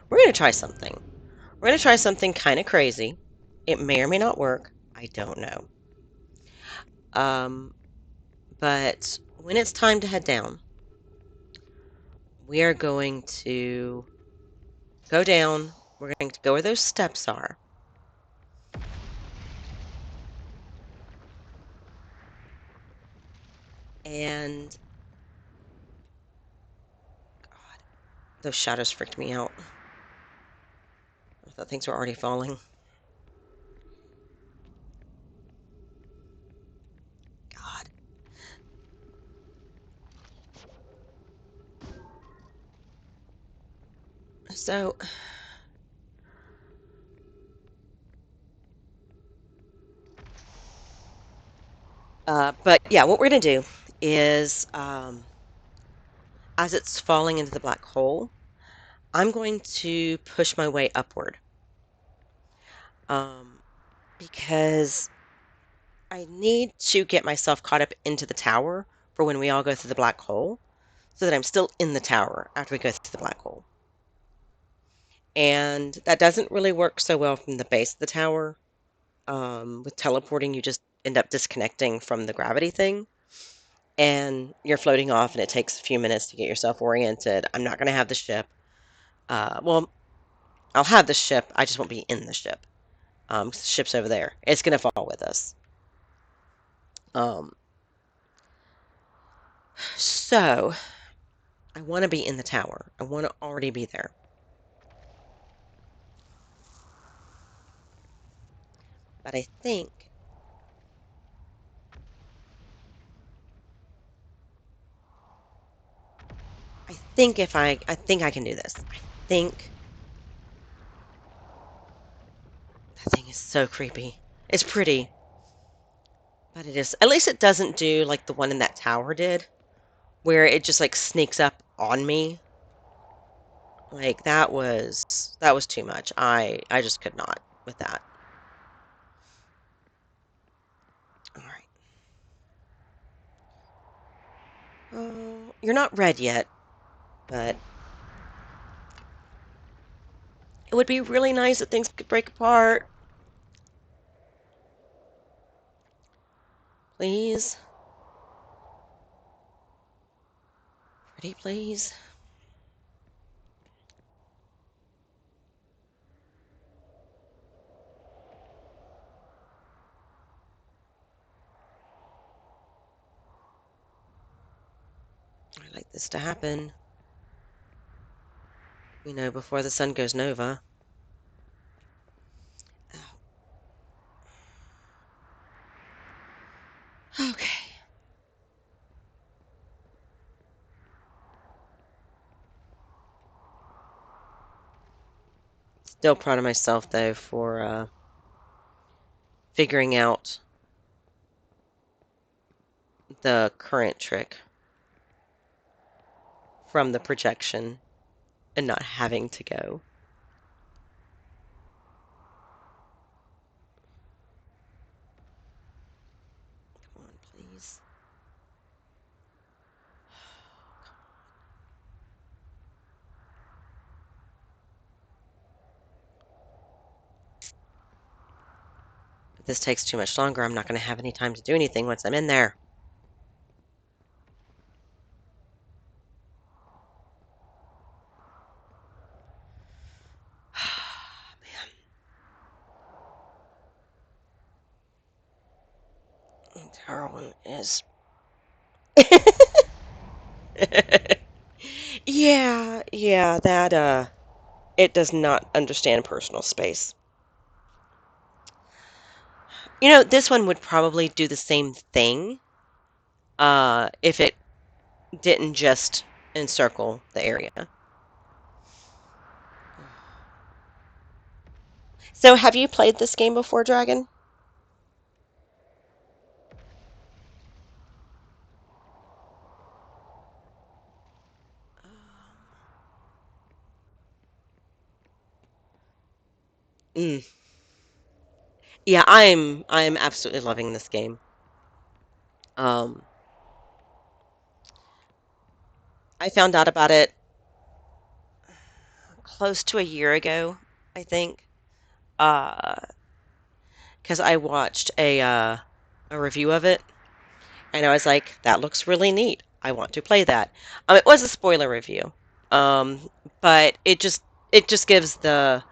We're gonna try something. We're gonna try something kind of crazy. It may or may not work. I don't know. Um, but when it's time to head down, we are going to go down. We're going to go where those steps are. And God, those shadows freaked me out. I thought things were already falling. God. So, but yeah, what we're going to do is, as it's falling into the black hole, I'm going to push my way upward. Um, because I need to get myself caught up into the tower for when we all go through the black hole, so that I'm still in the tower after we go through the black hole. And that doesn't really work so well from the base of the tower. With teleporting, you just end up disconnecting from the gravity thing, and you're floating off, and it takes a few minutes to get yourself oriented. I'm not going to have the ship. Well, I'll have the ship. I just won't be in the ship. 'Cause the ship's over there. It's going to fall with us. Um, so I want to be in the tower. I want to already be there. But I think I can do this. I think that thing is so creepy. It's pretty, but it is. At least it doesn't do like the one in that tower did, where it just like sneaks up on me. Like that was too much. I just could not with that. All right. Oh, you're not red yet, but it would be really nice if things could break apart. Please. Pretty please. I'd like this to happen, before the sun goes nova. Oh, okay. Still proud of myself though for figuring out the current trick from the projection and not having to go. Come on, please. If this takes too much longer, I'm not going to have any time to do anything once I'm in there. Man, Carolyn is. Yeah, that it does not understand personal space. This one would probably do the same thing if it didn't just encircle the area. So, have you played this game before, Dragon? Mm. Yeah, I'm absolutely loving this game. Um, I found out about it close to a year ago, I think, because I watched a review of it, and I was like, "That looks really neat. I want to play that." It was a spoiler review, um, but it just gives the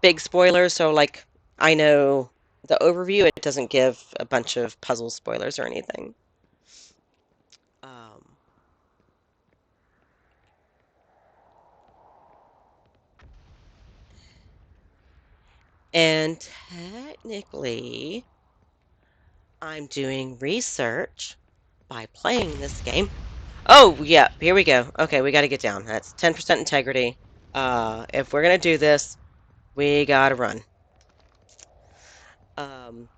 big spoilers. So, like, I know the overview. It doesn't give a bunch of puzzle spoilers or anything. Um, and technically, I'm doing research by playing this game. Oh, yeah, here we go. Okay, we got to get down. That's 10% integrity. If we're gonna do this, we gotta run. Um,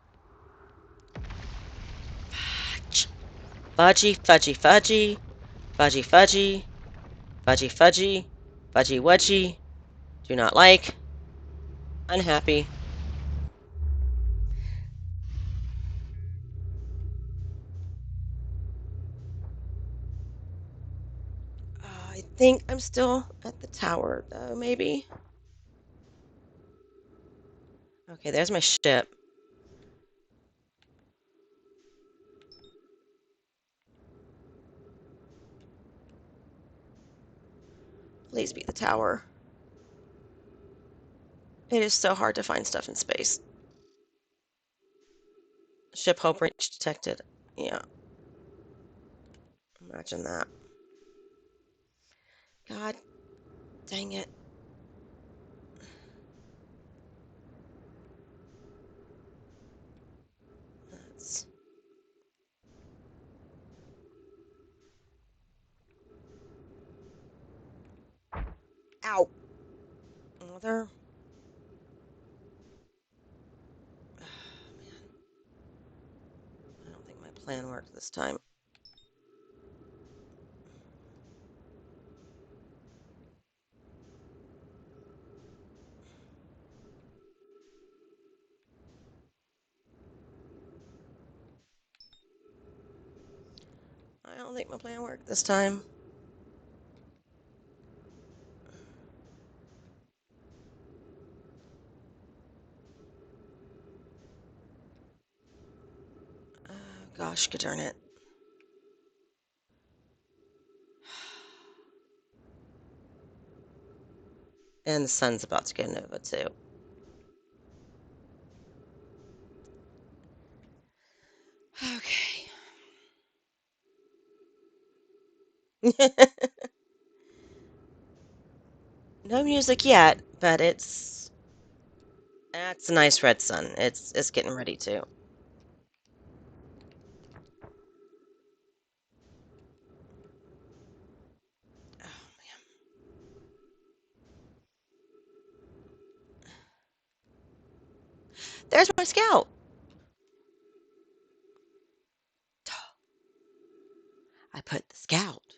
fudgy, fudgy, fudgy, fudgy, fudgy, fudgy, fudgy, fudgy, wudgy. Do not like. Unhappy. I think I'm still at the tower, though, maybe. Okay, there's my ship. Please be the tower. It is so hard to find stuff in space. Ship hull breach detected. Yeah, imagine that. God dang it. That's... Ow! Mother. Oh, man. I don't think my plan worked this time. I don't think my plan worked this time. Gosh, darn it. And the sun's about to get nova, too. Okay. No music yet, but that's a nice red sun. It's getting ready to. Oh man. There's my scout. I put the scout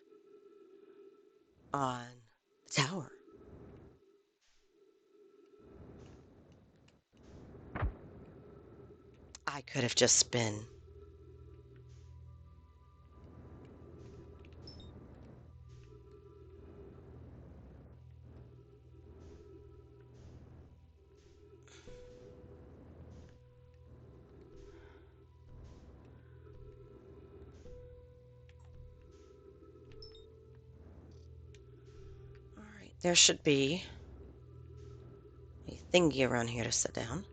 on the tower. I could have just been. All right, there should be a thingy around here to sit down.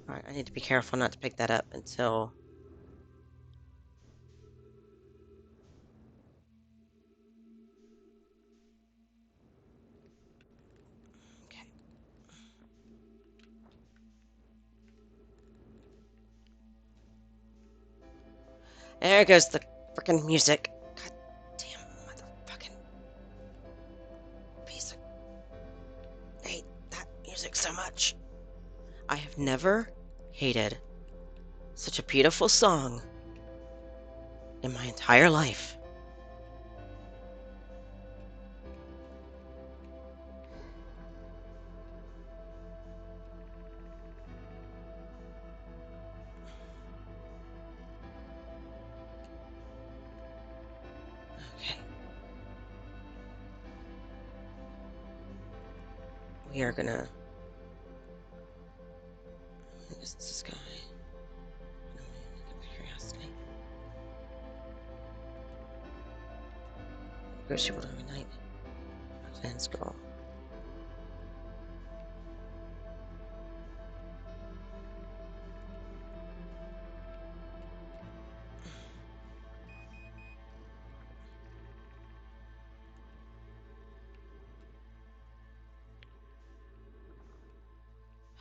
All right, I need to be careful not to pick that up until. Okay. There goes the freaking music. God damn motherfucking piece of. I hate that music so much. I have never hated such a beautiful song in my entire life. Okay. We are gonna. What is this guy? Curiosity. Goes people every night. Roxanne scroll.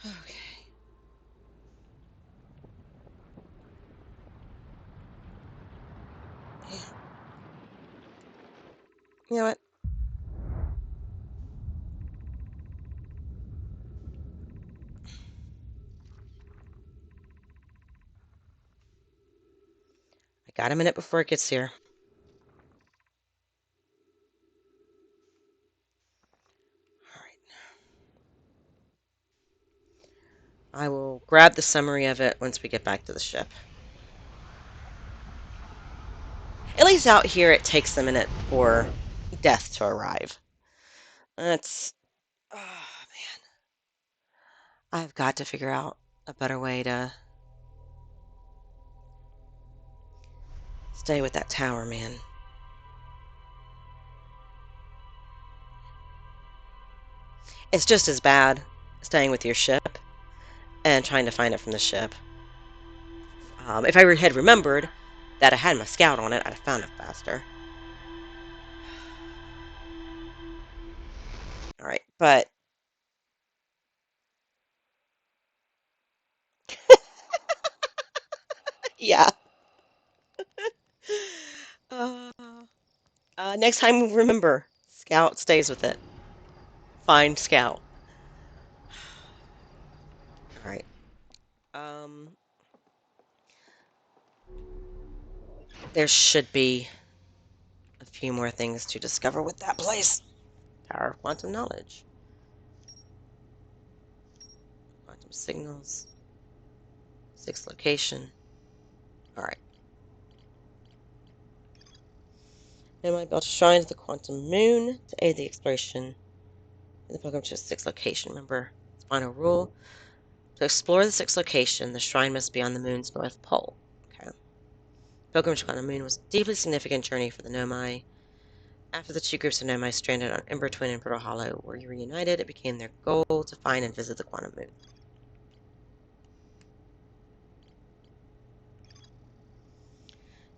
Okay. Yeah. You know what? I got a minute before it gets here. All right. I will grab the summary of it once we get back to the ship. At least out here, it takes a minute for death to arrive. That's. Oh, man. I've got to figure out a better way to stay with that tower, man. It's just as bad staying with your ship and trying to find it from the ship. If I had remembered that I had my scout on it, I'd have found it faster. All right, but yeah. Uh, next time, remember, scout stays with it. Find scout. All right. Um, there should be a few more things to discover with that place. Power of quantum knowledge. Quantum signals. Sixth location. All right. Nomai built a shrine to the quantum moon to aid the exploration of the pilgrim to sixth location. Remember, its final rule. To explore the sixth location, the shrine must be on the moon's north pole. Okay. Pilgrimage on the moon was a deeply significant journey for the Nomai. After the two groups of Nomai stranded on Ember Twin and Brittle Hollow were reunited, it became their goal to find and visit the quantum moon.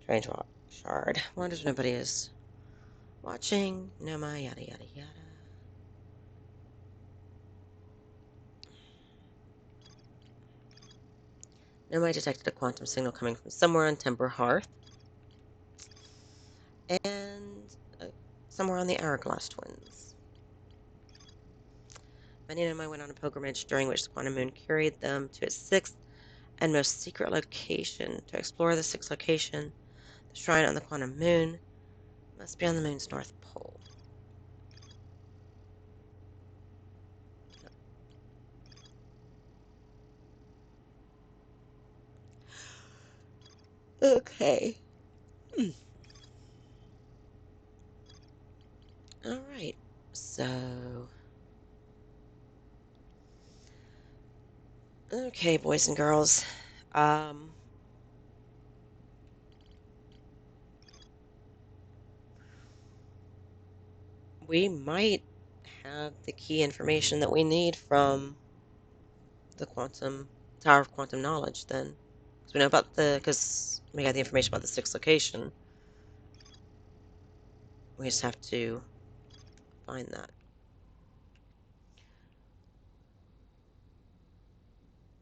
Strange walk. Shard. Wonders nobody is watching. Nomai, yada yada yada. Nomai detected a quantum signal coming from somewhere on Timber Hearth and somewhere on the Hourglass Twins. Many Nomai went on a pilgrimage during which the quantum moon carried them to its sixth and most secret location. To explore the sixth location, the shrine on the quantum moon must be on the moon's north pole. Okay. All right. So, okay, boys and girls. We might have the key information that we need from the quantum Tower of Quantum Knowledge then. Because we know about because we got the information about the sixth location. We just have to find that.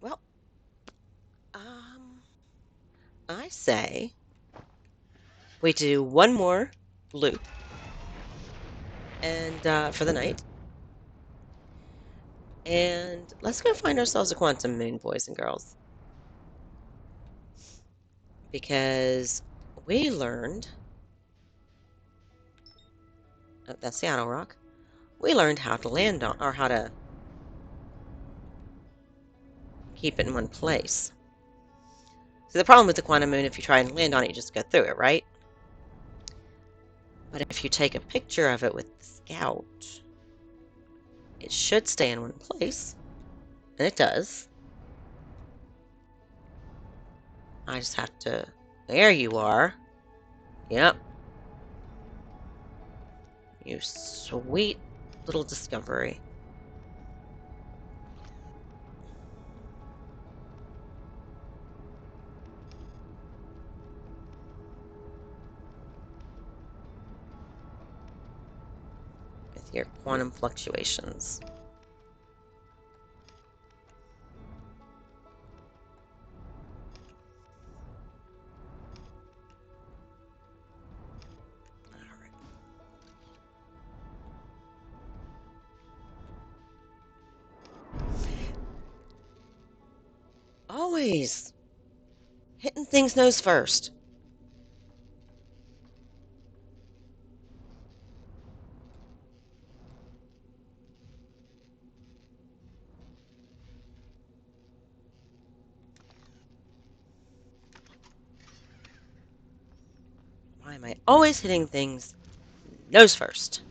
Well, I say we do one more loop and for the night. And let's go find ourselves a quantum moon, boys and girls. Because we learned that's Seattle Rock. We learned how to land on, or how to keep it in one place. So the problem with the quantum moon, if you try and land on it, you just go through it, right? But if you take a picture of it with the scout, it should stay in one place. And it does. I just have to... There you are. Yep. You sweet little discovery. With your quantum fluctuations. Always hitting things nose first. Why am I always hitting things nose first?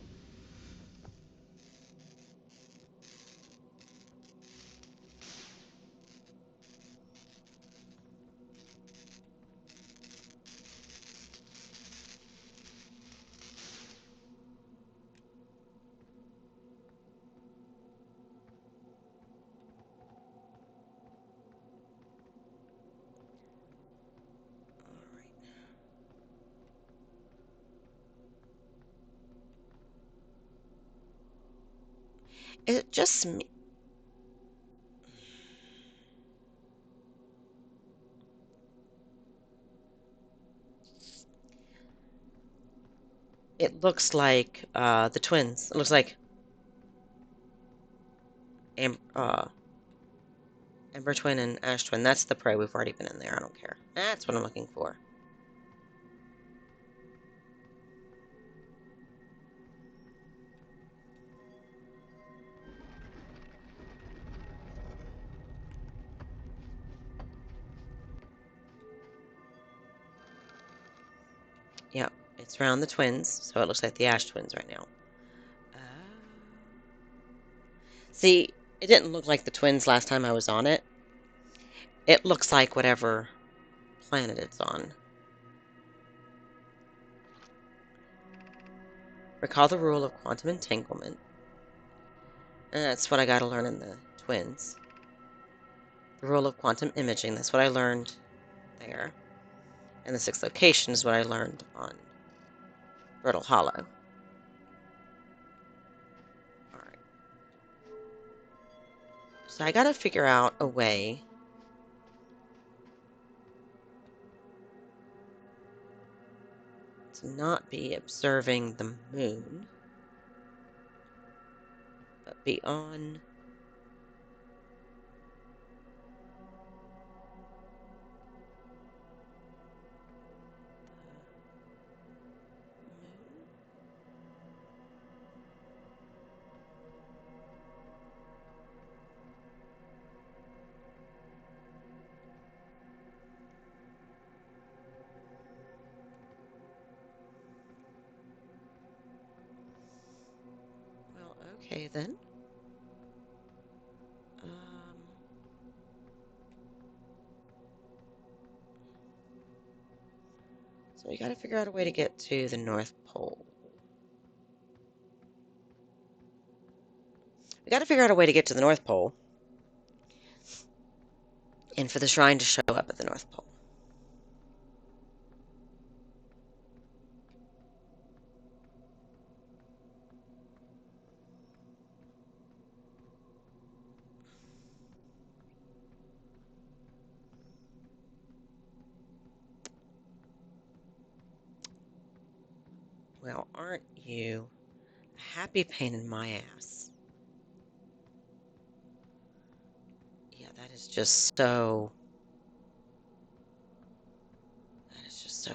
Is it just me? It looks like the twins. It looks like Amber Twin and Ash Twin. That's the prey. We've already been in there. I don't care. That's what I'm looking for. Yep, it's around the twins, so it looks like the Ash Twins right now. See, it didn't look like the twins last time I was on it. It looks like whatever planet it's on. Recall the rule of quantum entanglement. And that's what I got to learn in the twins. The rule of quantum imaging, that's what I learned there. And the sixth location is what I learned on Brittle Hollow. Alright. So I gotta figure out a way not be observing the moon, but be on the moon. Well, okay then. So we got to figure out a way to get to the North Pole. We got to figure out a way to get to the North Pole, and for the shrine to show up at the North Pole. Well, aren't you a happy pain in my ass? Yeah, that is just so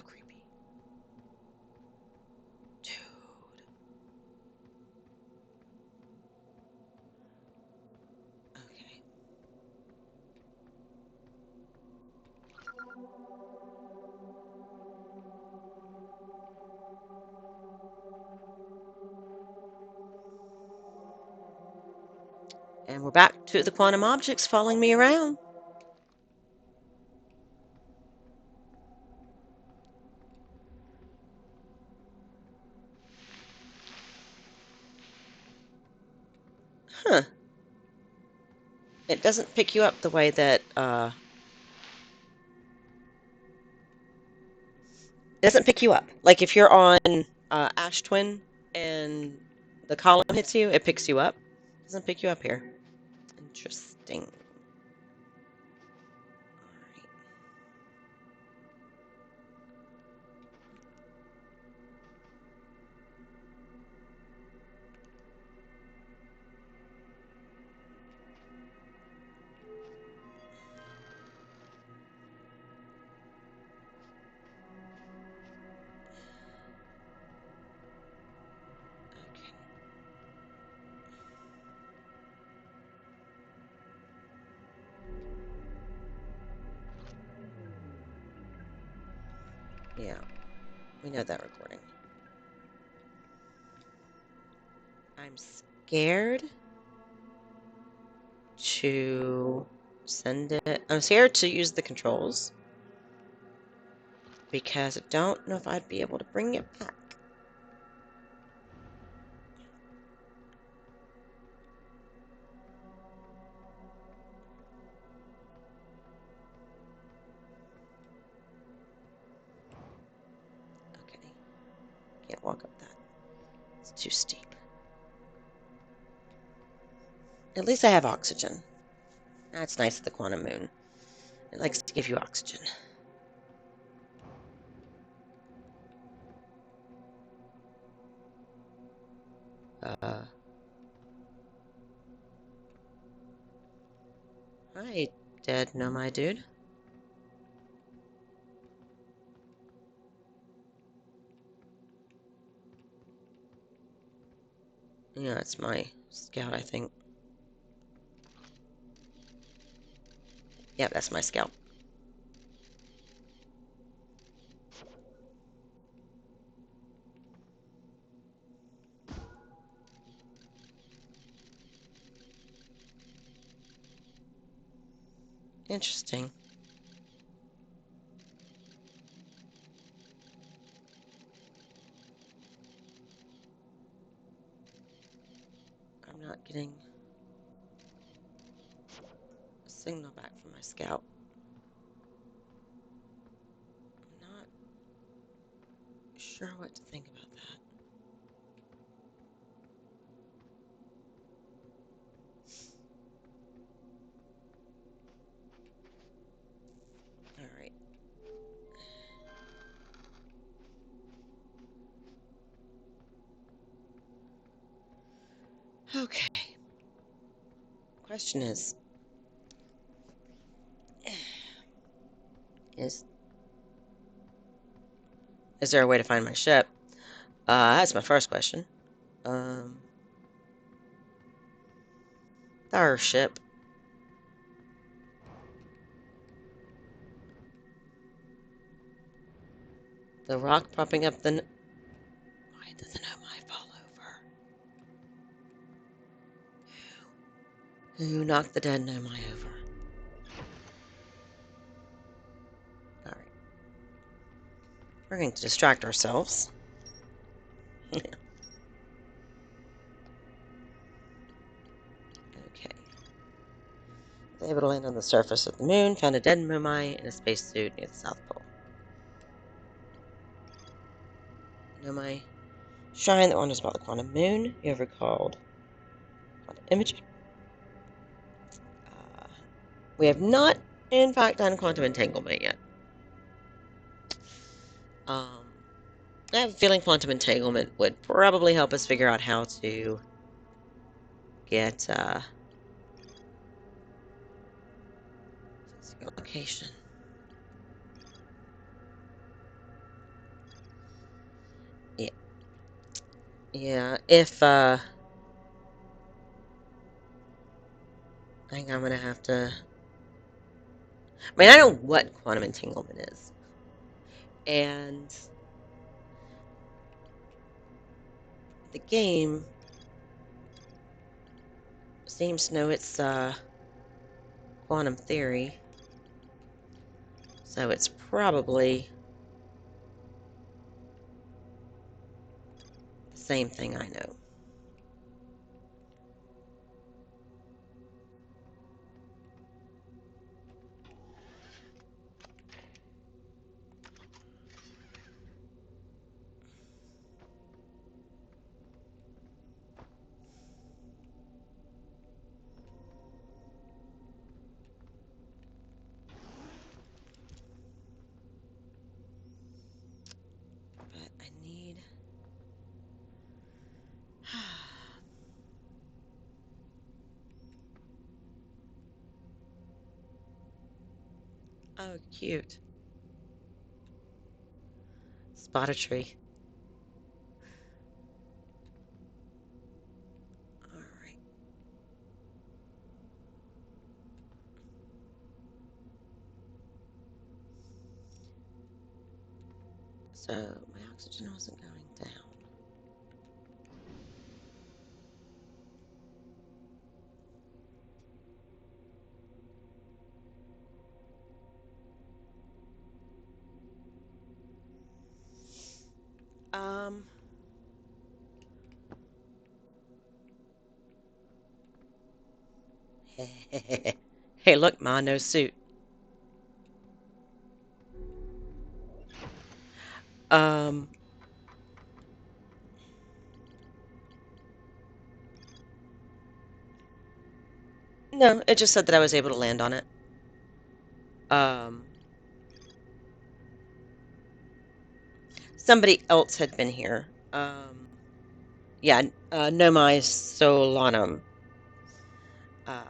creepy. Dude. Okay. And we're back to the quantum objects following me around. Huh. It doesn't pick you up the way that, it doesn't pick you up. Like if you're on Ash Twin and the column hits you, it picks you up. It doesn't pick you up here. Interesting. All right. Okay. Yeah, we know that recording. I'm scared to send it. I'm scared to use the controls because I don't know if I'd be able to bring it back. Okay. Can't walk up that. It's too steep. At least I have oxygen. That's nice at the quantum moon. It likes to give you oxygen. Hi, dead Nomai dude. Yeah, it's my scout, I think. Yeah, that's my scout. Interesting. I'm not getting a signal back from my scout. I'm not sure what to think about that. All right. Okay. Question is is there a way to find my ship? That's my first question. Um, our ship. The rock propping up the. Why did the Nomai fall over? Who knocked the dead Nomai over? All right. We're going to distract ourselves. Okay. Able to land on the surface of the moon, found a dead Nomai in a spacesuit near the South Pole. Nomai shrine that wanders about the quantum moon. You have recalled quantum imaging. We have not, in fact, done quantum entanglement yet. I have a feeling quantum entanglement would probably help us figure out how to get physical location. Yeah. Yeah, if I think I'm gonna have to. I mean, I know what quantum entanglement is, and the game seems to know it's quantum theory, so it's probably the same thing I know. But I need. Oh, cute. Spot a tree. Alright. So, my oxygen wasn't going down. Um. Hey, look, Ma, no suit. Um. No, it just said that I was able to land on it. Um. Somebody else had been here. Yeah, Nomai Solanum. Uh,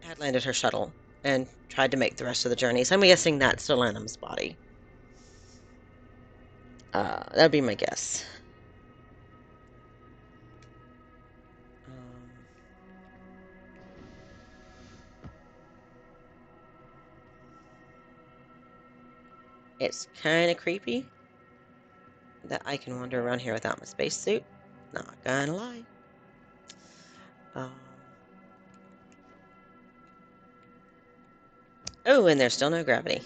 had landed her shuttle and tried to make the rest of the journey. So I'm guessing that's Solanum's body. That'd be my guess. Um, it's kind of creepy that I can wander around here without my spacesuit. Not gonna lie. Um, oh, and there's still no gravity.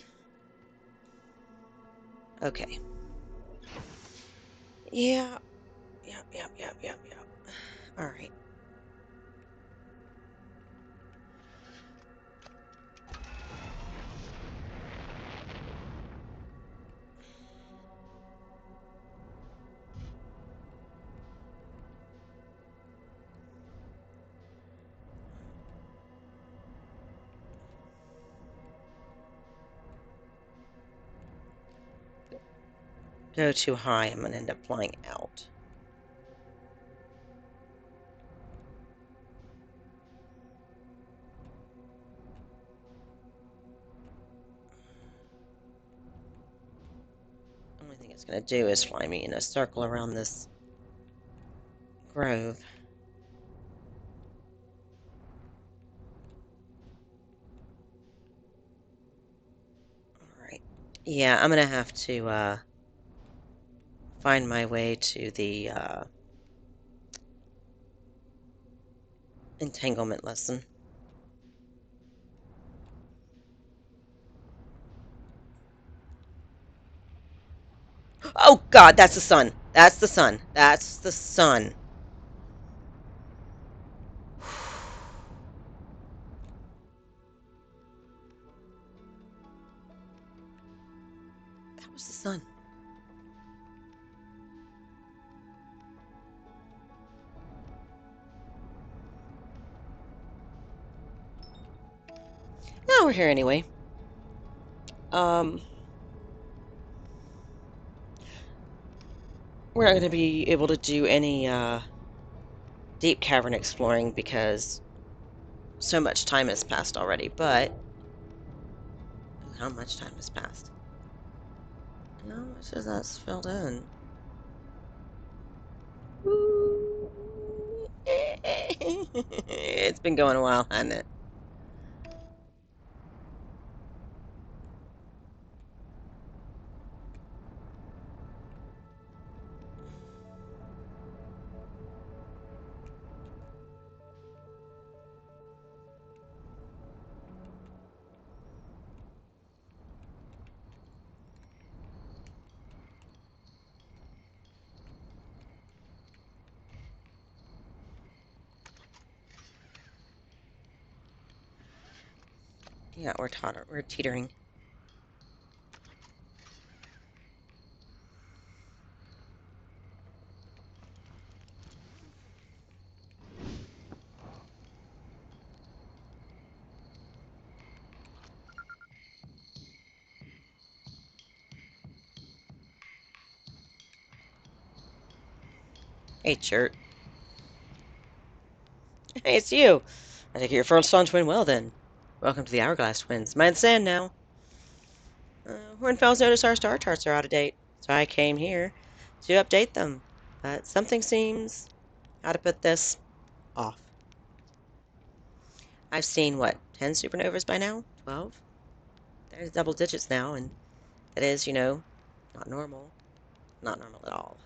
Okay. Yeah. Yep. All right. Go too high, I'm gonna end up flying out. going to do is fly me in a circle around this grove. Alright. Yeah, I'm going to have to find my way to the entanglement lesson. Oh God, that's the sun. That's the sun. That's the sun. That was the sun. Now we're here anyway. We're not going to be able to do any deep cavern exploring because so much time has passed already, but how much time has passed? How much has that filled in? It's been going a while, hasn't it? Yeah, we're teetering. Hey, Chert. Hey, it's you. I think you're your first on twin. Well then, welcome to the Hourglass Twins. Mind the sand now. Hornfels noticed our star charts are out of date, so I came here to update them. But something seems, how to put this, off. I've seen, what, 10 supernovas by now? 12? There's double digits now, and that is, not normal. Not normal at all.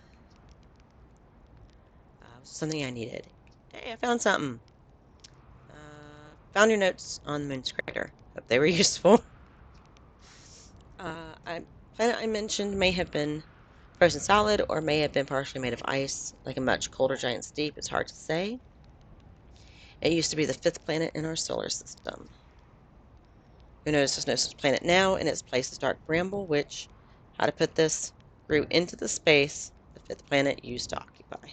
Something I needed. Hey, I found something. Found your notes on the moon's crater. Hope they were useful. Planet I mentioned may have been frozen solid or may have been partially made of ice, like a much colder giant steep. It's hard to say. It used to be the fifth planet in our solar system. Who knows there's no such planet now, and its place is dark bramble, which, how to put this, grew into the space the fifth planet used to occupy.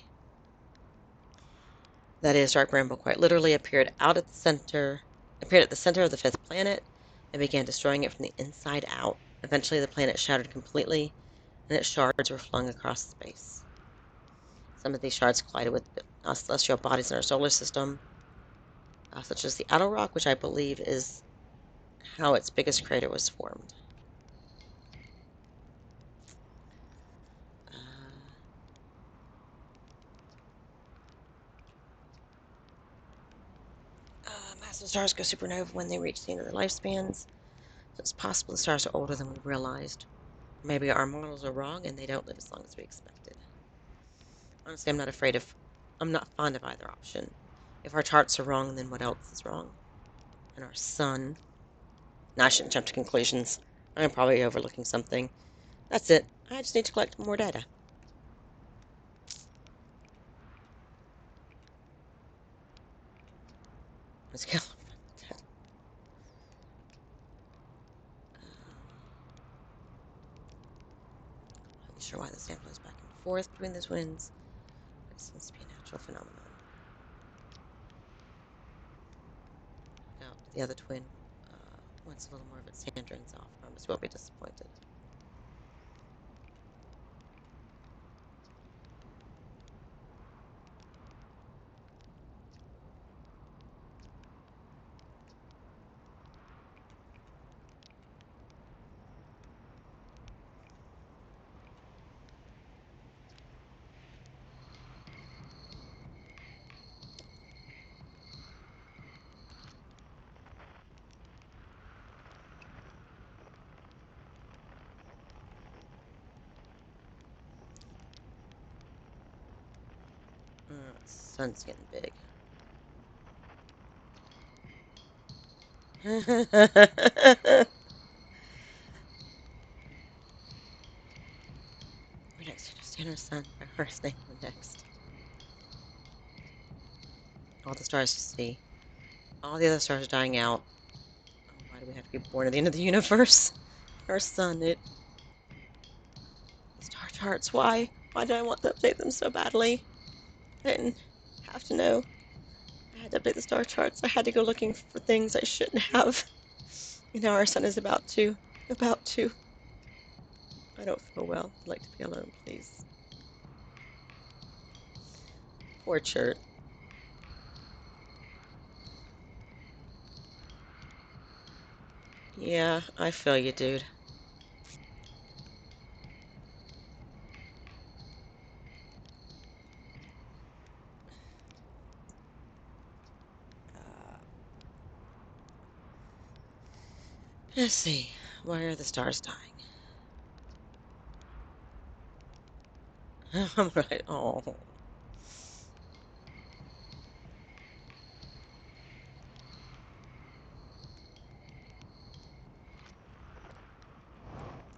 That is, dark bramble quite literally appeared at the center of the fifth planet and began destroying it from the inside out. Eventually, the planet shattered completely, and its shards were flung across space. Some of these shards collided with celestial bodies in our solar system, such as the Outer Rock, which I believe is how its biggest crater was formed. Massive stars go supernova when they reach the end of their lifespans, so it's possible the stars are older than we realized. Maybe our models are wrong and they don't live as long as we expected. Honestly, I'm not fond of either option. If our charts are wrong, then what else is wrong? And our sun. Now, I shouldn't jump to conclusions. I'm probably overlooking something. That's it. I just need to collect more data. Let's go. I'm not sure why the sand flows back and forth between the twins, but it seems to be a natural phenomenon. Now, the other twin, once a little more of its sand drains off, I promise you won't be disappointed. Sun's getting big. We're next to understand our sun by first name. We're next. All the stars to see. All the other stars are dying out. Oh, why do we have to be born at the end of the universe? Our sun, it. Star charts, why? Why did I want to update them so badly? I didn't have to know. I had to update the star charts. I had to go looking for things I shouldn't have. And now our sun is about to. About to. I don't feel well. I'd like to be alone, please. Poor Chert. Yeah, I feel you, dude. Let's see. Why are the stars dying? I'm right. Oh.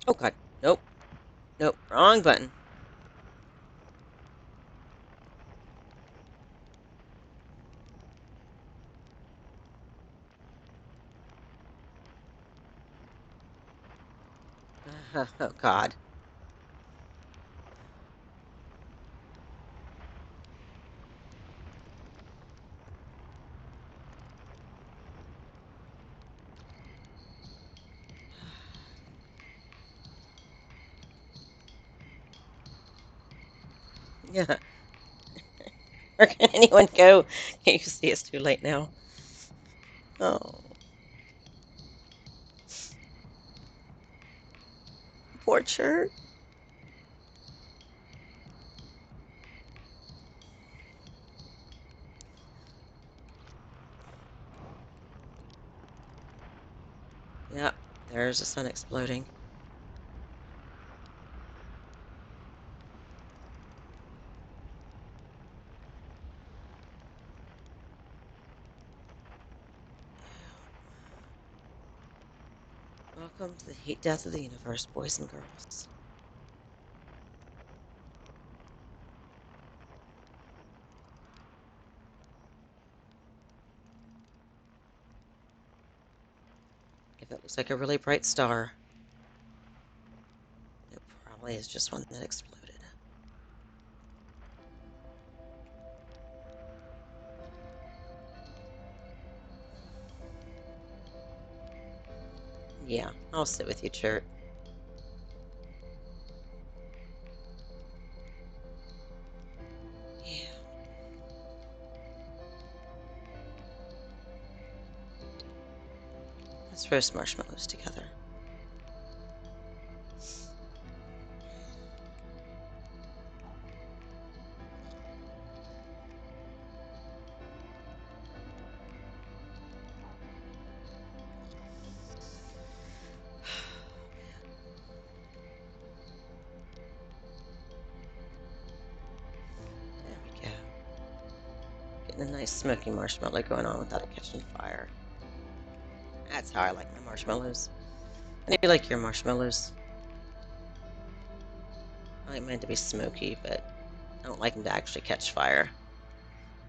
Oh, God. Nope. Nope. Wrong button. Oh, God. Yeah. Where can anyone go? Can't you see it's too late now? Oh, poor Chert. Yep, there's the sun exploding. Welcome to the heat death of the universe, boys and girls. If it looks like a really bright star, it probably is just one that exploded. Yeah, I'll sit with you, Chert. Yeah, let's roast marshmallows together. There we go. Getting a nice smoky marshmallow going on without it catching fire. That's how I like my marshmallows. I do like your marshmallows. I like mine to be smoky, but I don't like them to actually catch fire.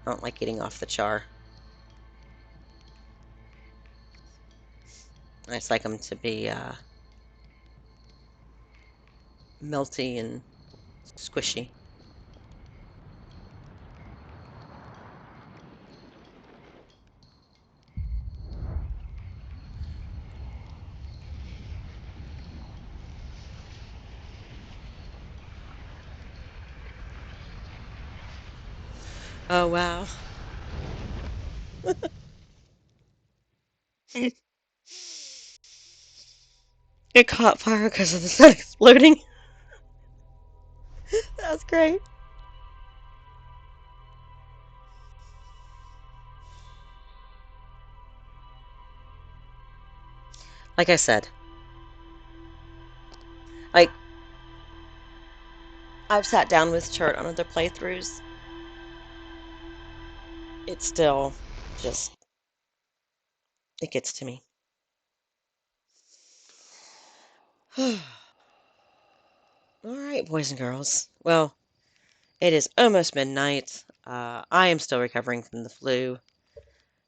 I don't like getting off the char. I just like them to be melty and squishy. Oh, wow. It caught fire because of the sun exploding. That was great. Like I said, like I've sat down with Chart on other playthroughs, it still just it gets to me. All right, boys and girls. Well, it is almost midnight. I am still recovering from the flu,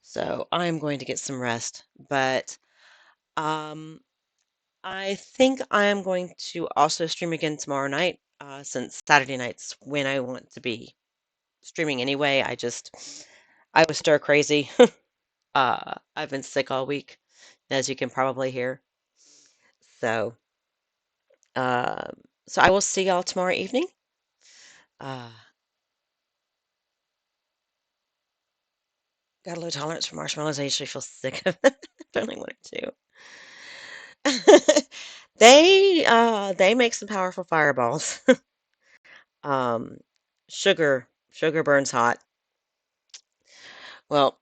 so I am going to get some rest. But um, I think I am going to also stream again tomorrow night, since Saturday night's when I want to be streaming anyway. I was stir crazy. I've been sick all week, as you can probably hear. So, um, so I will see y'all tomorrow evening. Uh, got a low tolerance for marshmallows. I usually feel sick of it. I only wanted to. They make some powerful fireballs. Um, sugar burns hot. Well,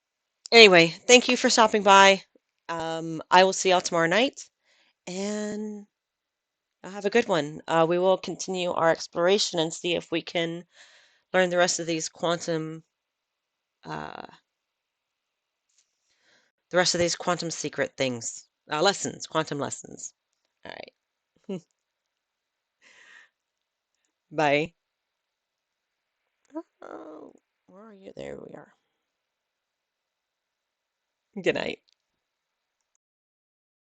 anyway, thank you for stopping by. I will see y'all tomorrow night, and have a good one. We will continue our exploration and see if we can learn uh, the rest of these quantum secret things, lessons, quantum lessons. All right. Bye. Oh, where are you? There we are. Good night.